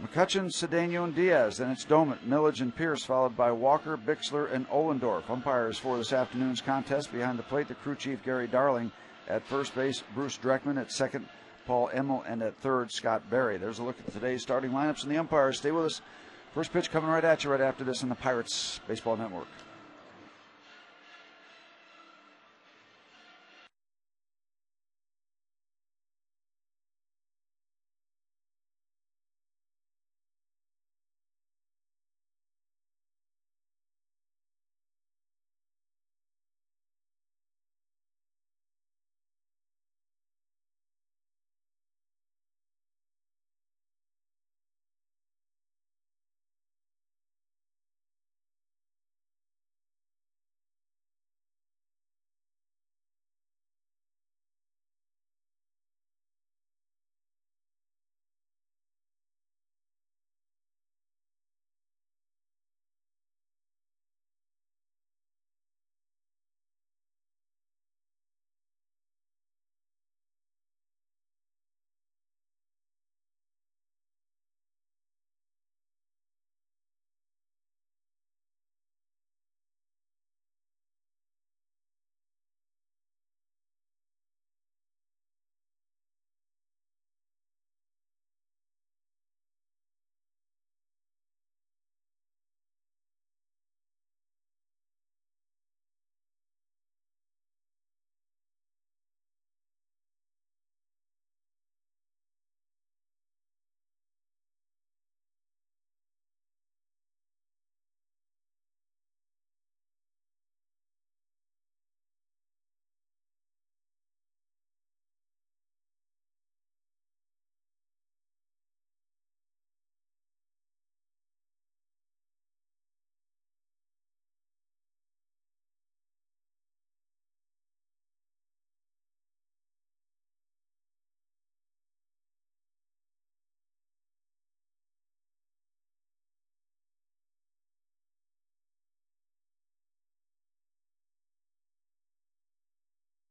McCutcheon, Cedeno, and Diaz. Then it's Domet, Millage, and Pierce, followed by Walker, Bixler, and Ohlendorf. Umpires for this afternoon's contest: behind the plate, the crew chief Gary Darling; at first base, Bruce Dreckman; at second, Paul Emmel; and at third, Scott Berry. There's a look at today's starting lineups and the umpires. Stay with us. First pitch coming right at you right after this on the Pirates Baseball Network.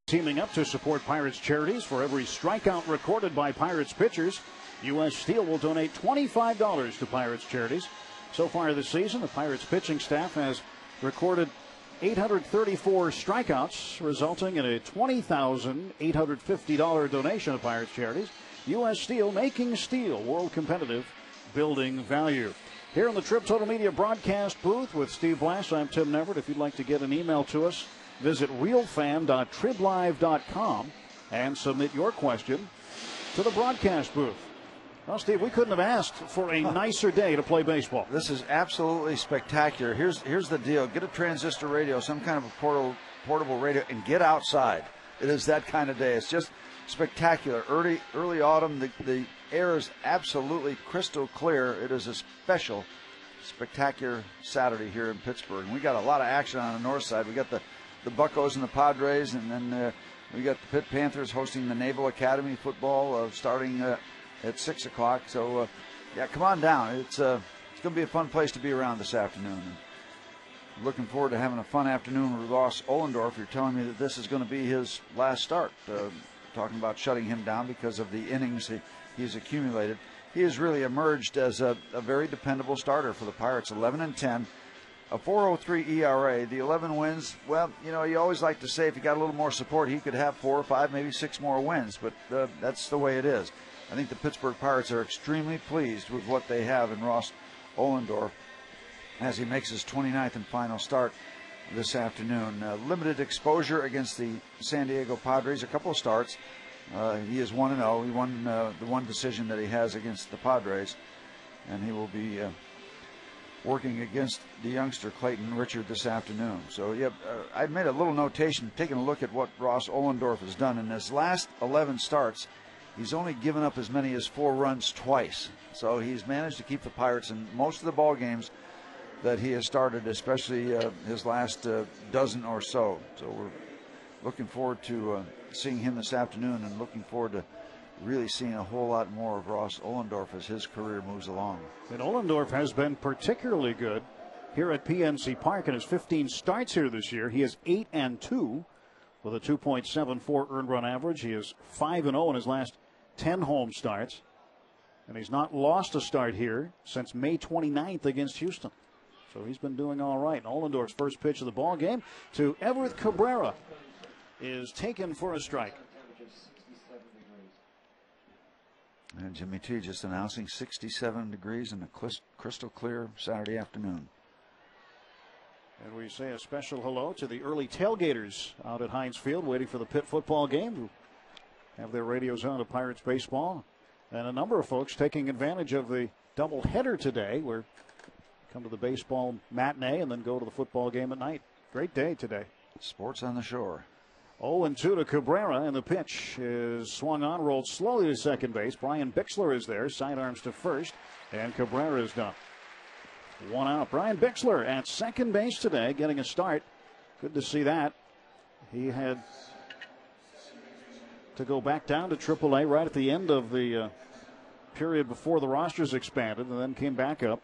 Teaming up to support Pirates charities. For every strikeout recorded by Pirates pitchers, U.S. Steel will donate $25 to Pirates charities. So far this season, the Pirates pitching staff has recorded 834 strikeouts, resulting in a $20,850 donation to Pirates charities. U.S. Steel, making steel world competitive, building value. Here in the Trib Total Media broadcast booth with Steve Blass, I'm Tim Neverett. If you'd like to get an email to us, visit realfan.triblive.com and submit your question to the broadcast booth. Well, Steve, we couldn't have asked for a nicer day to play baseball. This is absolutely spectacular. Here's the deal. Get a transistor radio, some kind of a portable radio, and get outside. It is that kind of day. It's just spectacular. Early autumn, the air is absolutely crystal clear. It is a special, spectacular Saturday here in Pittsburgh. And we got a lot of action on the north side. We got the Buccos and the Padres, and then we got the Pitt Panthers hosting the Naval Academy football starting at 6 o'clock. So, yeah, come on down. It's going to be a fun place to be around this afternoon. And looking forward to having a fun afternoon with Ross Ohlendorf. You're telling me that this is going to be his last start, talking about shutting him down because of the innings he's accumulated. He has really emerged as a very dependable starter for the Pirates, 11-10. A 4.03 ERA, the 11 wins. Well, you know, you always like to say if he got a little more support, he could have 4 or 5, maybe 6 more wins, but that's the way it is. I think the Pittsburgh Pirates are extremely pleased with what they have in Ross Ohlendorf as he makes his 29th and final start this afternoon. Limited exposure against the San Diego Padres, a couple of starts. He is 1-0. He won the one decision that he has against the Padres, and he will be working against the youngster Clayton Richard this afternoon. So, yeah, I made a little notation taking a look at what Ross Ohlendorf has done. In his last 11 starts, he's only given up as many as 4 runs twice. So he's managed to keep the Pirates in most of the ball games that he has started, especially his last dozen or so. So we're looking forward to seeing him this afternoon, and looking forward to really seeing a whole lot more of Ross Ohlendorf as his career moves along. And Ohlendorf has been particularly good here at PNC Park in his 15 starts here this year. He is 8-2 with a 2.74 earned run average. He is 5-0 in his last 10 home starts. And he's not lost a start here since May 29th against Houston. So he's been doing all right. Ollendorf's first pitch of the ball game to Everett Cabrera is taken for a strike. And Jimmy T just announcing 67 degrees and a crystal clear Saturday afternoon. And we say a special hello to the early tailgaters out at Heinz Field waiting for the Pitt football game, who have their radios on to Pirates baseball. And a number of folks taking advantage of the doubleheader today, where come to the baseball matinee and then go to the football game at night. Great day today. Sports on the shore. 0-2 to Cabrera, and the pitch is swung on, rolled slowly to second base. Brian Bixler is there, sidearms to first, and Cabrera is done. One out. Brian Bixler at second base today, getting a start. Good to see that. He had to go back down to AAA right at the end of the period before the rosters expanded, and then came back up.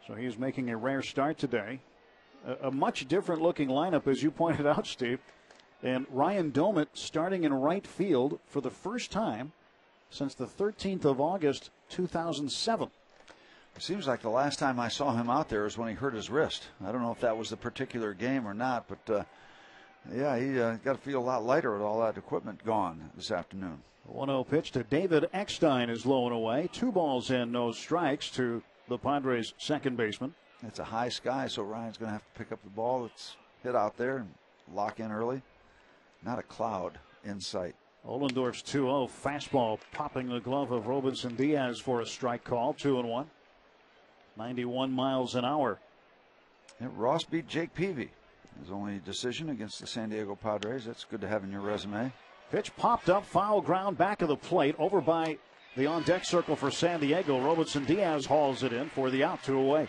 So he is making a rare start today. A much different looking lineup, as you pointed out, Steve. And Ryan Domit starting in right field for the first time since the 13th of August, 2007. It seems like the last time I saw him out there was when he hurt his wrist. I don't know if that was the particular game or not, but yeah, he got to feel a lot lighter with all that equipment gone this afternoon. 1-0 pitch to David Eckstein is low and away. 2 balls and no strikes to the Padres' second baseman. It's a high sky, so Ryan's going to have to pick up the ball that's hit out there and lock in early. Not a cloud in sight. Ollendorf's 2-0 fastball popping the glove of Robinson Diaz for a strike call. 2-1. 91 miles an hour. And Ross beat Jake Peavy. His only decision against the San Diego Padres. That's good to have in your resume. Pitch popped up, foul ground back of the plate, over by the on-deck circle for San Diego. Robinson Diaz hauls it in for the out, 2 away.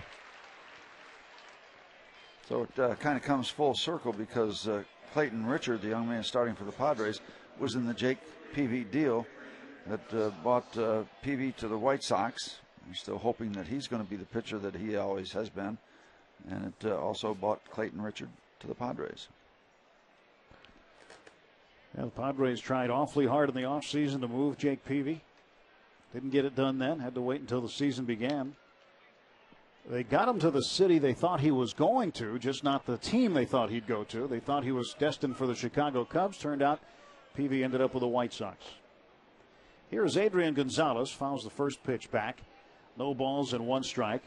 So it kind of comes full circle because Clayton Richard, the young man starting for the Padres, was in the Jake Peavy deal that bought Peavy to the White Sox. We're still hoping that he's going to be the pitcher that he always has been. And it also bought Clayton Richard to the Padres. Yeah, the Padres tried awfully hard in the offseason to move Jake Peavy. Didn't get it done then. Had to wait until the season began. They got him to the city they thought he was going to, just not the team they thought he'd go to. They thought he was destined for the Chicago Cubs. Turned out Peavy ended up with the White Sox. Here's Adrian Gonzalez. Fouls the first pitch back. No balls and 1 strike.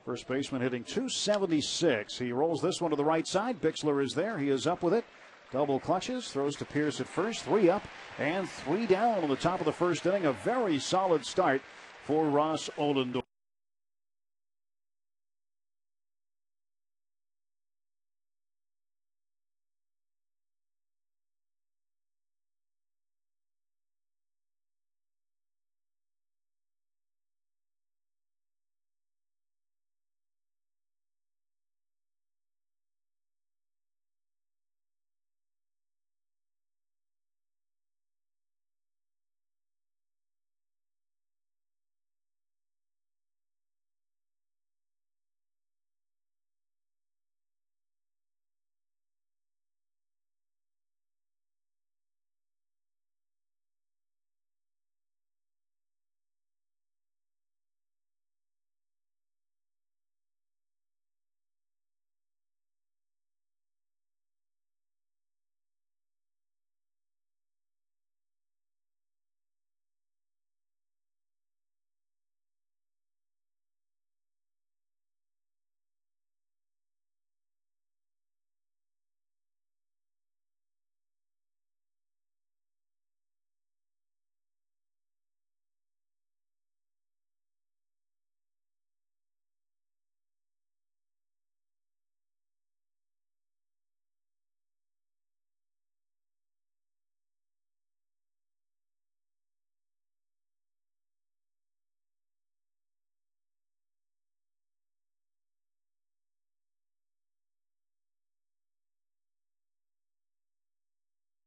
First baseman hitting .276. He rolls this one to the right side. Bixler is there. He is up with it. Double clutches. Throws to Pierce at first. 3 up and 3 down on the top of the first inning. A very solid start for Ross Ollendorf.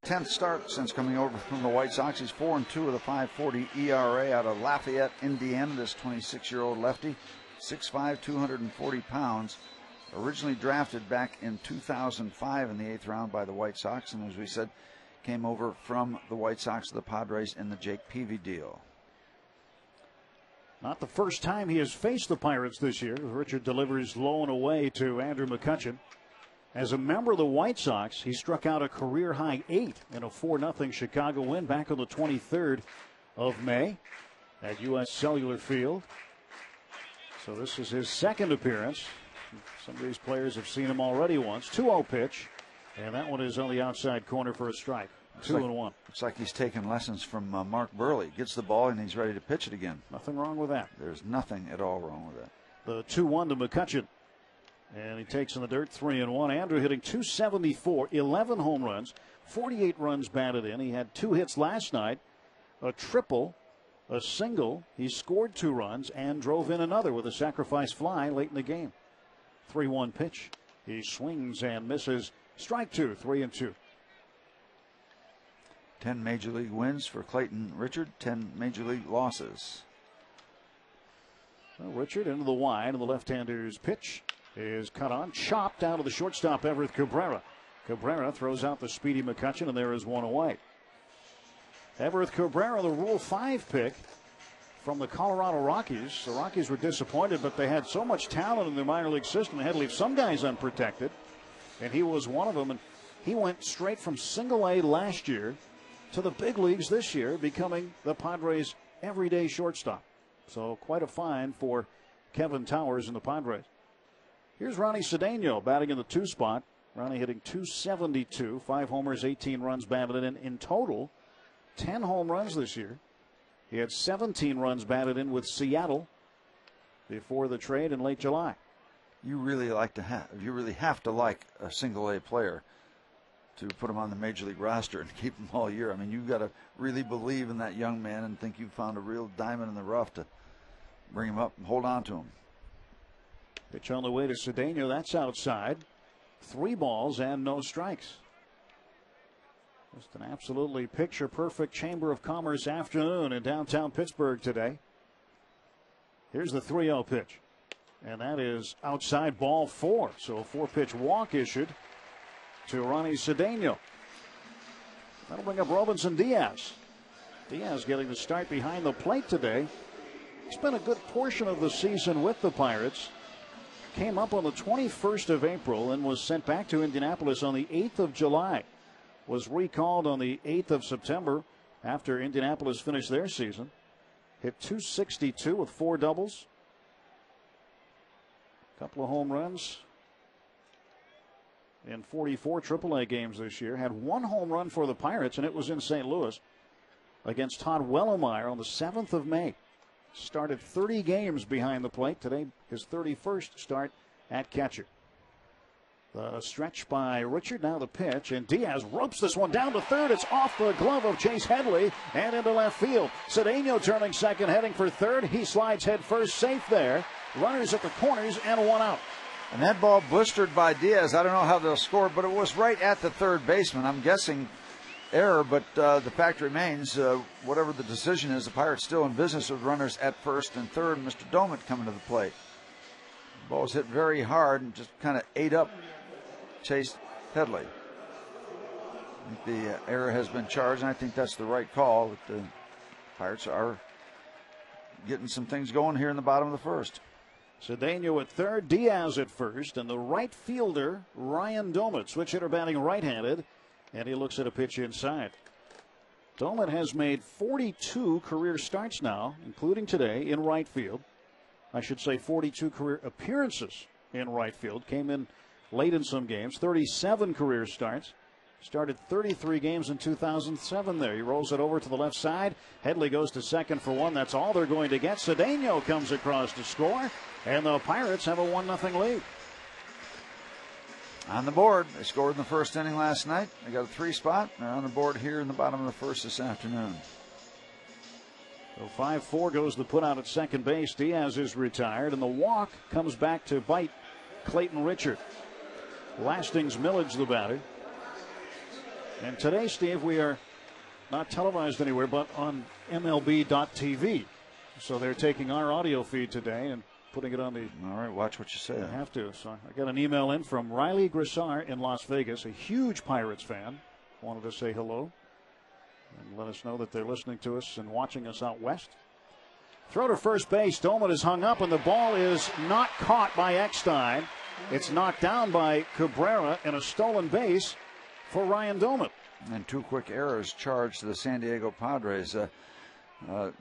Tenth start since coming over from the White Sox. He's 4-2 with a 5.40 ERA out of Lafayette, Indiana. This 26-year-old lefty, 6'5", 240 pounds. Originally drafted back in 2005 in the 8th round by the White Sox, and as we said, came over from the White Sox to the Padres in the Jake Peavy deal. Not the first time he has faced the Pirates this year. Richard delivers low and away to Andrew McCutchen. As a member of the White Sox, he struck out a career-high 8 in a 4-0 Chicago win back on the 23rd of May at U.S. Cellular Field. So this is his second appearance. Some of these players have seen him already once. 2-0 pitch, and that one is on the outside corner for a strike. 2-1. Looks like he's taken lessons from Mark Burley. Gets the ball and he's ready to pitch it again. Nothing wrong with that. There's nothing at all wrong with that. The 2-1 to McCutchen. And he takes in the dirt, 3-1. Andrew hitting .274, 11 home runs, 48 runs batted in. He had 2 hits last night, a triple, a single. He scored 2 runs and drove in another with a sacrifice fly late in the game. 3-1 pitch. He swings and misses. Strike 2, 3-2. 10 major league wins for Clayton Richard, 10 major league losses. So Richard into the wide, and the left-hander's pitch is cut on, chopped out of the shortstop, Everett Cabrera. Cabrera throws out the speedy McCutchen, and there is one away. Everett Cabrera, the Rule 5 pick from the Colorado Rockies. The Rockies were disappointed, but they had so much talent in their minor league system, they had to leave some guys unprotected, and he was one of them. And he went straight from Single-A last year to the big leagues this year, becoming the Padres' everyday shortstop. So quite a find for Kevin Towers and the Padres. Here's Ronnie Cedeno batting in the 2 spot. Ronnie hitting .272, 5 homers, 18 runs batted in total, 10 home runs this year. He had 17 runs batted in with Seattle before the trade in late July. You really have to like a Single-A player to put him on the major league roster and keep him all year. I mean, you've got to really believe in that young man and think you've found a real diamond in the rough to bring him up and hold on to him. Pitch on the way to Cedeno. That's outside. 3 balls and no strikes. Just an absolutely picture-perfect Chamber of Commerce afternoon in downtown Pittsburgh today. Here's the 3-0 pitch. And that is outside, ball 4. So a 4-pitch walk issued to Ronnie Cedeno. That'll bring up Robinson Diaz. Diaz getting the start behind the plate today. He spent a good portion of the season with the Pirates. Came up on the 21st of April and was sent back to Indianapolis on the 8th of July. Was recalled on the 8th of September after Indianapolis finished their season. Hit .262 with 4 doubles. Couple of home runs in 44 AAA games this year. Had 1 home run for the Pirates, and it was in St. Louis against Todd Wellemeyer on the 7th of May. Started 30 games behind the plate. Today, his 31st start at catcher. The stretch by Richard, now the pitch, and Diaz ropes this one down to third. It's off the glove of Chase Headley and into left field. Cedeno turning second, heading for third. He slides head first, safe there. Runners at the corners and 1 out. And that ball blistered by Diaz. I don't know how they'll score, but it was right at the third baseman. I'm guessing error, but the fact remains, whatever the decision is, the Pirates still in business with runners at first and third. Mr. Domet coming to the plate. The ball was hit very hard and just kind of ate up Chase Headley. I think the error has been charged, and I think that's the right call. But the Pirates are getting some things going here in the bottom of the first. Cedeno at third, Diaz at first, and the right fielder, Ryan Domet, switch hitter batting right-handed, and he looks at a pitch inside. Domet has made 42 career starts now, including today, in right field. I should say 42 career appearances in right field. Came in late in some games. 37 career starts. Started 33 games in 2007 there. He rolls it over to the left side. Headley goes to second for 1. That's all they're going to get. Cedeno comes across to score, and the Pirates have a 1-0 lead. On the board. They scored in the first inning last night. They got a 3 spot. They're on the board here in the bottom of the first this afternoon. So 5-4 goes the put out at second base. Diaz is retired, and the walk comes back to bite Clayton Richard. Lastings Millage the batter. And today, Steve, we are not televised anywhere but on MLB.TV. So they're taking our audio feed today and putting it on the... All right, watch what you say. I have to. So I got an email in from Riley Grissar in Las Vegas, a huge Pirates fan. Wanted to say hello and let us know that they're listening to us and watching us out west. Throw to first base. Doman is hung up, and the ball is not caught by Eckstein. It's knocked down by Cabrera, and a stolen base for Ryan Doman. And 2 quick errors charged to the San Diego Padres.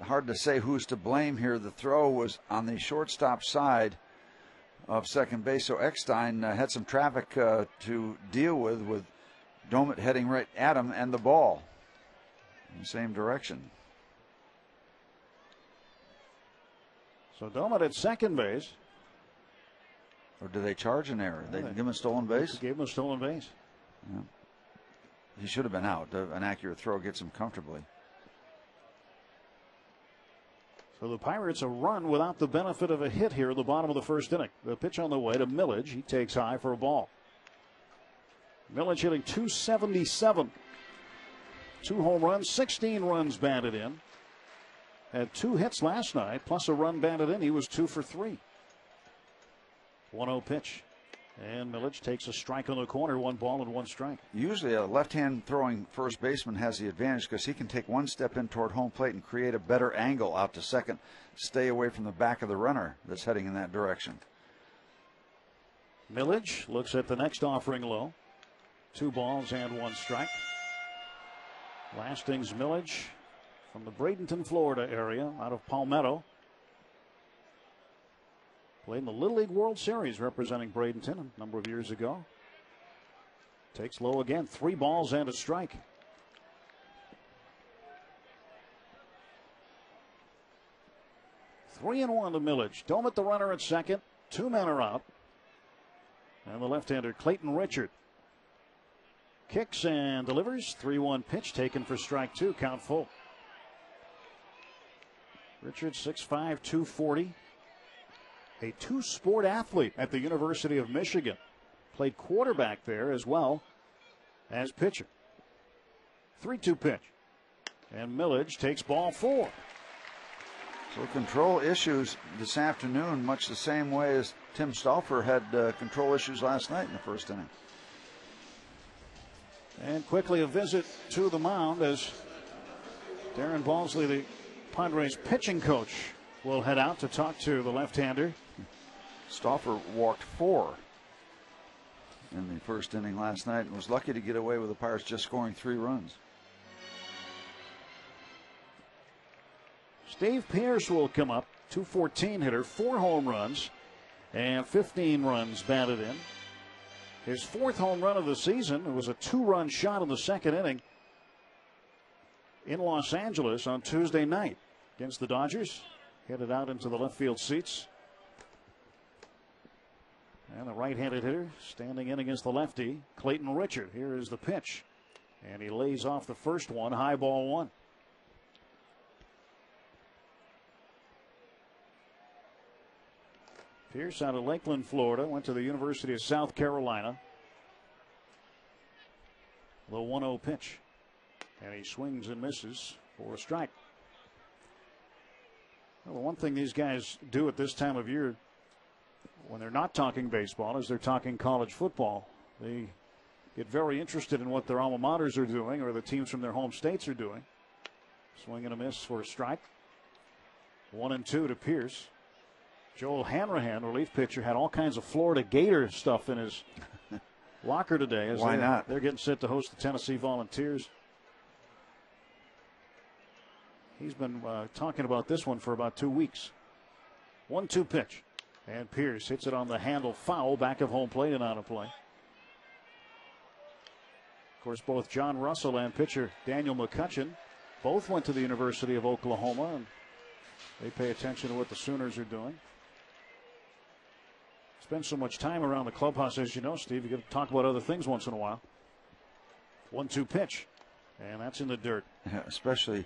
Hard to say who's to blame here. The throw was on the shortstop side of second base, so Eckstein had some traffic to deal with Doman heading right at him and the ball in the same direction. So Doman at second base. Or do they charge an error? They give him a stolen base? Gave him a stolen base. Yeah. He should have been out. An accurate throw gets him comfortably. So the Pirates a run without the benefit of a hit here at the bottom of the first inning. The pitch on the way to Millage. He takes high for a ball. Millage hitting .277. 2 home runs, 16 runs batted in. Had 2 hits last night, plus a run batted in. He was 2 for 3. 1-0 pitch. And Millage takes a strike on the corner, 1 ball and 1 strike. Usually a left-hand throwing first baseman has the advantage because he can take 1 step in toward home plate and create a better angle out to second, stay away from the back of the runner that's heading in that direction. Millage looks at the next offering low. 2 balls and 1 strike. Lastings Millage from the Bradenton, Florida area, out of Palmetto. Played in the Little League World Series representing Bradenton a number of years ago. Takes low again. 3 balls and a strike. Three and 1 to Millage. Doman the runner at second. 2 men are out. And the left-hander Clayton Richard kicks and delivers. 3-1 pitch taken for strike 2. Count full. Richard 6'5", 240. A 2-sport athlete at the University of Michigan. Played quarterback there as well as pitcher. 3-2 pitch. And Millage takes ball 4. So control issues this afternoon, much the same way as Tim Stauffer had control issues last night in the first inning. And quickly a visit to the mound as Darren Balsley, the Padres pitching coach, will head out to talk to the left-hander. Stauffer walked 4 in the first inning last night and was lucky to get away with the Pirates just scoring 3 runs. Steve Pearce will come up, 214 hitter, 4 home runs and 15 runs batted in. His 4th home run of the season. It was a 2-run shot in the second inning in Los Angeles on Tuesday night against the Dodgers. Headed out into the left field seats. And the right-handed hitter standing in against the lefty, Clayton Richard. Here is the pitch. And he lays off the first one, high ball 1. Pearce out of Lakeland, Florida, went to the University of South Carolina. The 1-0 pitch. And he swings and misses for a strike. Well, the one thing these guys do at this time of year when they're not talking baseball is they're talking college football. They get very interested in what their alma maters are doing or the teams from their home states are doing. Swing and a miss for a strike. 1-2 to Pearce. Joel Hanrahan, relief pitcher, had all kinds of Florida Gator stuff in his locker today. Why not? They're getting set to host the Tennessee Volunteers. He's been talking about this one for about 2 weeks. 1-2 pitch. And Pearce hits it on the handle foul, back of home plate and out of play. Of course, both John Russell and pitcher Daniel McCutcheon both went to the University of Oklahoma, and they pay attention to what the Sooners are doing. Spend so much time around the clubhouse, as you know, Steve. You got to talk about other things once in a while. 1-2 pitch, and that's in the dirt. Yeah, especially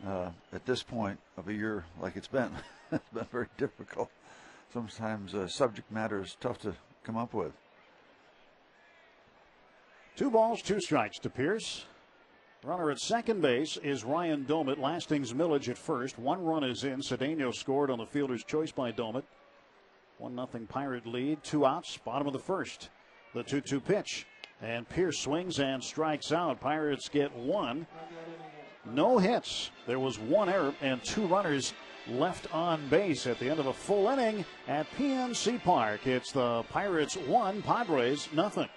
at this point of a year like it's been. It's been very difficult. Sometimes subject matter is tough to come up with. 2 balls, 2 strikes to Pearce. Runner at second base is Ryan Doman. Lastings Millage at first. 1 run is in. Cedeno scored on the fielder's choice by Doman. 1-0 Pirate lead. 2 outs. Bottom of the first. The 2-2 pitch. And Pearce swings and strikes out. Pirates get 1. No hits. There was 1 error and 2 runners left on base at the end of a full inning at PNC Park. It's the Pirates 1, Padres nothing.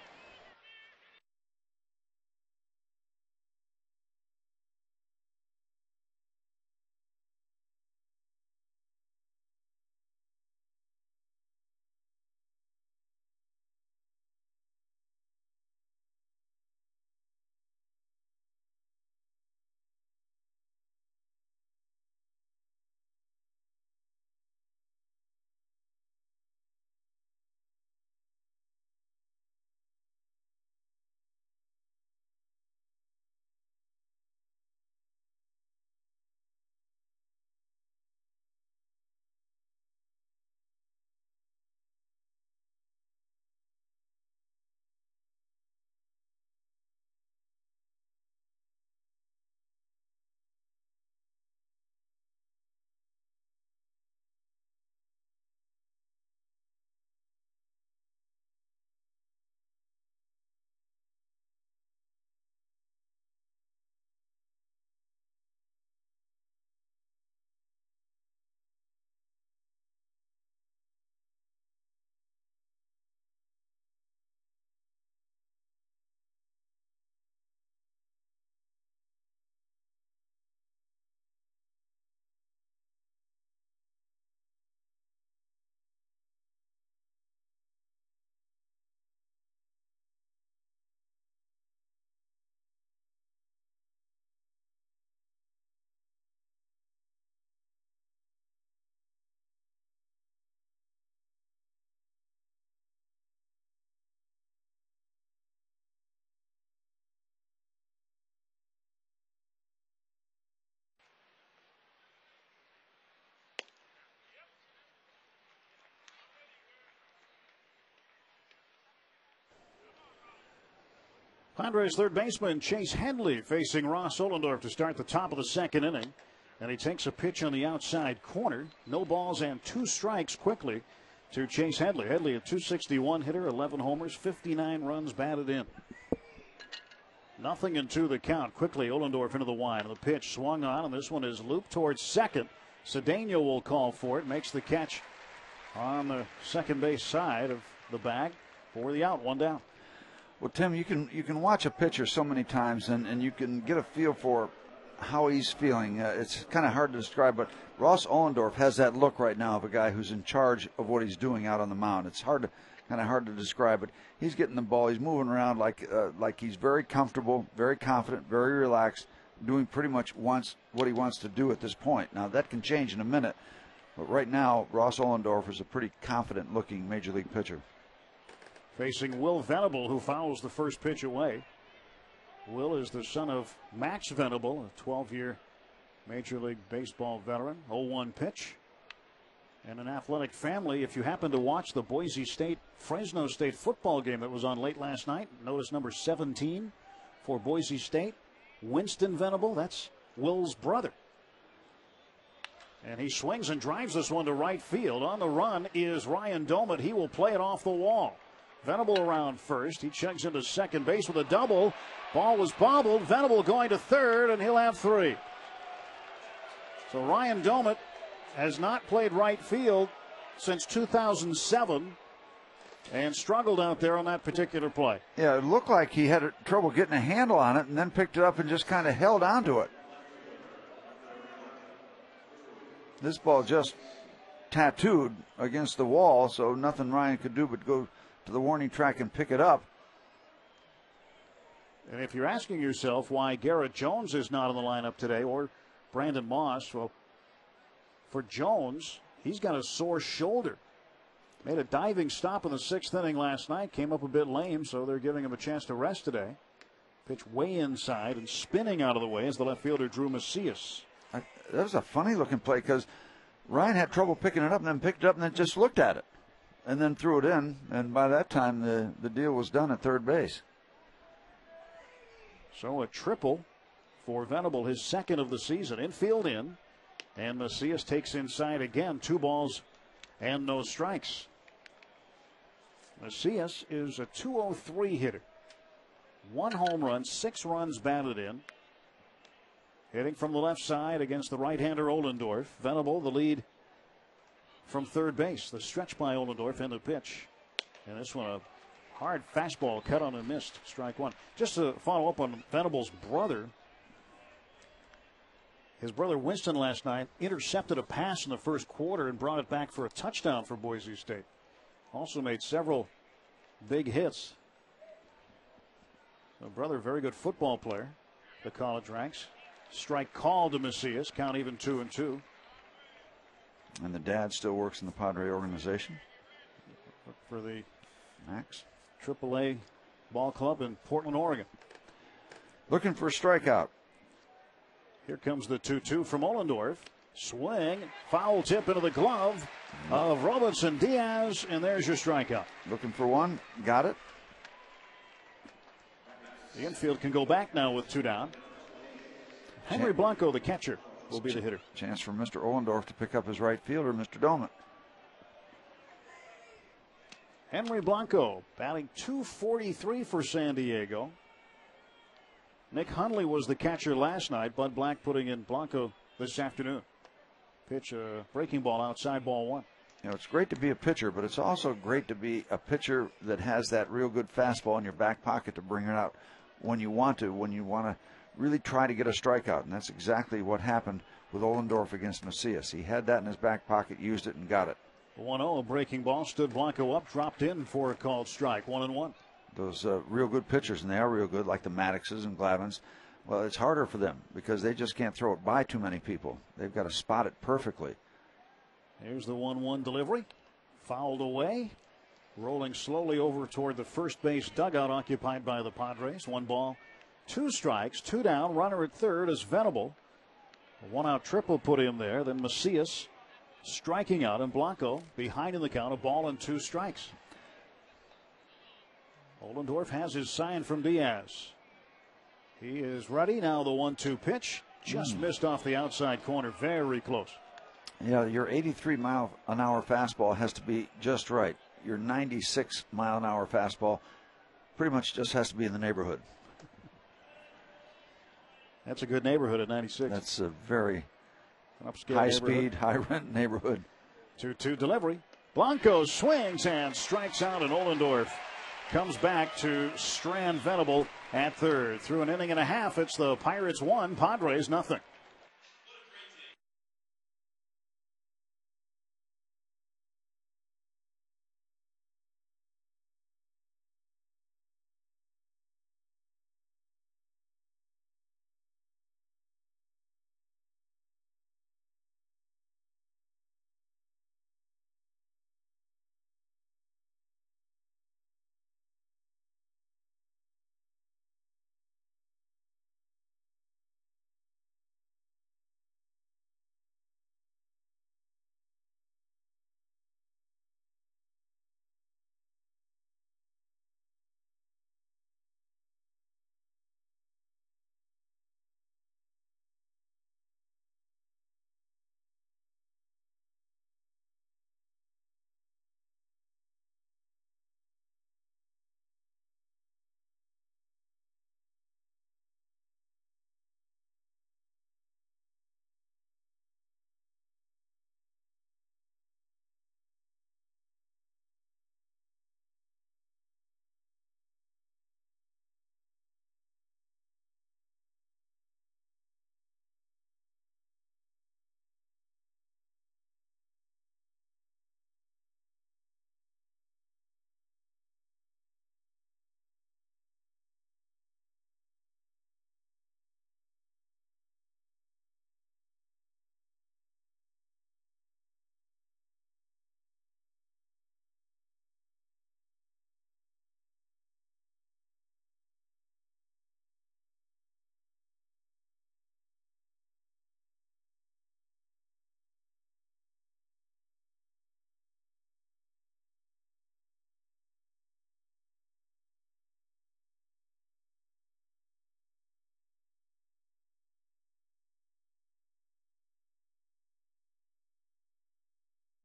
Padres third baseman Chase Headley facing Ross Ollendorf to start the top of the second inning. And he takes a pitch on the outside corner. No balls and 2 strikes quickly to Chase Headley. Headley, a .261 hitter, 11 homers, 59 runs batted in. 0-2 the count. Quickly Ollendorf into the wind. The pitch swung on, and this one is looped towards second. Cedeno will call for it. Makes the catch on the second base side of the bag for the out. 1 down. Well, Tim, you can watch a pitcher so many times, and you can get a feel for how he's feeling. It's kind of hard to describe, but Ross Ollendorf has that look right now of a guy who's in charge of what he's doing out on the mound. It's kind of hard to describe, but he's getting the ball. He's moving around like he's very comfortable, very confident, very relaxed, doing pretty much what he wants to do at this point. Now, that can change in a minute, but right now, Ross Ollendorf is a pretty confident-looking Major League pitcher. Facing Will Venable, who fouls the first pitch away. Will is the son of Max Venable, a 12-year Major League Baseball veteran. 0-1 pitch. And an athletic family. If you happen to watch the Boise State-Fresno State football game that was on late last night, notice number 17 for Boise State, Winston Venable. That's Will's brother. And he swings and drives this one to right field. On the run is Ryan Domet. He will play it off the wall. Venable around first. He checks into second base with a double. Ball was bobbled. Venable going to third, and he'll have 3. So Ryan Domet has not played right field since 2007 and struggled out there on that particular play. Yeah, it looked like he had trouble getting a handle on it and then picked it up and just kind of held onto it. This ball just tattooed against the wall, so nothing Ryan could do but go to the warning track and pick it up. And if you're asking yourself why Garrett Jones is not in the lineup today, or Brandon Moss, well, for Jones, he's got a sore shoulder. Made a diving stop in the 6th inning last night, came up a bit lame, so they're giving him a chance to rest today. Pitch way inside and spinning out of the way as the left fielder Drew Macias. That was a funny looking play because Ryan had trouble picking it up and then picked it up and then just looked at it and then threw it in, and by that time the deal was done at third base. So a triple for Venable, his 2nd of the season. Infield in, and Macias takes inside again. 2 balls and no strikes. Macias is a .203 hitter. 1 home run, 6 runs batted in. Hitting from the left side against the right-hander Ohlendorf. Venable, the lead from third base. The stretch by Ohlendorf and the pitch. And this one, a hard fastball cut on and missed. Strike one. Just to follow up on Venable's brother. His brother Winston last night intercepted a pass in the first quarter and brought it back for a touchdown for Boise State. Also made several big hits. A brother, very good football player. The college ranks. Strike called to Macias. Count even 2-2. And the dad still works in the Padre organization. For the Max. AAA ball club in Portland, Oregon. Looking for a strikeout. Here comes the 2-2 from Ohlendorf. Swing. Foul tip into the glove of Robinson Diaz. And there's your strikeout. Looking for one. Got it. The infield can go back now with 2 down. Henry Blanco, the catcher, will be the hitter. Chance for Mr. Ohlendorf to pick up his right fielder, Mr. Doman. Henry Blanco batting .243 for San Diego. Nick Hundley was the catcher last night. Bud Black putting in Blanco this afternoon. Pitch a breaking ball outside, ball 1. You know, it's great to be a pitcher, but it's also great to be a pitcher that has that real good fastball in your back pocket to bring it out when you want to really try to get a strikeout. And that's exactly what happened with Ohlendorf against Macias. He had that in his back pocket, used it, and got it. 1-0, a breaking ball, stood Blanco up, dropped in for a called strike, 1-1. Those real good pitchers, and they are real good, like the Maddoxes and Glavins, well, it's harder for them because they just can't throw it by too many people. They've got to spot it perfectly. Here's the 1-1 delivery. Fouled away. Rolling slowly over toward the first base dugout occupied by the Padres. 1 ball, 2 strikes, 2 down. Runner at third is Venable. A 1-out triple put in there. Then Macias striking out, and Blanco behind in the count, a ball and 2 strikes. Ohlendorf has his sign from Diaz. He is ready. Now the 1-2 pitch. Just missed off the outside corner. Very close. Yeah, your 83-mile-an-hour fastball has to be just right. Your 96-mile-an-hour fastball pretty much just has to be in the neighborhood. That's a good neighborhood at 96. That's a very high-speed, high-rent neighborhood. 2-2 delivery. Blanco swings and strikes out, and Ohlendorf comes back to strand Venable at third. Through an inning and a half, it's the Pirates 1, Padres nothing.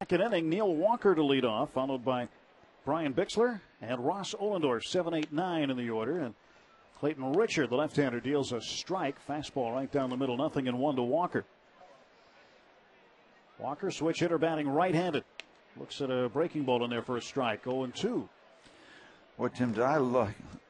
Second inning, Neil Walker to lead off, followed by Brian Bixler and Ross Ohlendorf, 7, 8, 9 in the order. And Clayton Richard, the left-hander, deals a strike. Fastball right down the middle, 0-1 to Walker. Walker, switch hitter, batting right-handed. Looks at a breaking ball in there for a strike. 0-2. Well, Tim,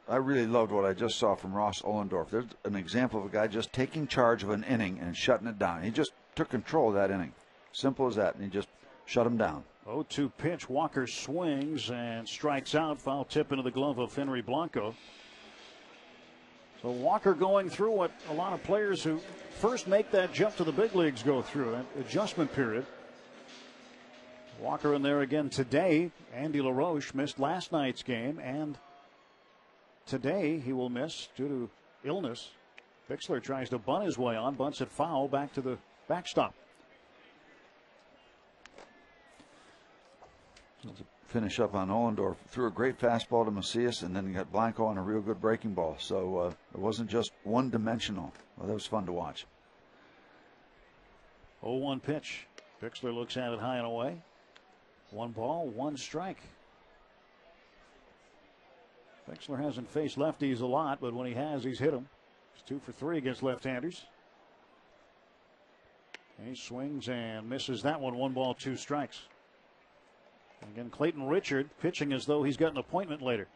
I really loved what I just saw from Ross Ollendorf. There's an example of a guy just taking charge of an inning and shutting it down. He just took control of that inning. Simple as that, and he just shut him down. 0-2 pitch. Walker swings and strikes out. Foul tip into the glove of Henry Blanco. So Walker going through what a lot of players who first make that jump to the big leagues go through, that adjustment period. Walker in there again today. Andy LaRoche missed last night's game, and today he will miss due to illness. Bixler tries to bunt his way on, bunts it foul back to the backstop. Finish up on Ollendorf. Threw a great fastball to Macias, and then he got Blanco on a real good breaking ball. So it wasn't just one-dimensional. Well, that was fun to watch. 0-1 pitch. Bixler looks at it high and away. 1 ball, 1 strike. Bixler hasn't faced lefties a lot, but when he has, he's hit them. He's 2 for 3 against left-handers. He swings and misses that one. 1 ball, 2 strikes. Again, Clayton Richard pitching as though he's got an appointment later.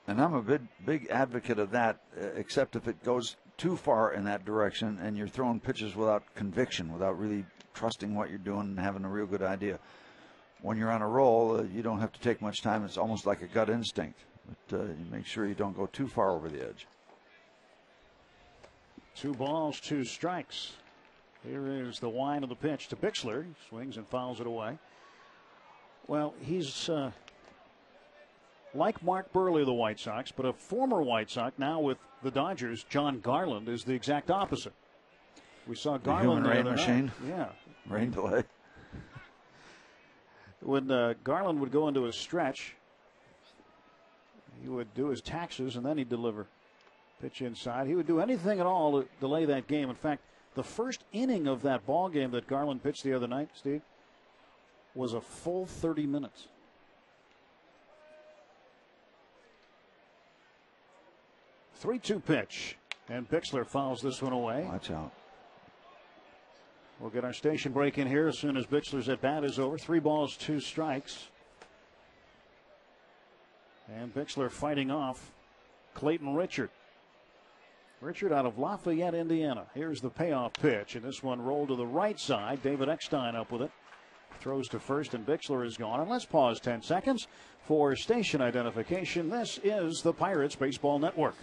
And I'm a big advocate of that, except if it goes too far in that direction and you're throwing pitches without conviction, without really trusting what you're doing and having a real good idea. When you're on a roll, you don't have to take much time. It's almost like a gut instinct. But you make sure you don't go too far over the edge. 2 balls, 2 strikes. Here is the wind of the pitch to Bixler. He swings and fouls it away. Well, he's like Mark Burley of the White Sox, but a former White Sox, now with the Dodgers. John Garland is the exact opposite. We saw Garland the human rain machine. Yeah. Rain delay. When Garland would go into a stretch, he would do his taxes and then he'd deliver. Pitch inside. He would do anything at all to delay that game. In fact, the first inning of that ball game that Garland pitched the other night, Steve, was a full 30 minutes. Three-two pitch, and Bixler fouls this one away. Watch out. We'll get our station break in here as soon as Bixler's at bat is over. 3 balls, 2 strikes. And Bixler fighting off Clayton Richard. Richard out of Lafayette, Indiana. Here's the payoff pitch, and this one rolled to the right side. David Eckstein up with it. Throws to first, and Bixler is gone. And let's pause 10 seconds for station identification. This is the Pirates Baseball Network.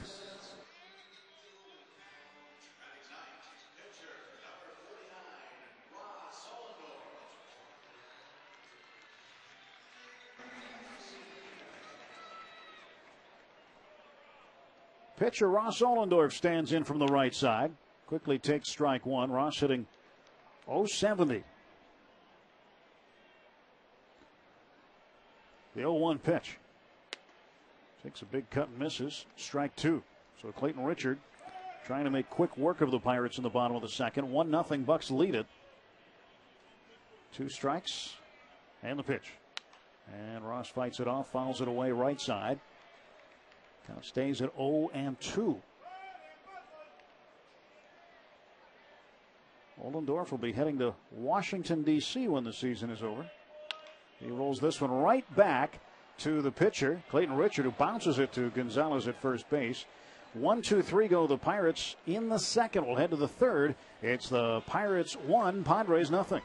Pitcher Ross Ollendorf stands in from the right side. Quickly takes strike 1. Ross hitting .070. The 0-1 pitch. Takes a big cut and misses. Strike 2. So Clayton Richard trying to make quick work of the Pirates in the bottom of the second. 1-0 Bucks lead it. 2 strikes and the pitch. And Ross fights it off, fouls it away right side. Count stays at 0-2. Ollendorf will be heading to Washington, D.C. when the season is over. He rolls this one right back to the pitcher, Clayton Richard, who bounces it to Gonzalez at first base. 1-2-3 go the Pirates in the second. We'll head to the third. It's the Pirates 1, Padres 0.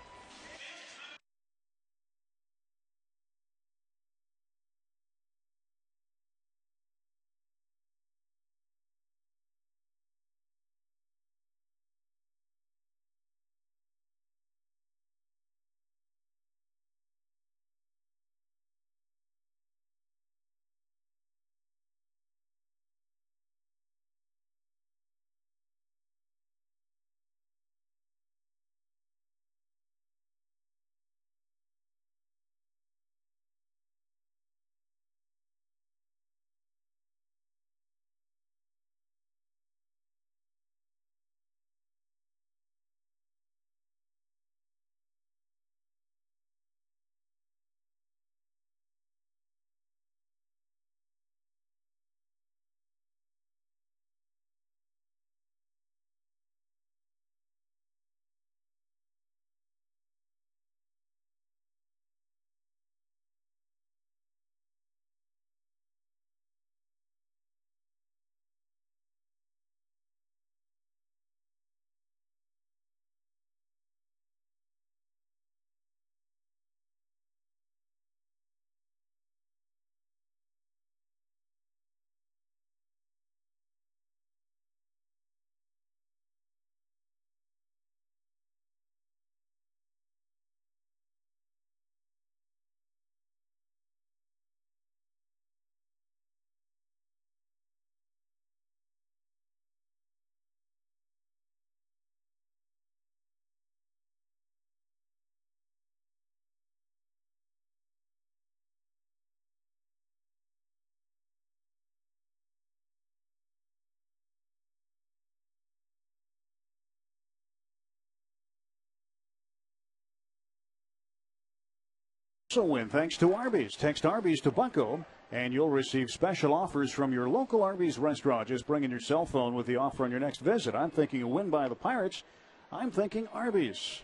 Also win thanks to Arby's. Text Arby's to Bucko, and you'll receive special offers from your local Arby's restaurant. Just bring in your cell phone with the offer on your next visit. I'm thinking a win by the Pirates. I'm thinking Arby's.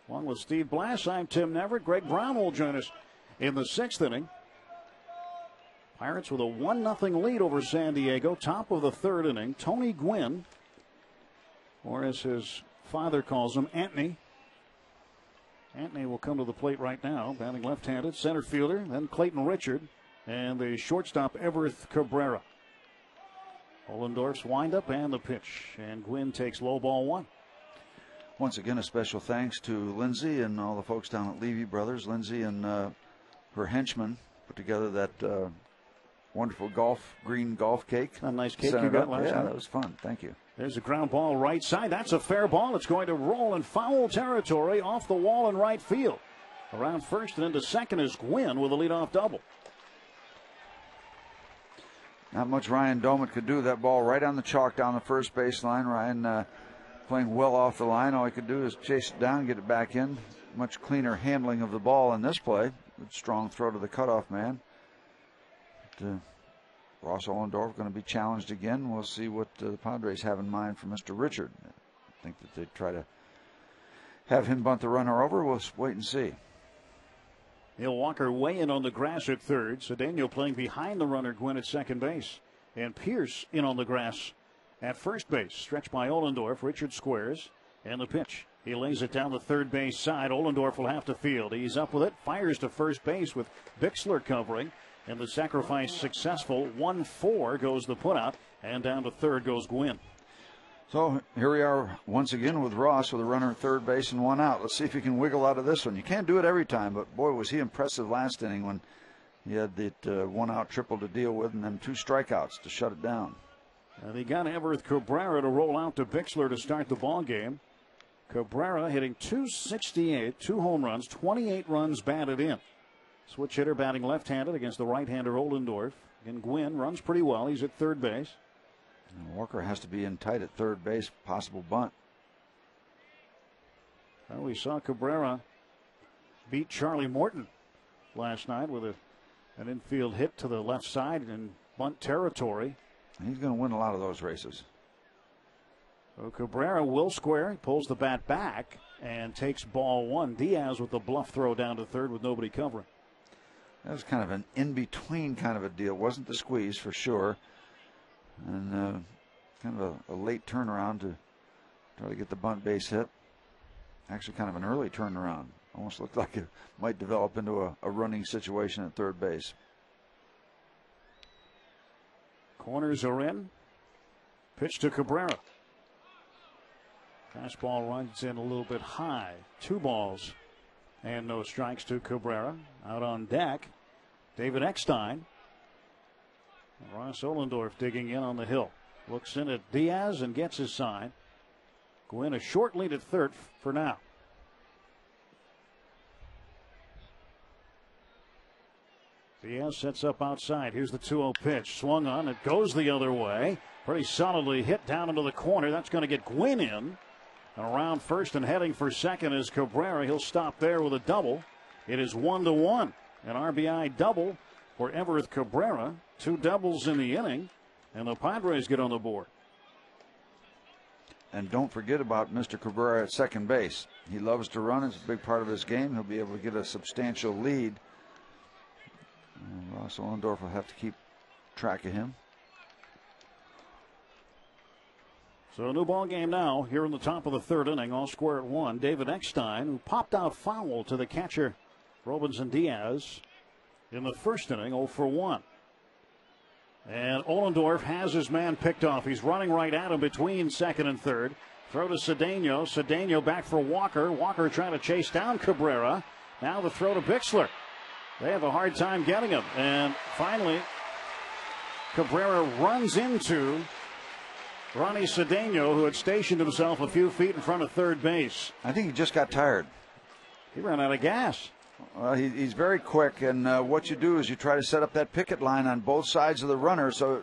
Along with Steve Blass, I'm Tim Neverett. Greg Brown will join us in the sixth inning. Pirates with a 1-0 lead over San Diego. Top of the third inning. Tony Gwynn, or as his father calls him, Antony. Antony will come to the plate right now, batting left-handed. Center fielder, then Clayton Richard, and the shortstop Everth Cabrera. Ollendorf's windup and the pitch, and Gwynn takes low ball one. Once again, a special thanks to Lindsay and all the folks down at Levy Brothers. Lindsay and her henchmen put together that wonderful green golf cake. A nice cake you got last night. Yeah, that was fun. Thank you. There's a ground ball right side. That's a fair ball. It's going to roll in foul territory off the wall in right field. Around first and into second is Gwynn with a leadoff double. Not much Ryan Domet could do. That ball right on the chalk down the first baseline. Ryan playing well off the line. All he could do is chase it down, get it back in. Much cleaner handling of the ball in this play. Good strong throw to the cutoff man. But, Ross Ollendorf going to be challenged again. We'll see what the Padres have in mind for Mr. Richard. I think that they try to have him bunt the runner over. We'll wait and see. Neil Walker way in on the grass at third. Cedeno playing behind the runner, Gwynn at second base. And Pierce in on the grass at first base. Stretched by Ollendorf. Richard squares. And the pitch. He lays it down the third base side. Ollendorf will have to field. He's up with it. Fires to first base with Bixler covering. And the sacrifice successful. 1-4 goes the putout. And down to third goes Gwynn. So here we are once again with Ross with a runner at third base and one out. Let's see if he can wiggle out of this one. You can't do it every time, but boy, was he impressive last inning when he had that one out triple to deal with and then 2 strikeouts to shut it down. And he got Everth Cabrera to roll out to Bixler to start the ball game. Cabrera hitting .268, 2 home runs, 28 runs batted in. Switch hitter batting left-handed against the right-hander Ollendorf. And Gwynn runs pretty well. He's at third base. And Walker has to be in tight at third base. Possible bunt. Well, we saw Cabrera beat Charlie Morton last night with an infield hit to the left side in bunt territory. He's going to win a lot of those races. So Cabrera will square. He pulls the bat back and takes ball one. Diaz with the bluff throw down to third with nobody covering. That was kind of an in-between kind of a deal. Wasn't the squeeze for sure. And kind of a late turnaround to try to get the bunt base hit. Actually kind of an early turnaround. Almost looked like it might develop into a running situation at third base. Corners are in. Pitch to Cabrera. Fastball runs in a little bit high. 2 balls and no strikes to Cabrera. Out on deck, David Eckstein. Ross Ollendorf digging in on the hill. Looks in at Diaz and gets his sign. Gwynn a short lead at third for now. Diaz sets up outside. Here's the 2-0 pitch. Swung on. It goes the other way. Pretty solidly hit down into the corner. That's going to get Gwynn in. And around first and heading for second is Cabrera. He'll stop there with a double. It is 1-1. An RBI double for Everth Cabrera. 2 doubles in the inning. And the Padres get on the board. And don't forget about Mr. Cabrera at second base. He loves to run. It's a big part of his game. He'll be able to get a substantial lead. And Ross Ollendorf will have to keep track of him. So a new ball game now here in the top of the third inning, all square at 1. David Eckstein, who popped out foul to the catcher Robinson Diaz in the first inning, 0 for 1. And Ollendorf has his man picked off. He's running right at him between second and third. Throw to Cedeno. Cedeno back for Walker. Walker trying to chase down Cabrera. Now the throw to Bixler. They have a hard time getting him. And finally, Cabrera runs into Ronnie Cedeno, who had stationed himself a few feet in front of third base. I think he just got tired. He ran out of gas. Well, he's very quick, and what you do is you try to set up that picket line on both sides of the runner. So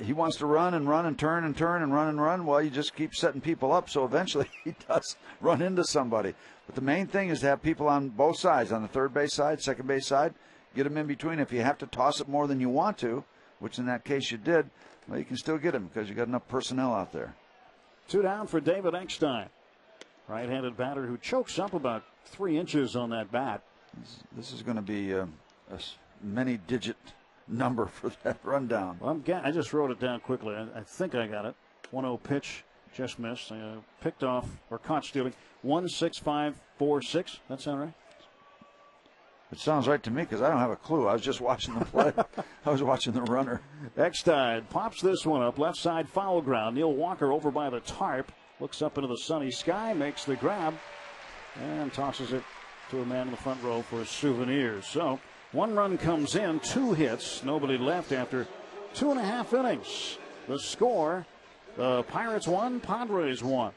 he wants to run and run and turn and turn and run and run. Well, you just keep setting people up, so eventually he does run into somebody. But the main thing is to have people on both sides, on the third base side, second base side, get them in between. If you have to toss it more than you want to, which in that case you did, well, you can still get them because you got enough personnel out there. 2 down for David Eckstein. Right-handed batter who chokes up about 3 inches on that bat. This is going to be a many-digit number for that rundown. Well, I just wrote it down quickly. I think I got it. 1-0 pitch, just missed. Picked off or caught stealing. 1-6-5-4-6. That sound right? It sounds right to me because I don't have a clue. I was just watching the play. I was watching the runner. Eckstein pops this one up. Left side foul ground. Neil Walker over by the tarp. Looks up into the sunny sky. Makes the grab. And tosses it to a man in the front row for a souvenir. So 1 run comes in. 2 hits. Nobody left after 2.5 innings. The score, the Pirates 1, Padres 1.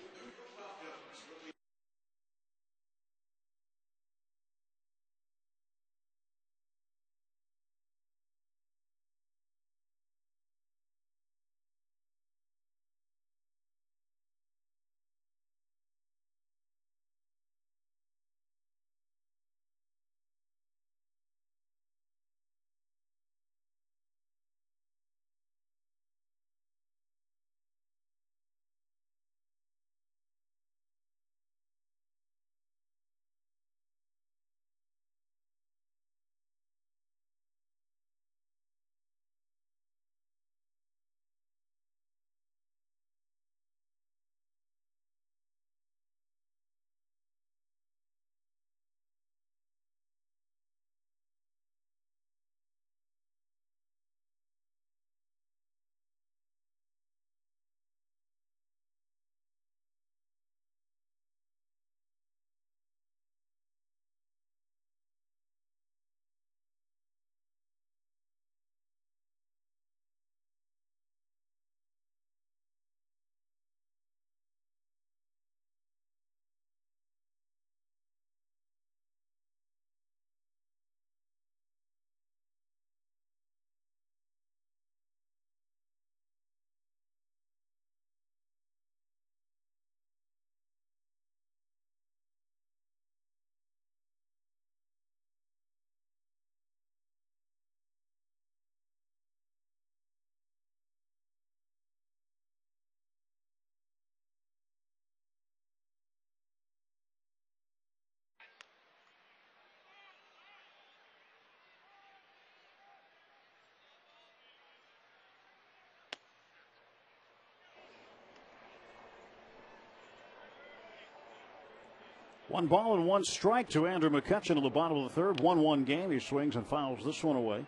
One ball and 1 strike to Andrew McCutchen in the bottom of the third. 1-1 game. He swings and fouls this one away.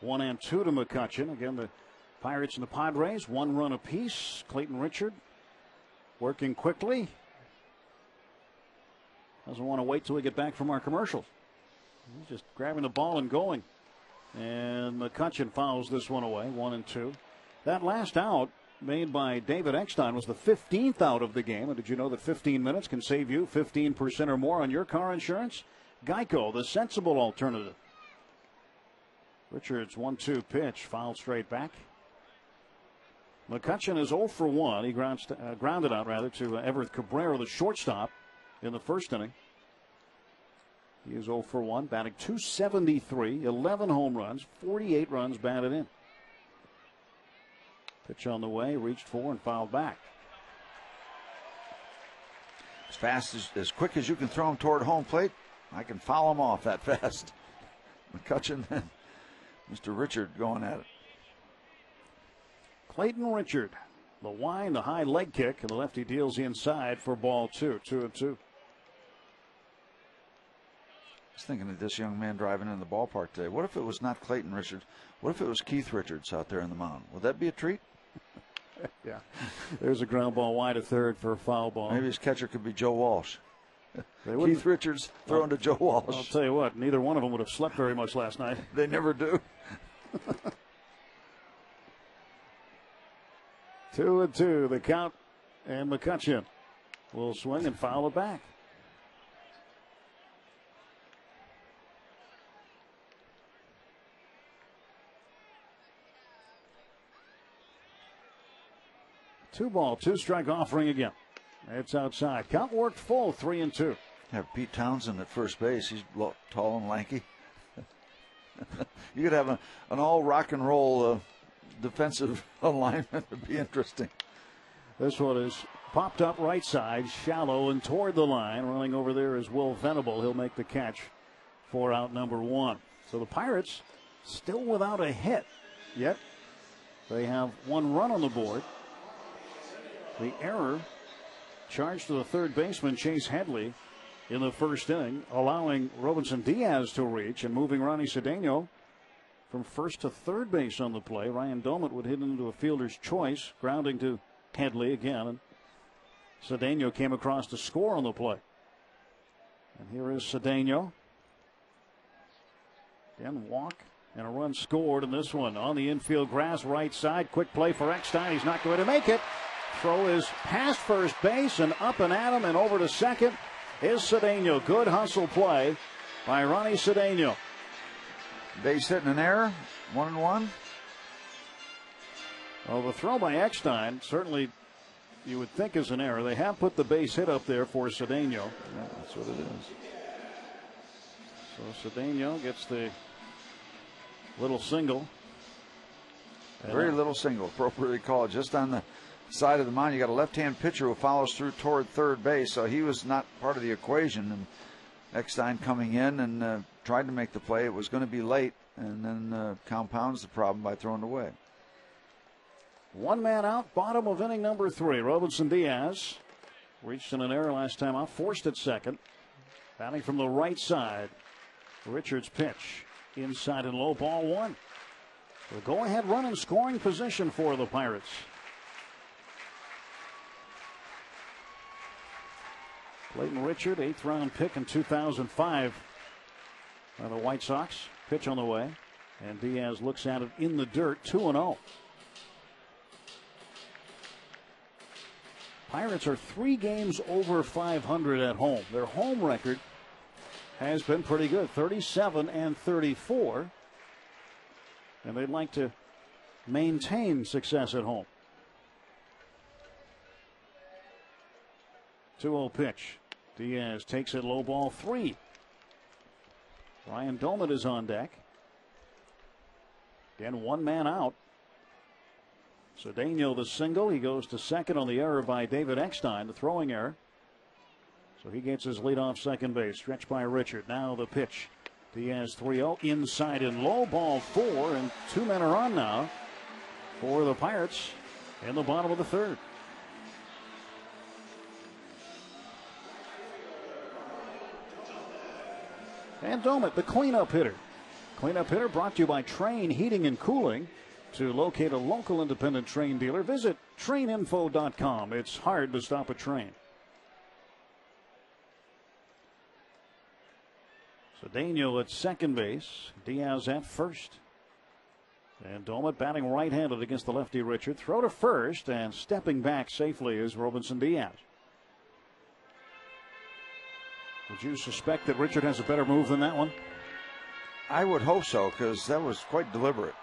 1-2 to McCutchen. Again, the Pirates and the Padres, 1 run apiece. Clayton Richard working quickly. Doesn't want to wait till we get back from our commercials. He's just grabbing the ball and going. And McCutchen fouls this one away. 1-2. That last out made by David Eckstein was the 15th out of the game. And did you know that 15 minutes can save you 15% or more on your car insurance? Geico, the sensible alternative. Richards 1-2 pitch, fouled straight back. McCutchen is 0 for 1. He grounded out to Everett Cabrera, the shortstop, in the first inning. He is 0 for 1, batting .273, 11 home runs, 48 runs batted in. Pitch on the way, reached for and fouled back. As fast as quick as you can throw him toward home plate, I can foul him off that fast. McCutchen and Mr. Richard going at it. Clayton Richard, the wind, the high leg kick, and the lefty deals inside for ball 2. 2-2. I was thinking of this young man driving in the ballpark today. What if it was not Clayton Richards? What if it was Keith Richards out there in the mound? Would that be a treat? Yeah. There's a ground ball wide to third for a foul ball. Maybe his catcher could be Joe Walsh. Keith Richards throwing to Joe Walsh. I'll tell you what, neither one of them would have slept very much last night. They never do. 2-2, the count, and McCutchen will swing and foul it back. Two ball, 2 strike offering again. It's outside. Count worked full, 3-2. Have Pete Townsend at first base. He's tall and lanky. You could have an all rock and roll defensive alignment. Would be interesting. This one is popped up right side, shallow and toward the line. Running over there is Will Venable. He'll make the catch for out number 1. So the Pirates still without a hit yet. They have 1 run on the board. The error charged to the third baseman, Chase Headley, in the first inning, allowing Robinson Diaz to reach and moving Ronnie Cedeno from first to third base on the play. Ryan Doumit would hit into a fielder's choice, grounding to Headley again. And Cedeno came across to score on the play. And here is Cedeno. Again, walk and a run scored in this one on the infield grass, right side. Quick play for Eckstein. He's not going to make it. Throw is past first base and up and at him and over to second is Cedeno. Good hustle play by Ronnie Cedeno. Base hit and an error. 1-1. Well, the throw by Eckstein certainly you would think is an error. They have put the base hit up there for Cedeno. Yeah, that's what it is. So Cedeno gets the little single. Very little single, appropriately called, just on the side of the mound. You got a left-hand pitcher who follows through toward third base, so he was not part of the equation. And Eckstein coming in and tried to make the play. It was going to be late, and then compounds the problem by throwing it away. 1 man out, bottom of inning number 3. Robinson Diaz reached in an error last time out, forced at second. Batting from the right side. Richards pitch inside and low, ball 1. The go-ahead run in scoring position for the Pirates. Clayton Richard, 8th round pick in 2005 by the White Sox. Pitch on the way. And Diaz looks at it in the dirt, 2-0. Pirates are 3 games over 500 at home. Their home record has been pretty good, 37-34. And they'd like to maintain success at home. 2-0 pitch. Diaz takes it low, ball 3. Ryan Doumit is on deck. Again, 1 man out. Cedeno the single. He goes to second on the error by David Eckstein, the throwing error. So he gets his lead off second base. Stretched by Richard. Now the pitch. Diaz 3-0. Inside and low, ball 4. And 2 men are on now for the Pirates in the bottom of the 3rd. And Doumit, the cleanup hitter. Cleanup hitter brought to you by Train Heating and Cooling. To locate a local independent Train dealer, visit traininfo.com. It's hard to stop a train. Cedeno at second base. Diaz at first. And Doumit batting right-handed against the lefty Richard. Throw to first, and stepping back safely is Robinson Diaz. Would you suspect that Richard has a better move than that one? I would hope so, because that was quite deliberate.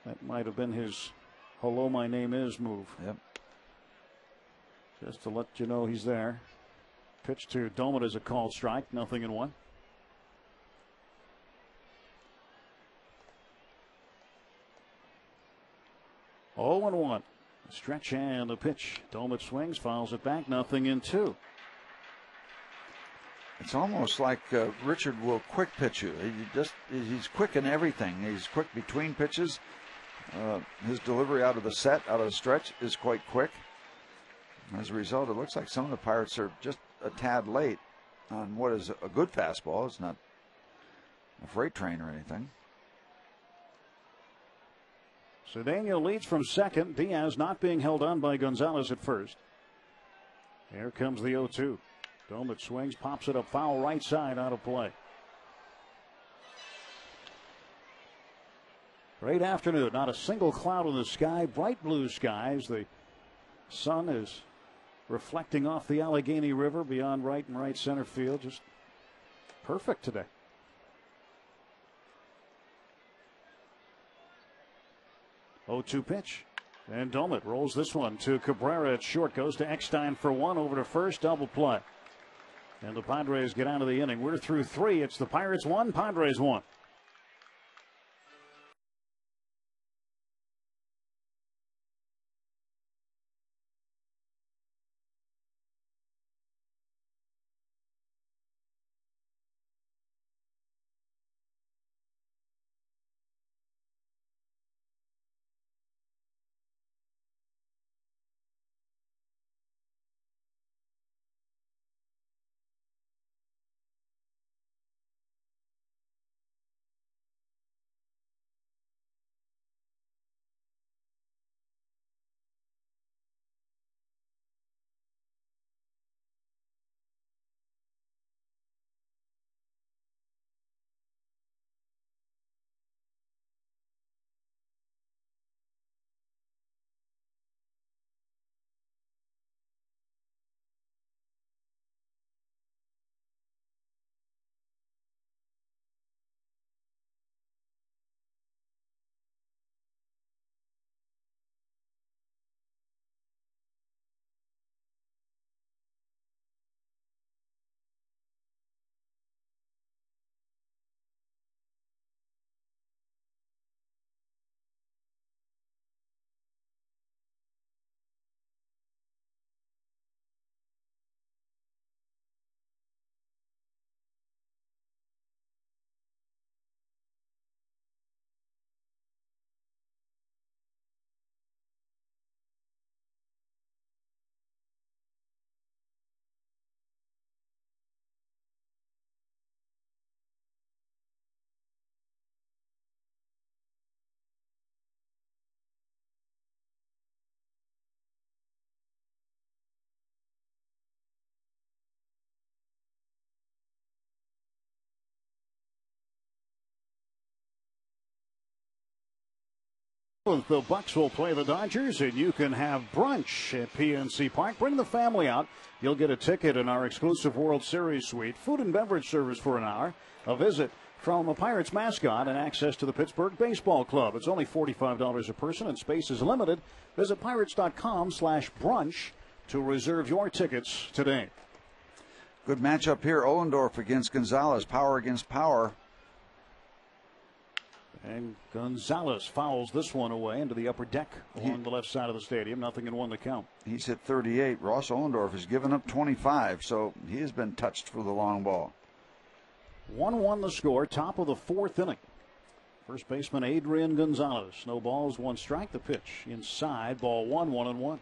That might have been his hello, my name is move. Yep. Just to let you know he's there. Pitch to Doumit is a called strike, 0-1. Oh, 1. Stretch and the pitch. Doumit swings, fouls it back, 0-2. It's almost like Richard will quick pitch you. He's quick in everything. He's quick between pitches. His delivery out of the set, out of the stretch, is quite quick. As a result, it looks like some of the Pirates are just a tad late on what is a good fastball. It's not a freight train or anything. Cedeno leads from second. Diaz not being held on by Gonzalez at first. Here comes the 0-2. Doumit swings, pops it up foul right side, out of play. Great afternoon. Not a single cloud in the sky. Bright blue skies. The sun is reflecting off the Allegheny River beyond right and right center field. Just perfect today. Oh, 2 pitch. And Dolmet rolls this one to Cabrera at short. Goes to Eckstein for one. Over to first. Double play. And the Padres get out of the inning. We're through 3. It's the Pirates 1, Padres 1. The Bucks will play the Dodgers, and you can have brunch at PNC Park. Bring the family out. You'll get a ticket in our exclusive World Series suite, food and beverage service for an hour, a visit from a Pirates mascot, and access to the Pittsburgh Baseball Club. It's only $45 a person, and space is limited. Visit pirates.com/brunch to reserve your tickets today. Good matchup here. Ohlendorf against Gonzalez. Power against power. And Gonzalez fouls this one away into the upper deck along the left side of the stadium. 0-1 the count. He's hit 38. Ross Ohlendorf has given up 25, so he has been touched for the long ball. 1-1 the score, top of the 4th inning. First baseman Adrian Gonzalez. No balls, 1 strike. The pitch inside, ball 1, 1-1.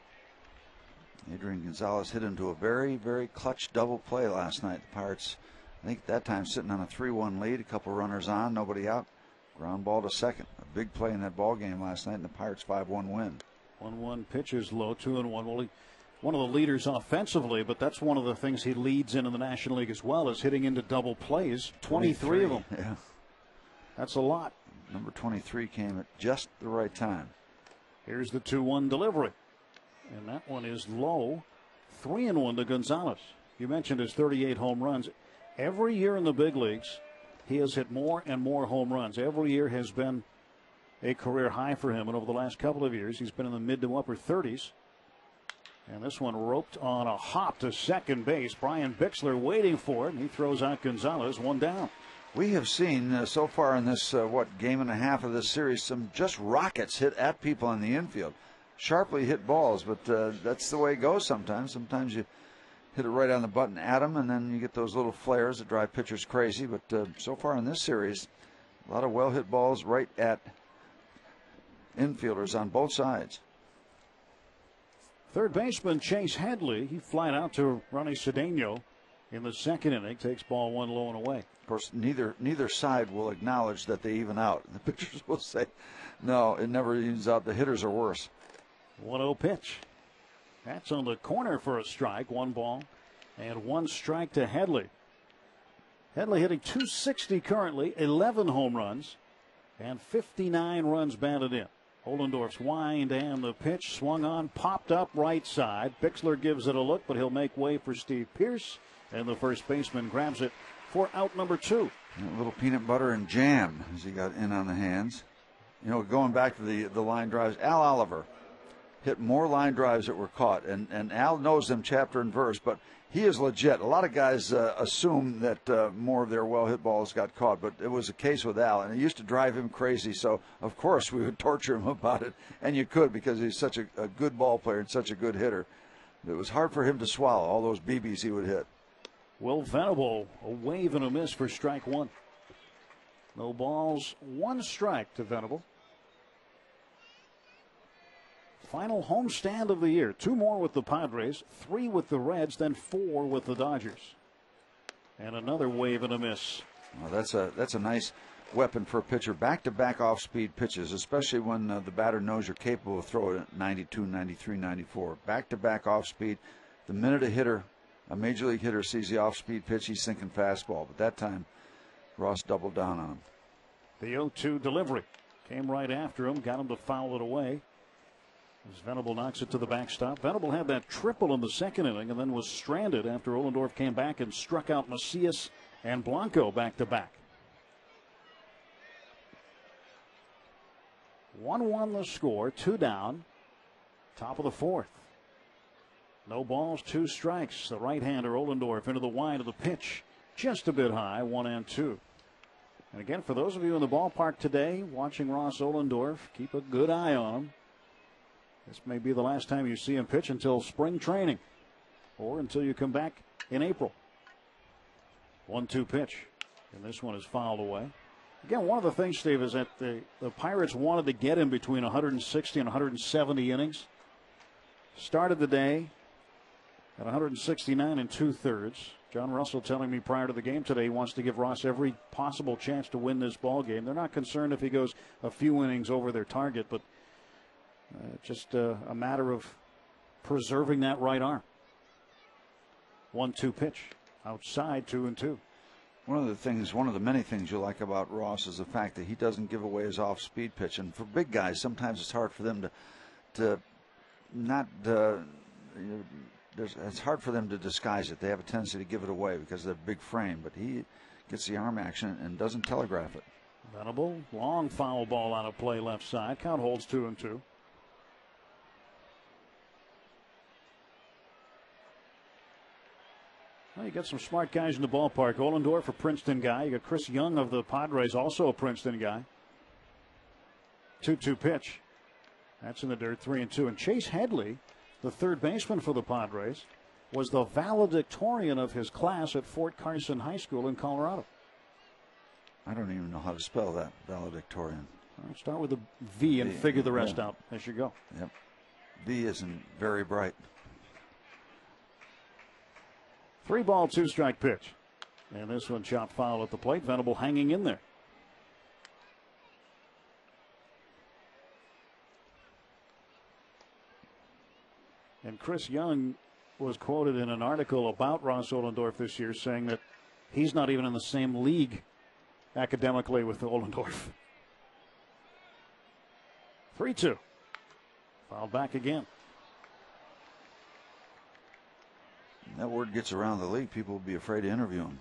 Adrian Gonzalez hit into a very, very clutch double play last night. The Pirates, I think at that time, sitting on a 3-1 lead, a couple runners on, nobody out. Ground ball to second. A big play in that ball game last night, and the Pirates 5-1 win. 1-1 pitches low, 2-1. Well, one of the leaders offensively, but that's one of the things he leads in the National League as well, is hitting into double plays. 23 of them. Yeah. That's a lot. Number 23 came at just the right time. Here's the 2-1 delivery. And that one is low. 3-1 to Gonzalez. You mentioned his 38 home runs. Every year in the big leagues, he has hit more and more home runs. Every year has been a career high for him. And over the last couple of years, he's been in the mid to upper 30s. And this one roped on a hop to second base. Brian Bixler waiting for it, and he throws out Gonzalez, 1 down. We have seen so far in this, game and a half of this series, some just rockets hit at people in the infield. Sharply hit balls, but that's the way it goes sometimes. Sometimes you hit it right on the button at them, and then you get those little flares that drive pitchers crazy. But so far in this series, a lot of well-hit balls right at infielders on both sides. Third baseman Chase Headley, he flied out to Ronnie Cedeno in the 2nd inning, takes ball 1 low and away. Of course, neither side will acknowledge that they even out. The pitchers will say, no, it never evens out. The hitters are worse. 1-0 pitch. That's on the corner for a strike. 1 ball and 1 strike to Headley. Headley hitting .260 currently, 11 home runs, and 59 runs batted in. Ohlendorf's wind and the pitch swung on, popped up right side. Bixler gives it a look, but he'll make way for Steve Pearce, and the first baseman grabs it for out number 2. A little peanut butter and jam as he got in on the hands. You know, going back to the line drives, Al Oliver. hit more line drives that were caught. And Al knows them chapter and verse, but he is legit. A lot of guys assume that more of their well-hit balls got caught, but it was a case with Al, and it used to drive him crazy. So, of course, we would torture him about it, and you could because he's such a good ball player and such a good hitter. It was hard for him to swallow all those BBs he would hit. Will Venable, a wave and a miss for strike one. No balls, one strike to Venable. Final homestand of the year. 2 more with the Padres, 3 with the Reds, then 4 with the Dodgers. And another wave and a miss. Well, that's a nice weapon for a pitcher. Back-to-back off-speed pitches, especially when the batter knows you're capable of throwing it 92, 93, 94. Back-to-back off-speed. The minute a major league hitter sees the off-speed pitch, he's thinking fastball. But that time, Ross doubled down on him. The 0-2 delivery came right after him, got him to foul it away. As Venable knocks it to the backstop. Venable had that triple in the second inning and then was stranded after Ohlendorf came back and struck out Macias and Blanco back-to-back. 1-1 the score, 2 down. Top of the 4th. No balls, 2 strikes. The right-hander Ohlendorf into the wide of the pitch. Just a bit high, 1-2. And again, for those of you in the ballpark today watching Ross Ohlendorf, keep a good eye on him. This may be the last time you see him pitch until spring training or until you come back in April. 1-2 pitch. And this one is fouled away. Again, one of the things, Steve, is that the Pirates wanted to get him between 160 and 170 innings. Started the day at 169 2/3. John Russell telling me prior to the game today he wants to give Ross every possible chance to win this ball game. They're not concerned if he goes a few innings over their target, but just a matter of preserving that right arm. 1-2 pitch. Outside, 2-2. One of the many things you like about Ross is the fact that he doesn't give away his off-speed pitch. And for big guys, sometimes it's hard for them it's hard for them to disguise it. They have a tendency to give it away because of their big frame. But he gets the arm action and doesn't telegraph it. Venable, long foul ball on a play left side. Count holds 2-2. Well, you got some smart guys in the ballpark. Ohlendorf, a Princeton guy. You got Chris Young of the Padres, also a Princeton guy. 2-2 pitch. That's in the dirt, 3-2. And Chase Headley, the third baseman for the Padres, was the valedictorian of his class at Fort Carson High School in Colorado. I don't even know how to spell that, valedictorian. I'll start with a V and figure the rest out as you go. Yep. V isn't very bright. 3-ball, 2-strike pitch. And this one chopped foul at the plate. Venable hanging in there. And Chris Young was quoted in an article about Ross Ohlendorf this year saying that he's not even in the same league academically with Ohlendorf. 3-2. Fouled back again. That word gets around the league, people will be afraid to interview him.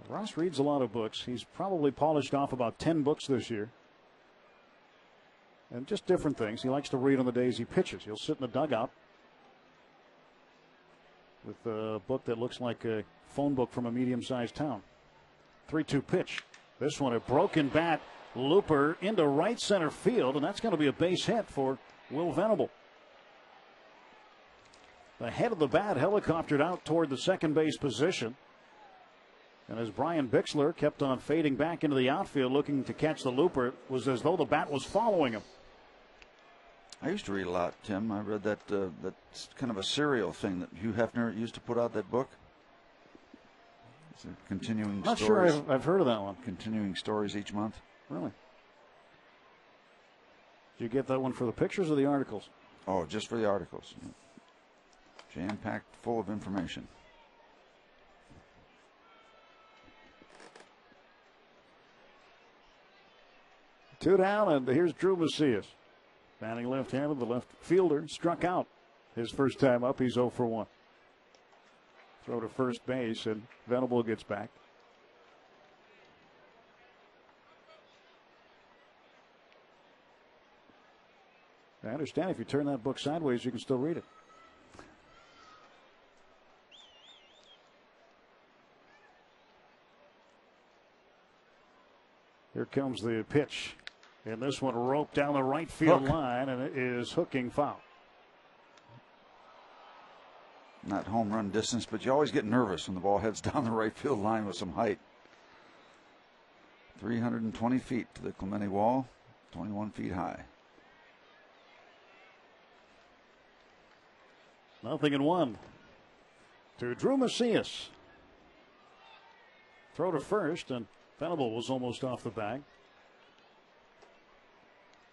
Ross reads a lot of books. He's probably polished off about 10 books this year. And just different things. He likes to read on the days he pitches. He'll sit in the dugout with a book that looks like a phone book from a medium-sized town. 3-2 pitch. This one a broken bat. Looper into right center field, and that's going to be a base hit for Will Venable. The head of the bat helicoptered out toward the second base position. And as Brian Bixler kept on fading back into the outfield looking to catch the looper, it was as though the bat was following him. I used to read a lot, Tim. I read that's kind of a serial thing that Hugh Hefner used to put out, that book. It's a continuing Not stories. sure I've heard of that one. Continuing stories each month. Really? Did you get that one for the pictures or the articles? Oh, just for the articles. Jam-packed full of information. Two down, and here's Drew Macias. Batting left-handed, the left fielder struck out his first time up. He's 0 for 1. Throw to first base, and Venable gets back. I understand if you turn that book sideways, you can still read it. Here comes the pitch. And this one roped down the right field line, and it is hooking foul. Not home run distance, but you always get nervous when the ball heads down the right field line with some height. 320 feet to the Clemente wall, 21 feet high. 0-1 to Drew Macias. Throw to first, and Venable was almost off the bag.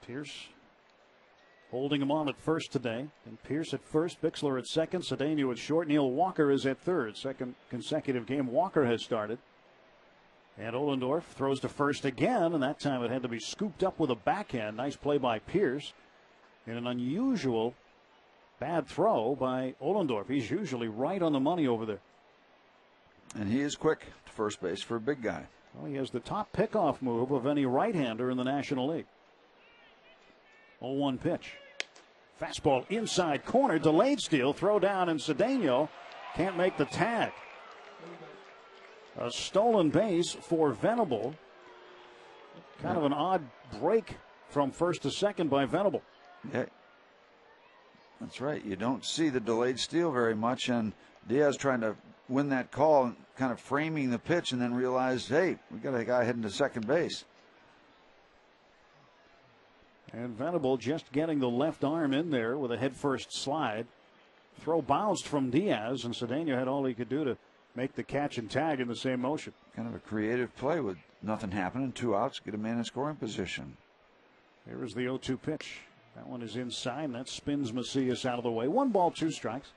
Pierce holding him on at first today. And Pierce at first, Bixler at second, Cedeno at short. Neil Walker is at third. Second consecutive game Walker has started. And Ohlendorf throws to first again, and that time it had to be scooped up with a backhand. Nice play by Pierce. And an unusual bad throw by Ohlendorf. He's usually right on the money over there. And he is quick to first base for a big guy. Well, he has the top pickoff move of any right-hander in the National League. 0-1 pitch. Fastball inside corner, delayed steal, throw down, and Cedeno can't make the tag. A stolen base for Venable. Kind of an odd break from first to second by Venable. Yeah, that's right. You don't see the delayed steal very much, and Diaz trying to win that call and kind of framing the pitch, and then realized, hey, we got a guy heading to second base. And Venable just getting the left arm in there with a headfirst slide. Throw bounced from Diaz, and Cedeno had all he could do to make the catch and tag in the same motion. Kind of a creative play with nothing happening, 2 outs, get a man in scoring position. Here is the 0-2 pitch. That one is inside, and that spins Macias out of the way. 1 ball, 2 strikes.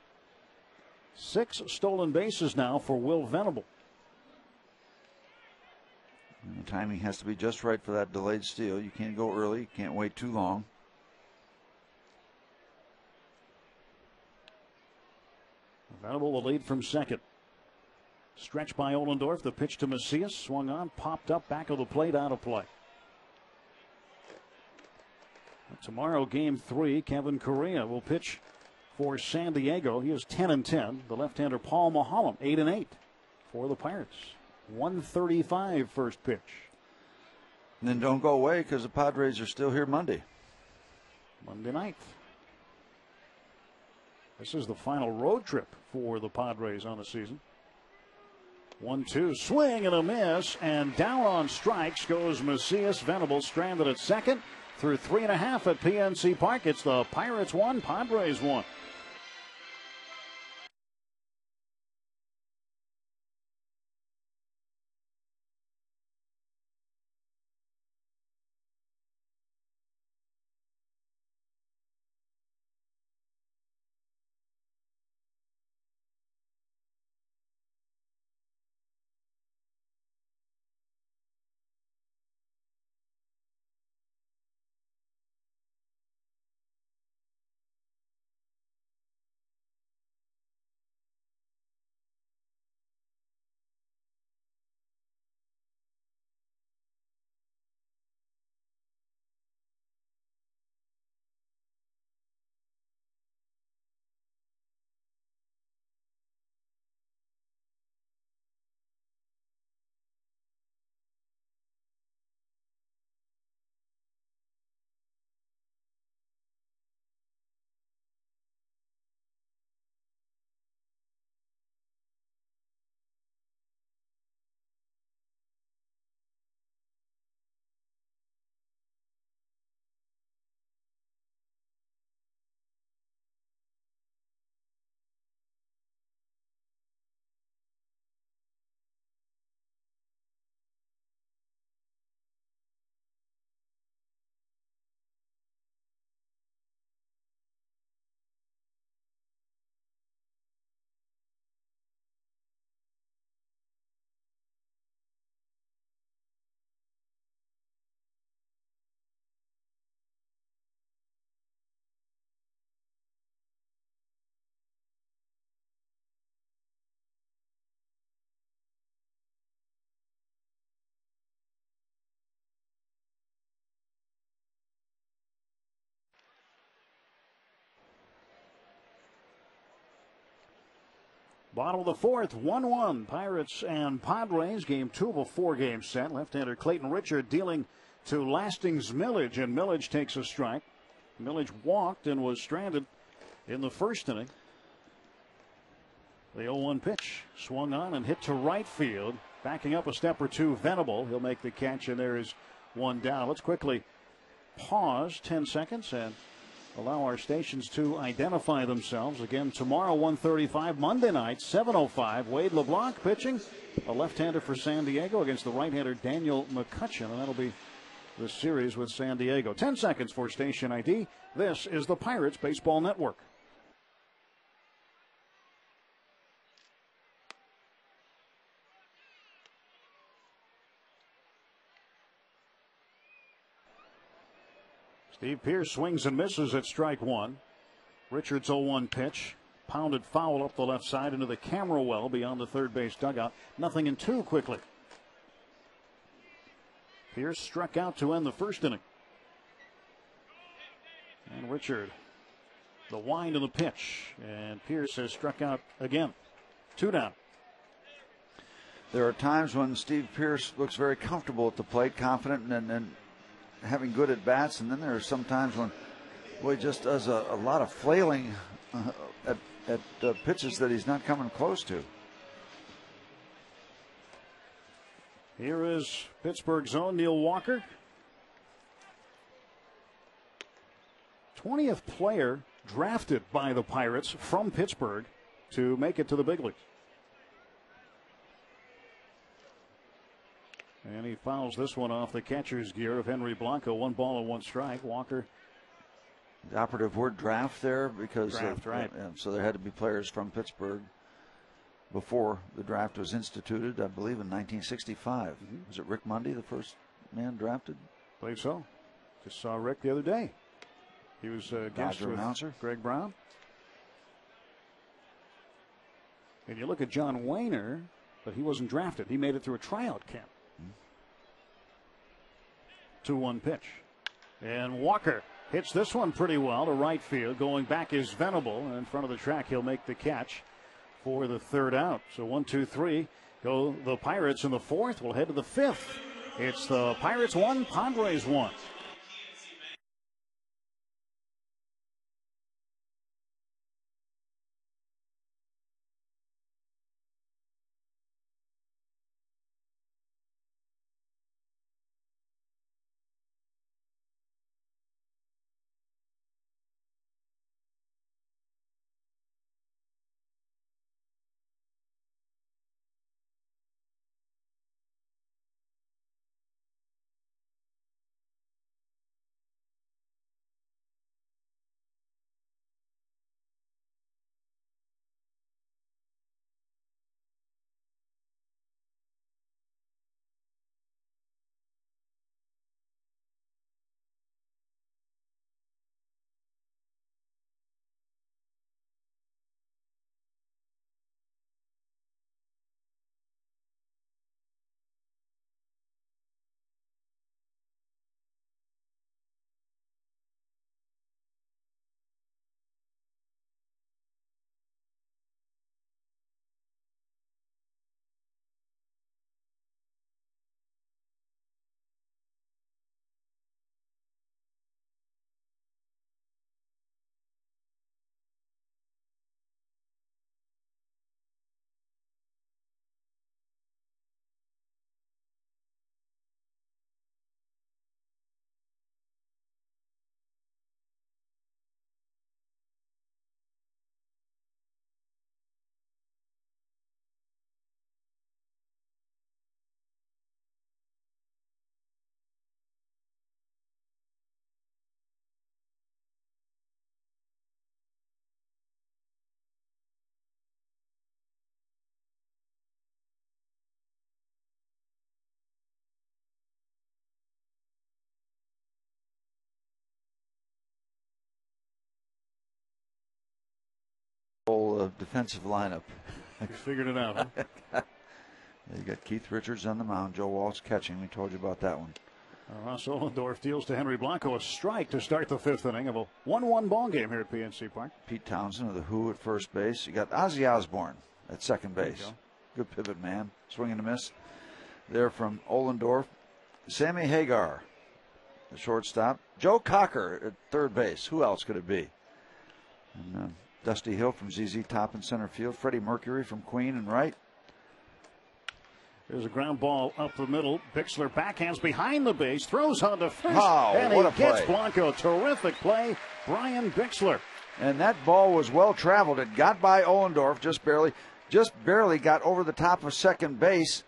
6 stolen bases now for Will Venable. And the timing has to be just right for that delayed steal. You can't go early. You can't wait too long. Venable the lead from second. Stretch by Ohlendorf. The pitch to Macias. Swung on, popped up, back of the plate, out of play. Tomorrow, game 3, Kevin Correa will pitch for San Diego. He is 10-10. The left-hander Paul Maholm, 8-8 for the Pirates. 1:35 first pitch. And then don't go away because the Padres are still here Monday night. This is the final road trip for the Padres on the season. 1-2, swing and a miss, and down on strikes goes Macias. Venable stranded at second through 3.5 at PNC Park. It's the Pirates 1, Padres 1. Bottom of the fourth, 1-1. Pirates and Padres, game 2 of a 4-game set. Left-hander Clayton Richard dealing to Lastings Millage, and Millage takes a strike. Millage walked and was stranded in the first inning. The 0-1 pitch swung on and hit to right field. Backing up a step or two, Venable. He'll make the catch, and there is one down. Let's quickly pause 10 seconds and allow our stations to identify themselves. Again, tomorrow, 1:35, Monday night, 7:05. Wade LeBlanc pitching, a left-hander for San Diego against the right-hander Daniel McCutcheon, and that'll be the series with San Diego. 10 seconds for station ID. This is the Pirates Baseball Network. Steve Pearce swings and misses at strike one. Richards' 0-1 pitch. Pounded foul up the left side into the camera well beyond the third base dugout. 0-2 quickly. Pearce struck out to end the first inning. And Richard, the wind of the pitch. And Pearce has struck out again. 2 down. There are times when Steve Pearce looks very comfortable at the plate, confident and having good at bats, and then there are some times when he just does a lot of flailing at pitches that he's not coming close to. Here is Pittsburgh's own Neil Walker. 20th player drafted by the Pirates from Pittsburgh to make it to the big leagues. And he fouls this one off the catcher's gear of Henry Blanco. 1 ball and 1 strike. Walker. The operative word draft there because draft, right. So there had to be players from Pittsburgh before the draft was instituted, I believe in 1965. Mm-hmm. Was it Rick Mundy, the first man drafted? I believe so. Just saw Rick the other day. He was a guest with announcer Greg Brown. And you look at John Wayner, but he wasn't drafted. He made it through a tryout camp. 2-1 pitch. And Walker hits this one pretty well to right field. Going back is Venable. And in front of the track, he'll make the catch for the third out. So 1-2-3 go the Pirates in the fourth. We'll head to the fifth. It's the Pirates 1, Padres 1. Whole defensive lineup. You figured it out, huh? You got Keith Richards on the mound, Joe Walsh catching. We told you about that one. Ross Ohlendorf deals to Henry Blanco a strike to start the fifth inning of a 1-1 ball game here at PNC Park. Pete Townsend of the Who at first base. You got Ozzy Osbourne at second base. Good pivot man. Swing and a miss there from Ohlendorf. Sammy Hagar, the shortstop. Joe Cocker at third base. Who else could it be? And Dusty Hill from ZZ Top in center field. Freddie Mercury from Queen and right. There's a ground ball up the middle. Bixler backhands behind the base, throws on to first, and what a he gets play. Blanco. Terrific play, Brian Bixler. And that ball was well traveled. It got by Ohlendorf just barely got over the top of second base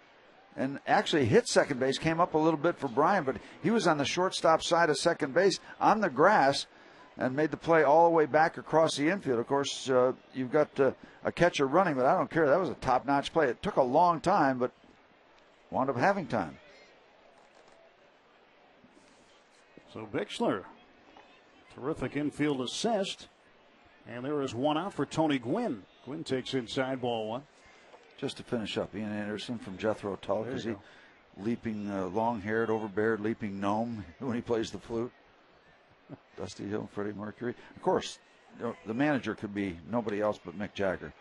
and actually hit second base, came up a little bit for Brian, but he was on the shortstop side of second base on the grass and made the play all the way back across the infield. Of course, you've got a catcher running, but I don't care. That was a top-notch play. It took a long time, but wound up having time. So Bixler, terrific infield assist. And there is one out for Tony Gwynn. Gwynn takes inside, ball one. Just to finish up, Ian Anderson from Jethro Tull, because he leaping long-haired, overbeared, leaping gnome when he plays the flute. Dusty Hill, Freddie Mercury. Of course, the manager could be nobody else but Mick Jagger.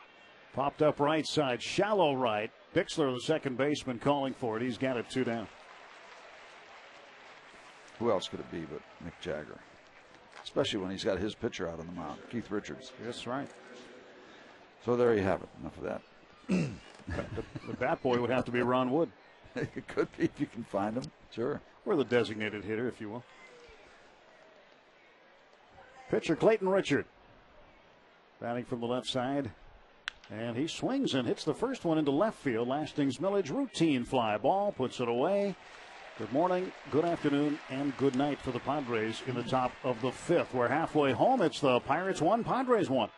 Popped up right side, shallow right. Bixler, the second baseman, calling for it. He's got it 2 down. Who else could it be but Mick Jagger? Especially when he's got his pitcher out on the mound, Keith Richards. That's right. So there you have it. Enough of that. The bat boy would have to be Ron Wood. It could be if you can find him. Sure. Or the designated hitter, if you will. Pitcher Clayton Richard. Batting from the left side. And he swings and hits the first one into left field. Lastings Millage routine fly ball. Puts it away. Good morning, good afternoon, and good night for the Padres in the top of the 5th. We're halfway home. It's the Pirates 1, Padres 1.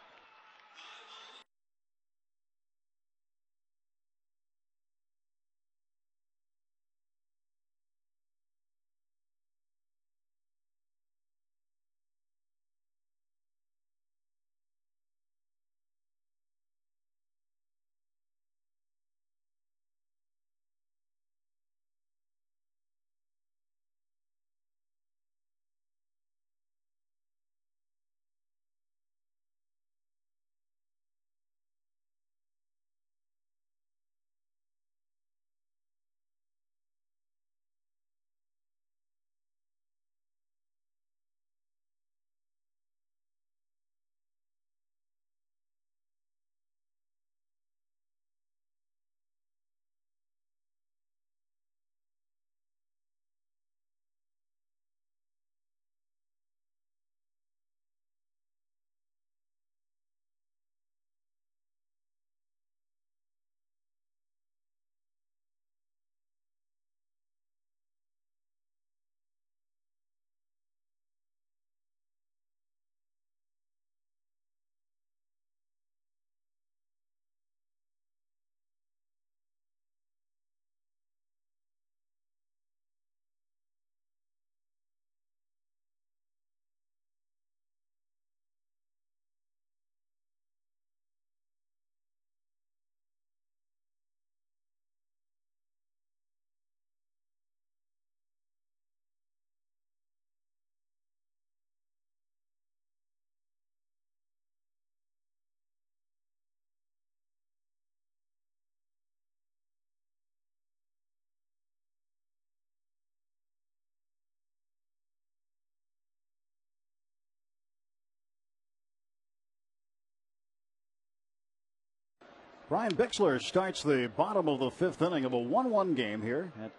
Brian Bixler starts the bottom of the 5th inning of a 1-1 game here at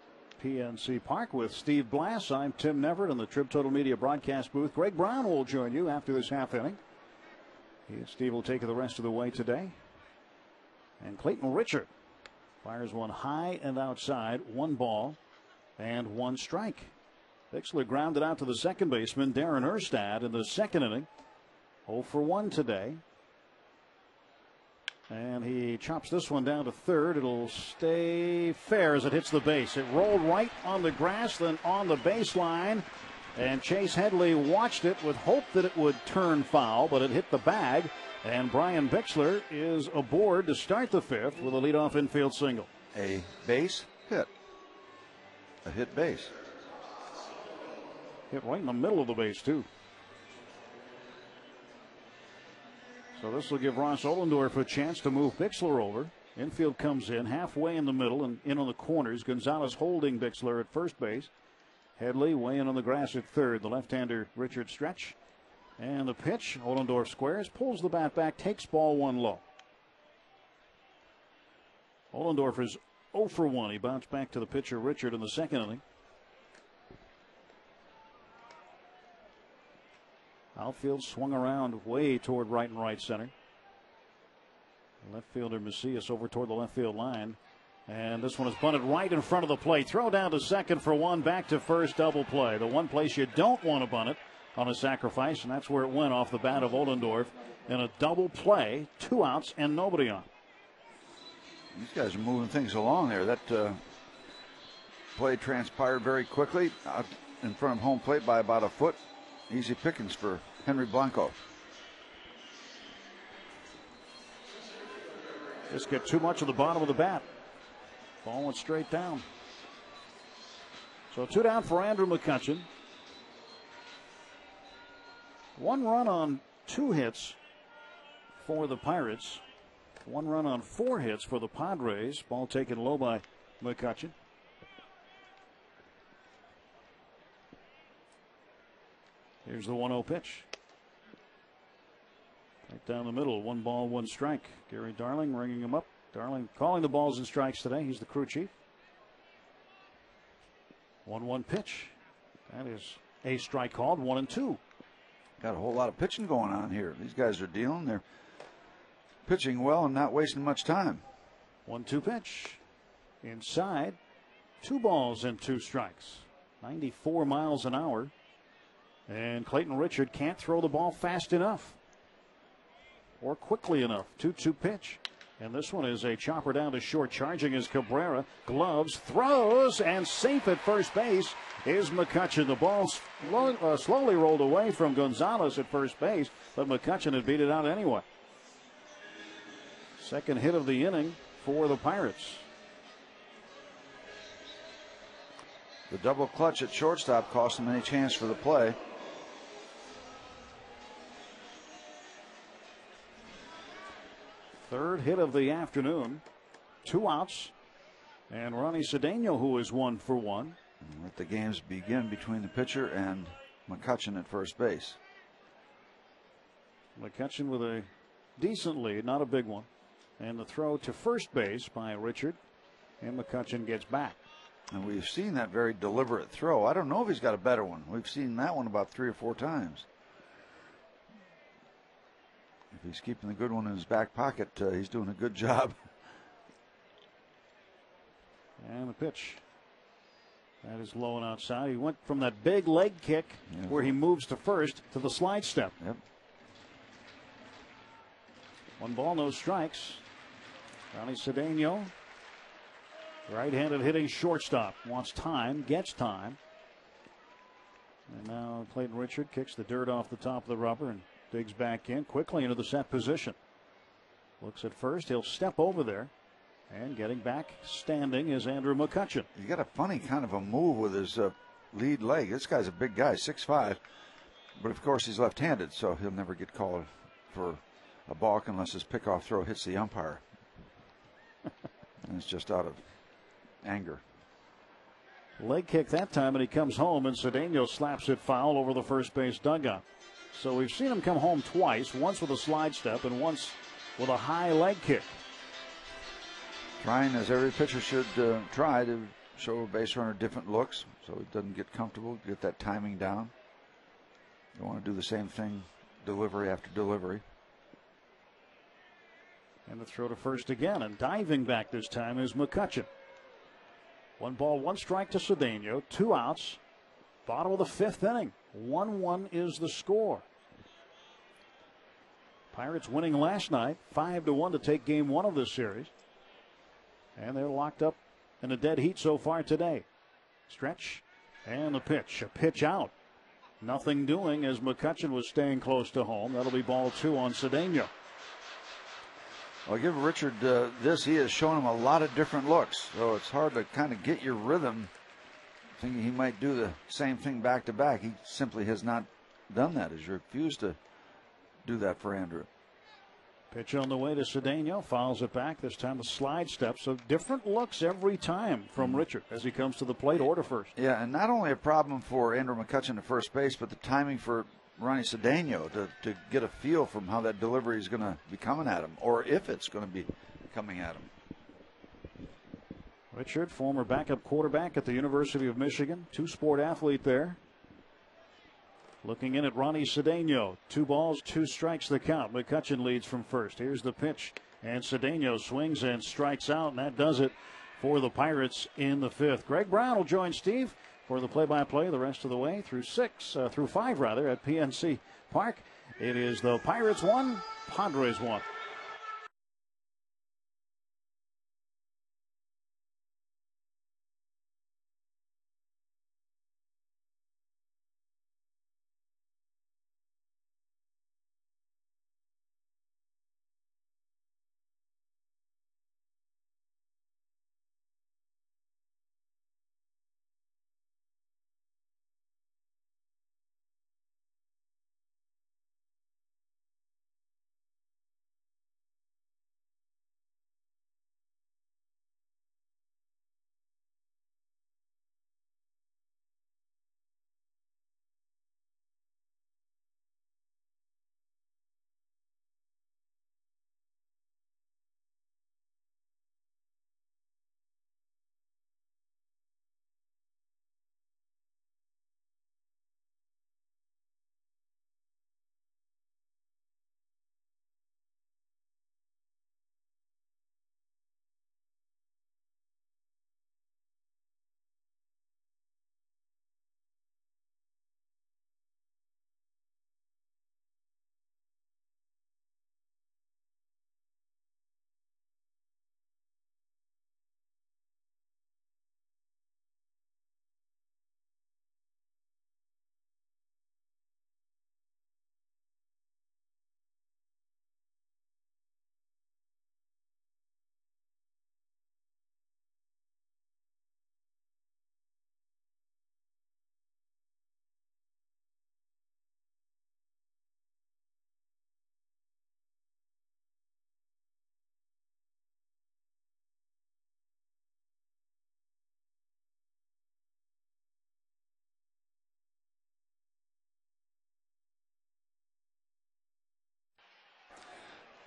PNC Park with Steve Blass. I'm Tim Neverett in the Trib Total Media broadcast booth. Greg Brown will join you after this half inning. He and Steve will take it the rest of the way today. And Clayton Richard fires one high and outside, 1 ball and 1 strike. Bixler grounded out to the second baseman, Darren Erstad, in the 2nd inning. 0 for 1 today. And he chops this one down to 3rd. It'll stay fair as it hits the base. It rolled right on the grass, then on the baseline. And Chase Headley watched it with hope that it would turn foul, but it hit the bag. And Brian Bixler is aboard to start the 5th with a leadoff infield single. A base hit. A hit base. Hit right in the middle of the base, too. So this will give Ross Ohlendorf a chance to move Bixler over. Infield comes in halfway in the middle and in on the corners. Gonzalez holding Bixler at first base. Headley way in on the grass at third. The left-hander Richard Stretch. And the pitch, Ohlendorf squares, pulls the bat back, takes ball one low. Ohlendorf is 0 for 1. He bounced back to the pitcher Richard in the second inning. Outfield swung around way toward right and right center. Left fielder Macias over toward the left field line. And this one is bunted right in front of the plate. Throw down to second for one, back to first, double play. The one place you don't want to bunt it on a sacrifice, and that's where it went off the bat of Ohlendorf in a double play, 2 outs and nobody on. These guys are moving things along there. That play transpired very quickly out in front of home plate by about a foot. Easy pickings for Henry Blanco. Just get too much of the bottom of the bat. Ball went straight down. So 2 down for Andrew McCutchen. 1 run on 2 hits for the Pirates. 1 run on 4 hits for the Padres. Ball taken low by McCutchen. Here's the 1-0 pitch. Right down the middle, 1 ball, 1 strike. Gary Darling ringing him up. Darling calling the balls and strikes today. He's the crew chief. 1-1 pitch. That is a strike called, 1-2. Got a whole lot of pitching going on here. These guys are dealing. They're pitching well and not wasting much time. 1-2 pitch. Inside. 2 balls and 2 strikes. 94 miles an hour. And Clayton Richard can't throw the ball fast enough or quickly enough. 2-2 pitch. And this one is a chopper down to short. Charging is Cabrera. Gloves, throws, and safe at first base is McCutchen. The ball slowly rolled away from Gonzalez at first base, but McCutchen had beat it out anyway. Second hit of the inning for the Pirates. The double clutch at shortstop cost him any chance for the play. Third hit of the afternoon. 2 outs. And Ronnie Cedeno, who is 1 for 1. Let the games begin between the pitcher and McCutchen at first base. McCutchen with a decent lead, not a big one. And the throw to first base by Richard. And McCutchen gets back. And we've seen that very deliberate throw. I don't know if he's got a better one. We've seen that one about 3 or 4 times. If he's keeping the good one in his back pocket, he's doing a good job. And the pitch. That is low and outside. He went from that big leg kick where he moves to first to the slide step. Yep. 1 ball, no strikes. Ronnie Cedeno, right-handed hitting shortstop. Wants time, gets time. And now Clayton Richard kicks the dirt off the top of the rubber and digs back in quickly into the set position. Looks at first. He'll step over there. And getting back standing is Andrew McCutchen. He's got a funny kind of a move with his lead leg. This guy's a big guy, 6'5". But of course he's left-handed, so he'll never get called for a balk unless his pickoff throw hits the umpire. And it's just out of anger. Leg kick that time, and he comes home, and Cedeno slaps it foul over the first base dugout. So we've seen him come home twice, once with a slide step and once with a high leg kick. Trying, as every pitcher should try, to show a base runner different looks so he doesn't get comfortable, get that timing down. You want to do the same thing delivery after delivery. And the throw to first again, and diving back this time is McCutchen. 1 ball, 1 strike to Cedeno, 2 outs. Bottom of the 5th inning. 1-1 is the score. Pirates winning last night, 5-1 to take game 1 of this series. And they're locked up in a dead heat so far today. Stretch and a pitch out. Nothing doing as McCutchen was staying close to home. That'll be ball 2 on Cedeno. I'll give Richard this. He has shown him a lot of different looks, so it's hard to kind of get your rhythm, thinking he might do the same thing back to back. He simply has not done that. He's refused to do that for Andrew. Pitch on the way to Cedeno, fouls it back, this time a slide step. So different looks every time from Richard as he comes to the plate or to first. Yeah, and not only a problem for Andrew McCutcheon at first base, but the timing for Ronnie Cedeno to get a feel from how that delivery is going to be coming at him, or if it's going to be coming at him. Richard, former backup quarterback at the University of Michigan, two-sport athlete there. Looking in at Ronnie Cedeno. 2 balls, 2 strikes the count. McCutcheon leads from first. Here's the pitch. And Cedeno swings and strikes out, and that does it for the Pirates in the 5th. Greg Brown will join Steve for the play-by-play the rest of the way through 5 at PNC Park. It is the Pirates 1, Padres 1.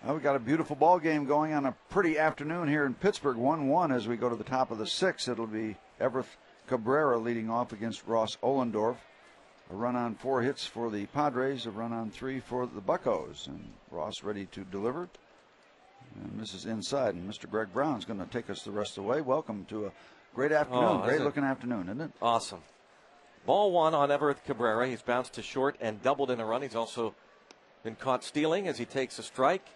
Well, we got a beautiful ball game going on a pretty afternoon here in Pittsburgh. 1-1 as we go to the top of the 6th. It'll be Everett Cabrera leading off against Ross Ollendorf. A run on 4 hits for the Padres, a run on 3 for the Buccos. And Ross ready to deliver. And this is inside, and Mr. Greg Brown is going to take us the rest of the way. Welcome to a great afternoon, great looking afternoon, isn't it? Awesome. Ball 1 on Everett Cabrera. He's bounced to short and doubled in a run. He's also been caught stealing as he takes a strike.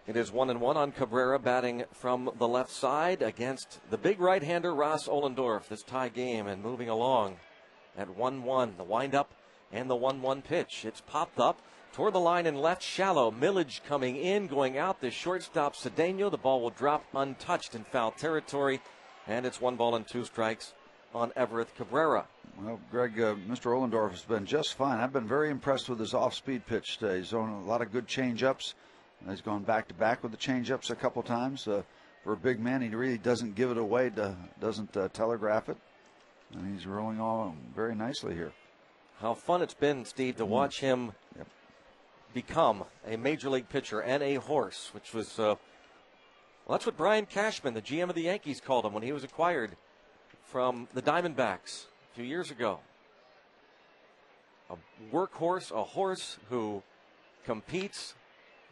It is 1-1 on Cabrera, batting from the left side against the big right-hander Ross Ollendorf. This tie game and moving along at 1-1. The windup and the 1-1 pitch. It's popped up toward the line and left shallow. Millage coming in, going out. The shortstop Cedeno. The ball will drop untouched in foul territory, and it's 1 ball and 2 strikes on Everett Cabrera. Well, Greg, Mr. Ollendorf has been just fine. I've been very impressed with his off-speed pitch today. He's thrown a lot of good change-ups. He's gone back-to-back with the change-ups a couple times. For a big man, he really doesn't give it away, doesn't telegraph it. And he's rolling on very nicely here. How fun it's been, Steve, to watch him become a major league pitcher and a horse, which was, well, that's what Brian Cashman, the GM of the Yankees, called him when he was acquired from the Diamondbacks a few years ago. A workhorse, a horse who competes.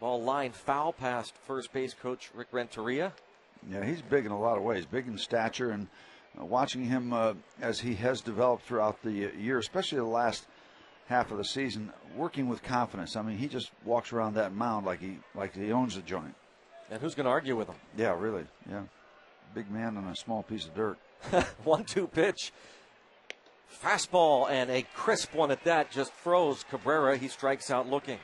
Ball line foul past first base coach Rick Renteria. Yeah, he's big in a lot of ways, big in stature, and watching him as he has developed throughout the year, especially the last half of the season, working with confidence. I mean, he just walks around that mound like he owns the joint. And who's going to argue with him? Yeah, really. Yeah, big man on a small piece of dirt. 1-2 pitch. Fastball, and a crisp one at that, just froze Cabrera. He strikes out looking.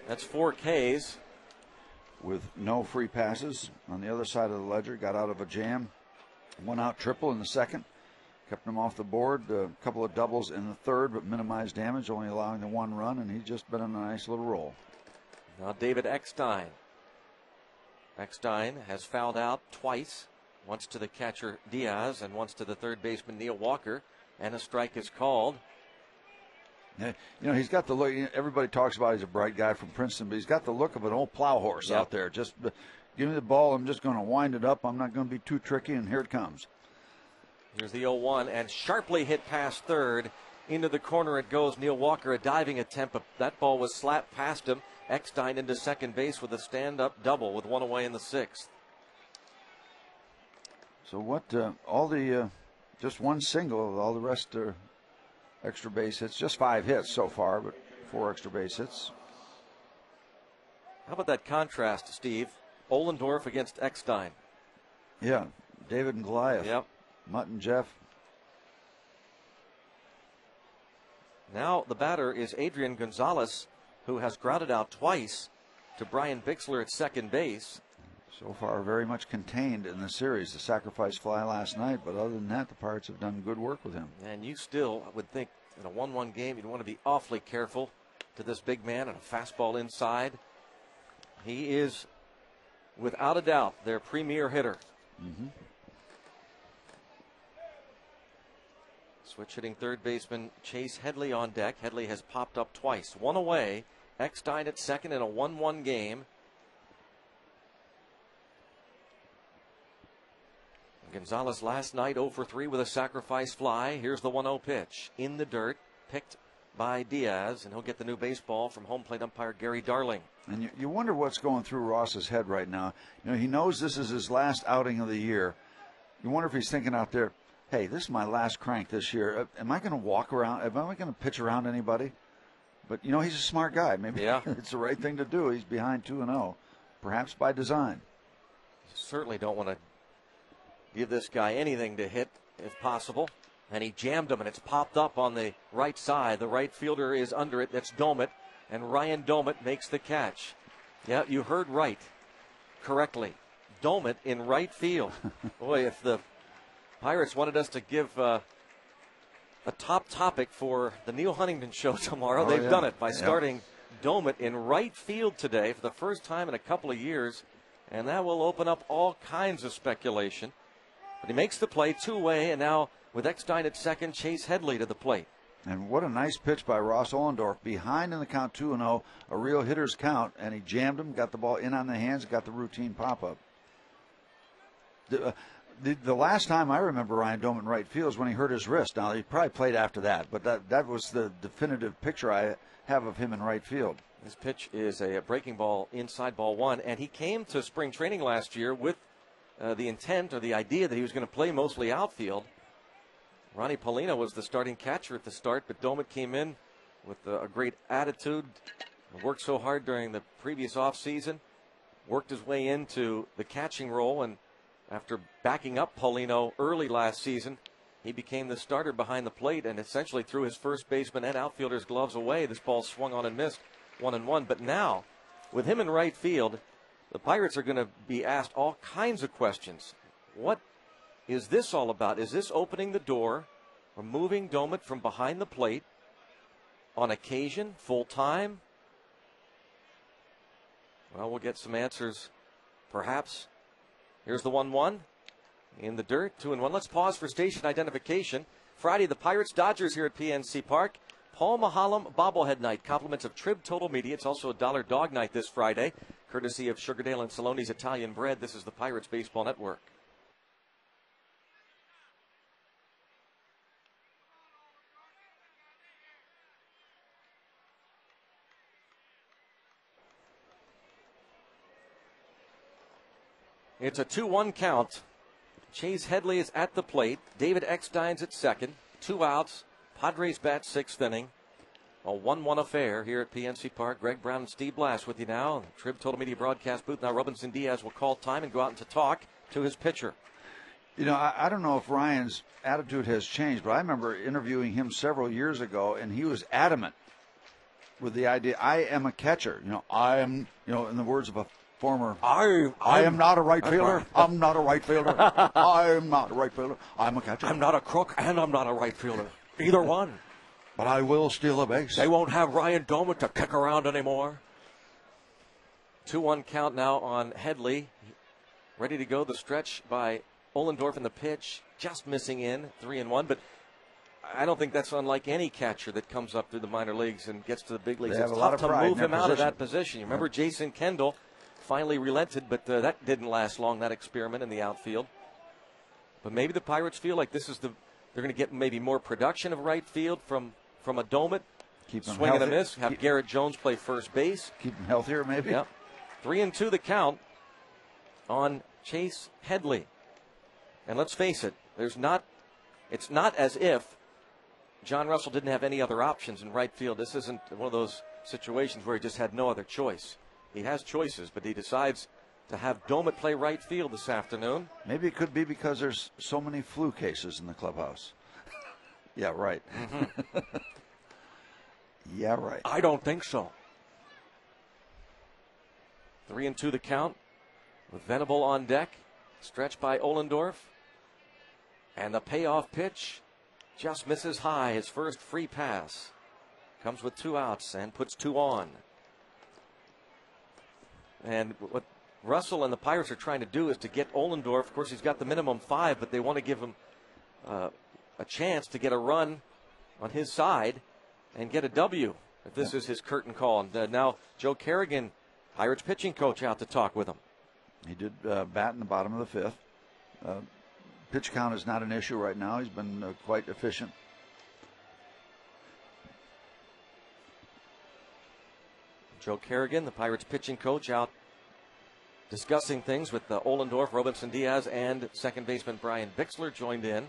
That's 4 Ks. With no free passes on the other side of the ledger. Got out of a jam. 1 out triple in the second. kept him off the board. A couple of doubles in the third, but minimized damage, only allowing the 1 run, and he's just been on a nice little roll. Now David Eckstein. Eckstein has fouled out twice, once to the catcher Diaz and once to the third baseman Neil Walker, and a strike is called. Yeah, he's got the look. Everybody talks about he's a bright guy from Princeton, but he's got the look of an old plow horse out there. Just give me the ball. I'm just going to wind it up. I'm not going to be too tricky, and here it comes. Here's the 0-1, and sharply hit past third. Into the corner it goes. Neil Walker, a diving attempt, but that ball was slapped past him. Eckstein into second base with a stand-up double with 1 away in the 6th. So what, just 1 single, all the rest are extra base hits. Just 5 hits so far, but 4 extra base hits. How about that contrast, Steve? Ohlendorf against Eckstein. Yeah, David and Goliath. Yep. Mutt and Jeff. Now the batter is Adrian Gonzalez, who has grounded out twice to Brian Bixler at second base. So far, very much contained in the series. The sacrifice fly last night, but other than that, the Pirates have done good work with him. And you still would think in a 1-1 game, you'd want to be awfully careful to this big man and a fastball inside. He is, without a doubt, their premier hitter. Mm-hmm. Switch hitting third baseman Chase Headley on deck. Headley has popped up twice. 1 away. Eckstein at second in a 1-1 game. Gonzalez last night 0 for 3 with a sacrifice fly. Here's the 1-0 pitch. In the dirt. Picked by Diaz. And he'll get the new baseball from home plate umpire Gary Darling. And you wonder what's going through Ross's head right now. He knows this is his last outing of the year. You wonder if he's thinking out there, hey, this is my last crank this year. Am I going to walk around? Am I going to pitch around anybody? But, he's a smart guy. Maybe it's the right thing to do. He's behind 2-0, perhaps by design. Certainly don't want to give this guy anything to hit if possible. And he jammed him, and it's popped up on the right side. The right fielder is under it. That's Domit. And Ryan Domit makes the catch. Yeah, you heard right correctly. Domit in right field. Boy, if the Pirates wanted us to give a top topic for the Neil Huntington show tomorrow, they've done it by starting Domit in right field today for the first time in a couple of years. And that will open up all kinds of speculation. But he makes the play 2-way, and now with Eckstein at second, Chase Headley to the plate. And what a nice pitch by Ross Ohlendorf. Behind in the count 2-0, a real hitter's count, and he jammed him, got the ball in on the hands, got the routine pop-up. The last time I remember Ryan Domit in right field is when he hurt his wrist. Now, he probably played after that, but that was the definitive picture I have of him in right field. His pitch is a breaking ball, inside ball 1, and he came to spring training last year with the intent or the idea that he was going to play mostly outfield. Ronnie Paulino was the starting catcher at the start, but Domit came in with a great attitude, worked so hard during the previous offseason, worked his way into the catching role, and after backing up Paulino early last season, he became the starter behind the plate and essentially threw his first baseman and outfielder's gloves away. This ball swung on and missed 1-1. But now, with him in right field, the Pirates are going to be asked all kinds of questions. What is this all about? Is this opening the door, removing Domit from behind the plate on occasion, full time? Well, we'll get some answers, perhaps. Here's the 1-1 in the dirt, 2-1. Let's pause for station identification. Friday, the Pirates-Dodgers here at PNC Park. Paul Mahalam bobblehead night. Compliments of Trib Total Media. It's also a $1 dog night this Friday, courtesy of Sugardale and Saloni's Italian Bread. This is the Pirates Baseball Network. It's a 2-1 count. Chase Headley is at the plate. David Eckstein's at second. 2 outs. Padres bat 6th inning. A 1-1 affair here at PNC Park. Greg Brown and Steve Blass with you now. Trib Total Media broadcast booth. Now Robinson Diaz will call time and go out to talk to his pitcher. I don't know if Ryan's attitude has changed, but I remember interviewing him several years ago, and he was adamant with the idea, I am a catcher. I am, in the words of a former. I am not a right fielder. Right. I'm not a right fielder. I'm not a right fielder. I'm a catcher. I'm not a crook, and I'm not a right fielder. Either one. But I will steal a base. They won't have Ryan Doumit to kick around anymore. 2-1 count now on Headley. Ready to go. The stretch by Ohlendorf in the pitch. Just missing in. 3-1. But I don't think that's unlike any catcher that comes up through the minor leagues and gets to the big leagues. It's tough to move him out of that position. You remember Jason Kendall finally relented, but that didn't last long, that experiment in the outfield. But maybe the Pirates feel like this is they're going to get maybe more production of right field from a Doumit. Swing and a miss. Have Garrett Jones play first base. Keep him healthier, maybe. Yep. 3-2 the count on Chase Headley. And let's face it, it's not as if John Russell didn't have any other options in right field. This isn't one of those situations where he just had no other choice. He has choices, but he decides to have Doumit play right field this afternoon. Maybe it could be because there's so many flu cases in the clubhouse. Yeah, right. Mm-hmm. Yeah, right. I don't think so. 3-2 the count with Venable on deck. Stretched by Ohlendorf. And the payoff pitch just misses high. His first free pass comes with 2 outs and puts 2 on. And what Russell and the Pirates are trying to do is to get Ohlendorf. Of course, he's got the minimum 5, but they want to give him a chance to get a run on his side and get a W if this is his curtain call. And now Joe Kerrigan, Pirates pitching coach, out to talk with him. He did bat in the bottom of the 5th. Pitch count is not an issue right now. He's been quite efficient. Joe Kerrigan, the Pirates pitching coach, out discussing things with Ohlendorf, Robinson Diaz, and second baseman Brian Bixler joined in.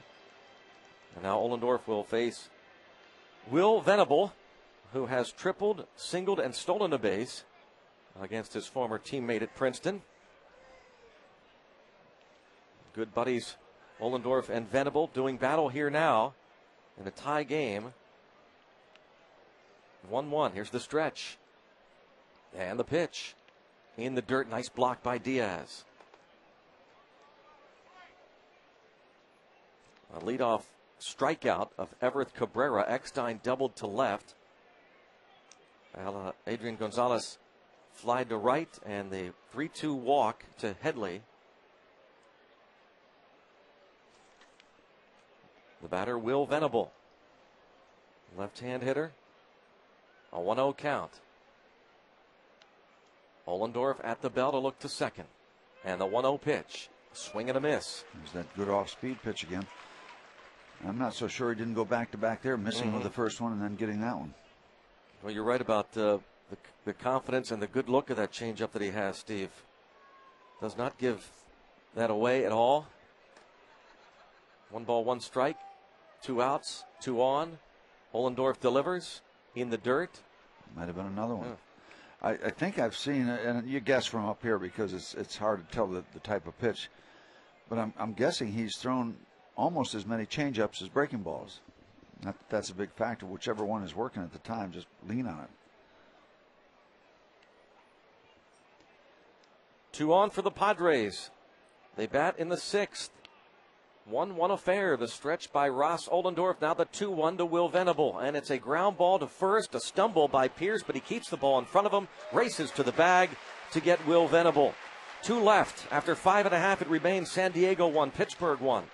And now Ohlendorf will face Will Venable, who has tripled, singled, and stolen a base against his former teammate at Princeton. Good buddies, Ohlendorf and Venable, doing battle here now in a tie game. 1-1. Here's the stretch. And the pitch. In the dirt. Nice block by Diaz. A leadoff strikeout of Everett Cabrera. Eckstein doubled to left. Adrian Gonzalez flied to right, and the 3-2 walk to Headley. The batter, Will Venable. Left-hand hitter. A 1-0 count. Ohlendorf at the bell to look to second. And the 1-0 pitch. Swing and a miss. There's that good off-speed pitch again. I'm not so sure he didn't go back-to-back there, missing with the first one and then getting that one. Well, you're right about the confidence and the good look of that changeup that he has, Steve. Does not give that away at all. 1 ball, 1 strike. 2 outs, 2 on. Ohlendorf delivers in the dirt. Might have been another one. I think I've seen, and you guess from up here because it's hard to tell the type of pitch, but I'm guessing he's thrown almost as many changeups as breaking balls. Not that that's a big factor. Whichever one is working at the time, just lean on it. 2 on for the Padres. They bat in the 6th. 1-1 affair. The stretch by Ross Ohlendorf. Now the 2-1 to Will Venable. And it's a ground ball to first. A stumble by Pierce, but he keeps the ball in front of him. Races to the bag to get Will Venable. 2 left. After 5.5 it remains. San Diego 1, Pittsburgh 1.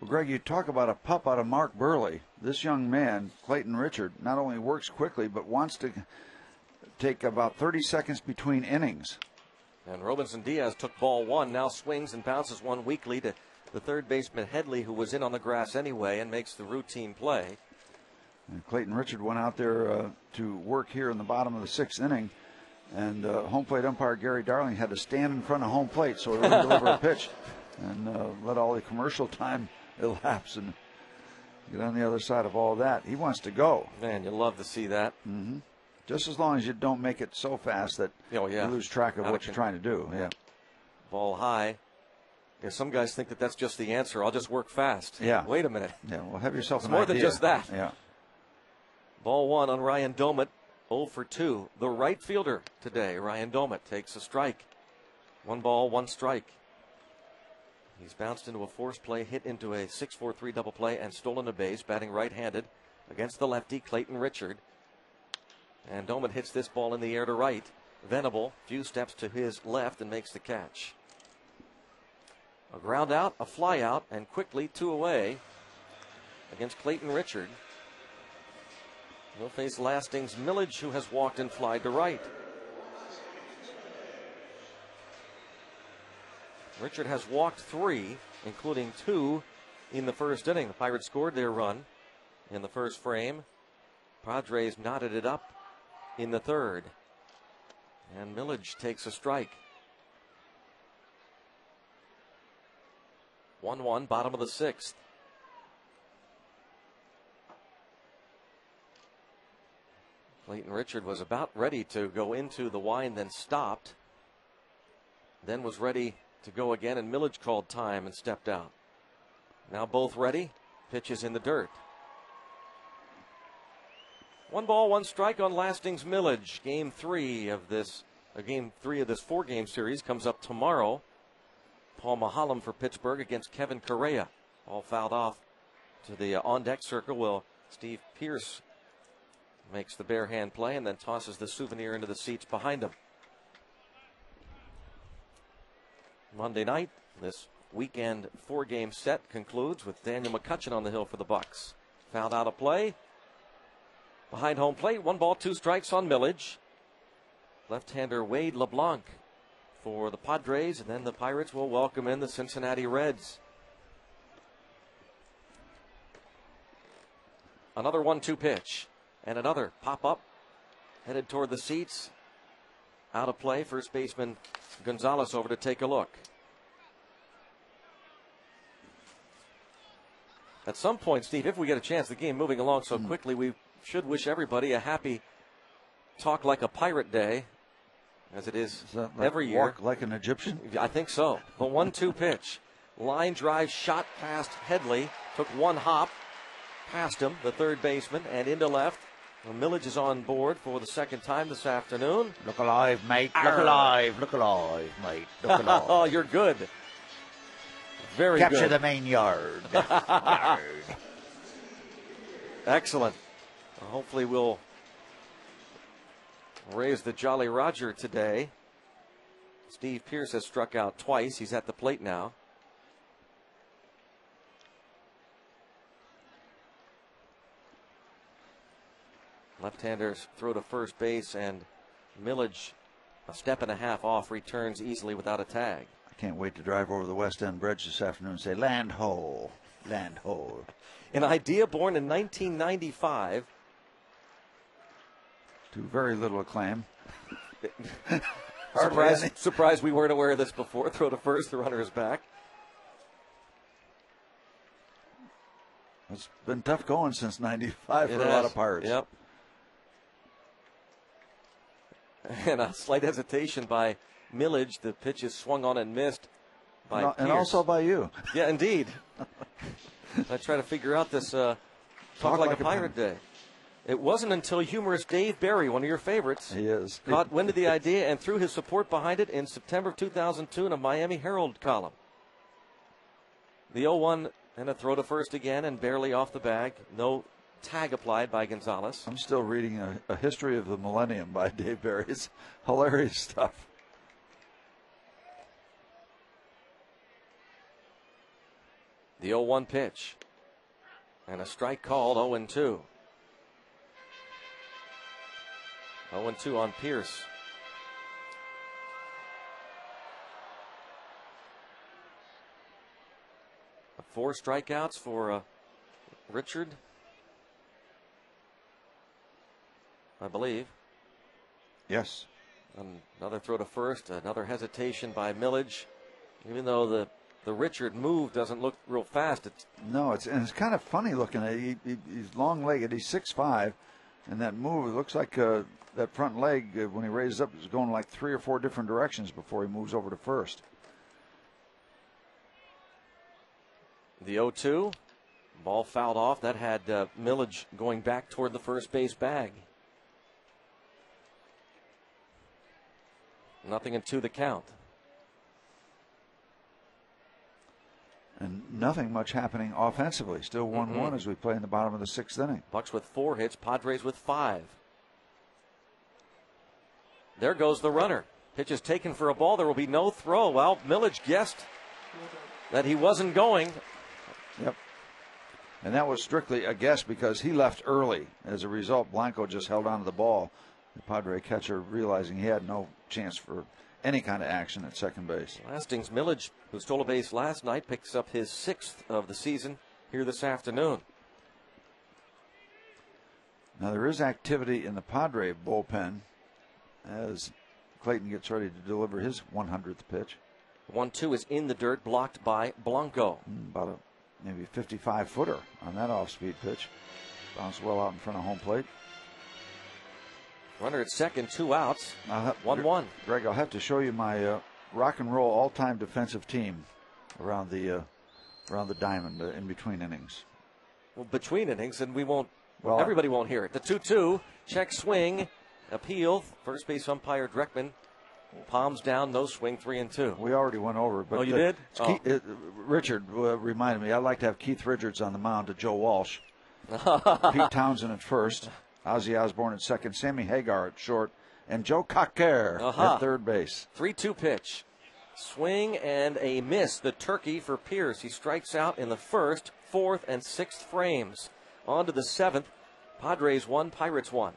Well, Greg, you talk about a pup out of Mark Burley. This young man, Clayton Richard, not only works quickly, but wants to take about 30 seconds between innings. And Robinson Diaz took ball one, now swings and bounces one weakly to the third baseman Headley, who was in on the grass anyway, and makes the routine play. And Clayton Richard went out there to work here in the bottom of the sixth inning, and home plate umpire Gary Darling had to stand in front of home plate so he wouldn't deliver a pitch, and let all the commercial time elapse and get on the other side of all that. He wants to go. Man, you love to see that. Mm-hmm. Just as long as you don't make it so fast that you lose track of what you're trying to do. Yeah. Ball high. Yeah, some guys think that that's just the answer. I'll just work fast. Yeah. Wait a minute. Yeah, well, have yourself it's an more idea. than just that. Yeah. Ball one on Ryan Domit, 0 for 2. The right fielder today, Ryan Domit, takes a strike. 1 ball, 1 strike. He's bounced into a force play, hit into a 6-4-3 double play, and stolen a base, batting right-handed against the lefty, Clayton Richard. And Domit hits this ball in the air to right. Venable, few steps to his left, and makes the catch. A ground out, a fly out, and quickly 2 away against Clayton Richard. He'll face Lasting's Millage, who has walked and flied to right. Richard has walked 3, including 2 in the first inning. The Pirates scored their run in the first frame. Padres knotted it up in the third. And Millage takes a strike. 1-1, bottom of the 6th. Clayton Richard was about ready to go into the wind, then stopped. Then was ready to go again, and Millage called time and stepped out. Now both ready. Pitches in the dirt. 1 ball, 1 strike on Lasting's Millage. Game 3 of this 4-game series comes up tomorrow. Paul Mahalem for Pittsburgh against Kevin Correa. All fouled off to the on-deck circle. Will Steve Pearce makes the bare hand play and then tosses the souvenir into the seats behind him. Monday night, this weekend 4-game set concludes with Daniel McCutchen on the hill for the Bucks. Fouled out of play. Behind home plate, 1 ball, 2 strikes on Millage. Left-hander Wade LeBlanc for the Padres, and then the Pirates will welcome in the Cincinnati Reds. Another 1-2 pitch, and another pop-up, headed toward the seats. Out of play, first baseman Gonzalez over to take a look. At some point, Steve, if we get a chance, the game moving along so quickly, we should wish everybody a happy Talk Like a Pirate Day, as it is every year. Walk like an Egyptian? I think so. The 1-2 pitch. Line drive shot past Headley. Took 1 hop past him, the third baseman, and into left. Well, Millage is on board for the second time this afternoon. Look alive, mate. Look alive. Look alive, mate. Look alive. Oh, you're good. Very good. Capture the main yard. Yard. Excellent. Hopefully we'll raise the Jolly Roger today. Steve Pearce has struck out twice. He's at the plate now. Left-handers throw to first base, and Millage, a step and a half off, returns easily without a tag. I can't wait to drive over the West End Bridge this afternoon and say, land ho, land ho. An idea born in 1995. To very little acclaim. Surprised we weren't aware of this before. Throw to first, the runner is back. It's been tough going since 95 for a lot of Pirates. Yep. And a slight hesitation by Millage. The pitch is swung on and missed by Pearce. And also by you. Yeah, indeed. I try to figure out this Talk Like a Pirate Day. It wasn't until humorist Dave Barry, one of your favorites, he is, caught wind of the idea and threw his support behind it in September of 2002 in a Miami Herald column. The 0-1 and a throw to first again and barely off the bag. No tag applied by Gonzalez. I'm still reading a history of the millennium by Dave Barry. It's hilarious stuff. The 0-1 pitch. And a strike called, 0-2. 0-2 on Pierce. Four strikeouts for Richard, I believe. Yes. Another throw to first, another hesitation by Millage. Even though the Richard move doesn't look real fast. It's kind of funny looking at it. He's long-legged. He's 6'5", and that move, it looks like that front leg, when he raises up, is going like 3 or 4 different directions before he moves over to first. The 0-2, ball fouled off. That had Millage going back toward the first base bag. 0-2 the count. And nothing much happening offensively. Still 1-1 as we play in the bottom of the 6th inning. Bucks with 4 hits, Padres with 5. There goes the runner. Pitch is taken for a ball. There will be no throw. Well, Millage guessed that he wasn't going. Yep. And that was strictly a guess because he left early. As a result, Blanco just held on to the ball. The Padre catcher realizing he had no chance for any kind of action at second base. Lastings Millage, who stole a base last night, picks up his 6th of the season here this afternoon. Now there is activity in the Padre bullpen as Clayton gets ready to deliver his 100th pitch. 1-2 is in the dirt, blocked by Blanco. About a maybe 55-footer on that off-speed pitch. Bounced well out in front of home plate. Runner at second, 2 outs. 1-1. Greg, I'll have to show you my rock and roll all-time defensive team around the diamond in between innings. Well, between innings, and we won't. Well, everybody won't hear it. The 2-2, check swing, appeal. First base umpire Dreckman. Palms down, no swing, 3-2. We already went over it. But you did? Richard reminded me, I'd like to have Keith Richards on the mound to Joe Walsh. Pete Townsend at first. Ozzy Osbourne at second. Sammy Hagar at short. And Joe Cocker at third base. 3-2 pitch. Swing and a miss. The turkey for Pierce. He strikes out in the 1st, 4th, and 6th frames. On to the 7th. Padres 1, Pirates 1.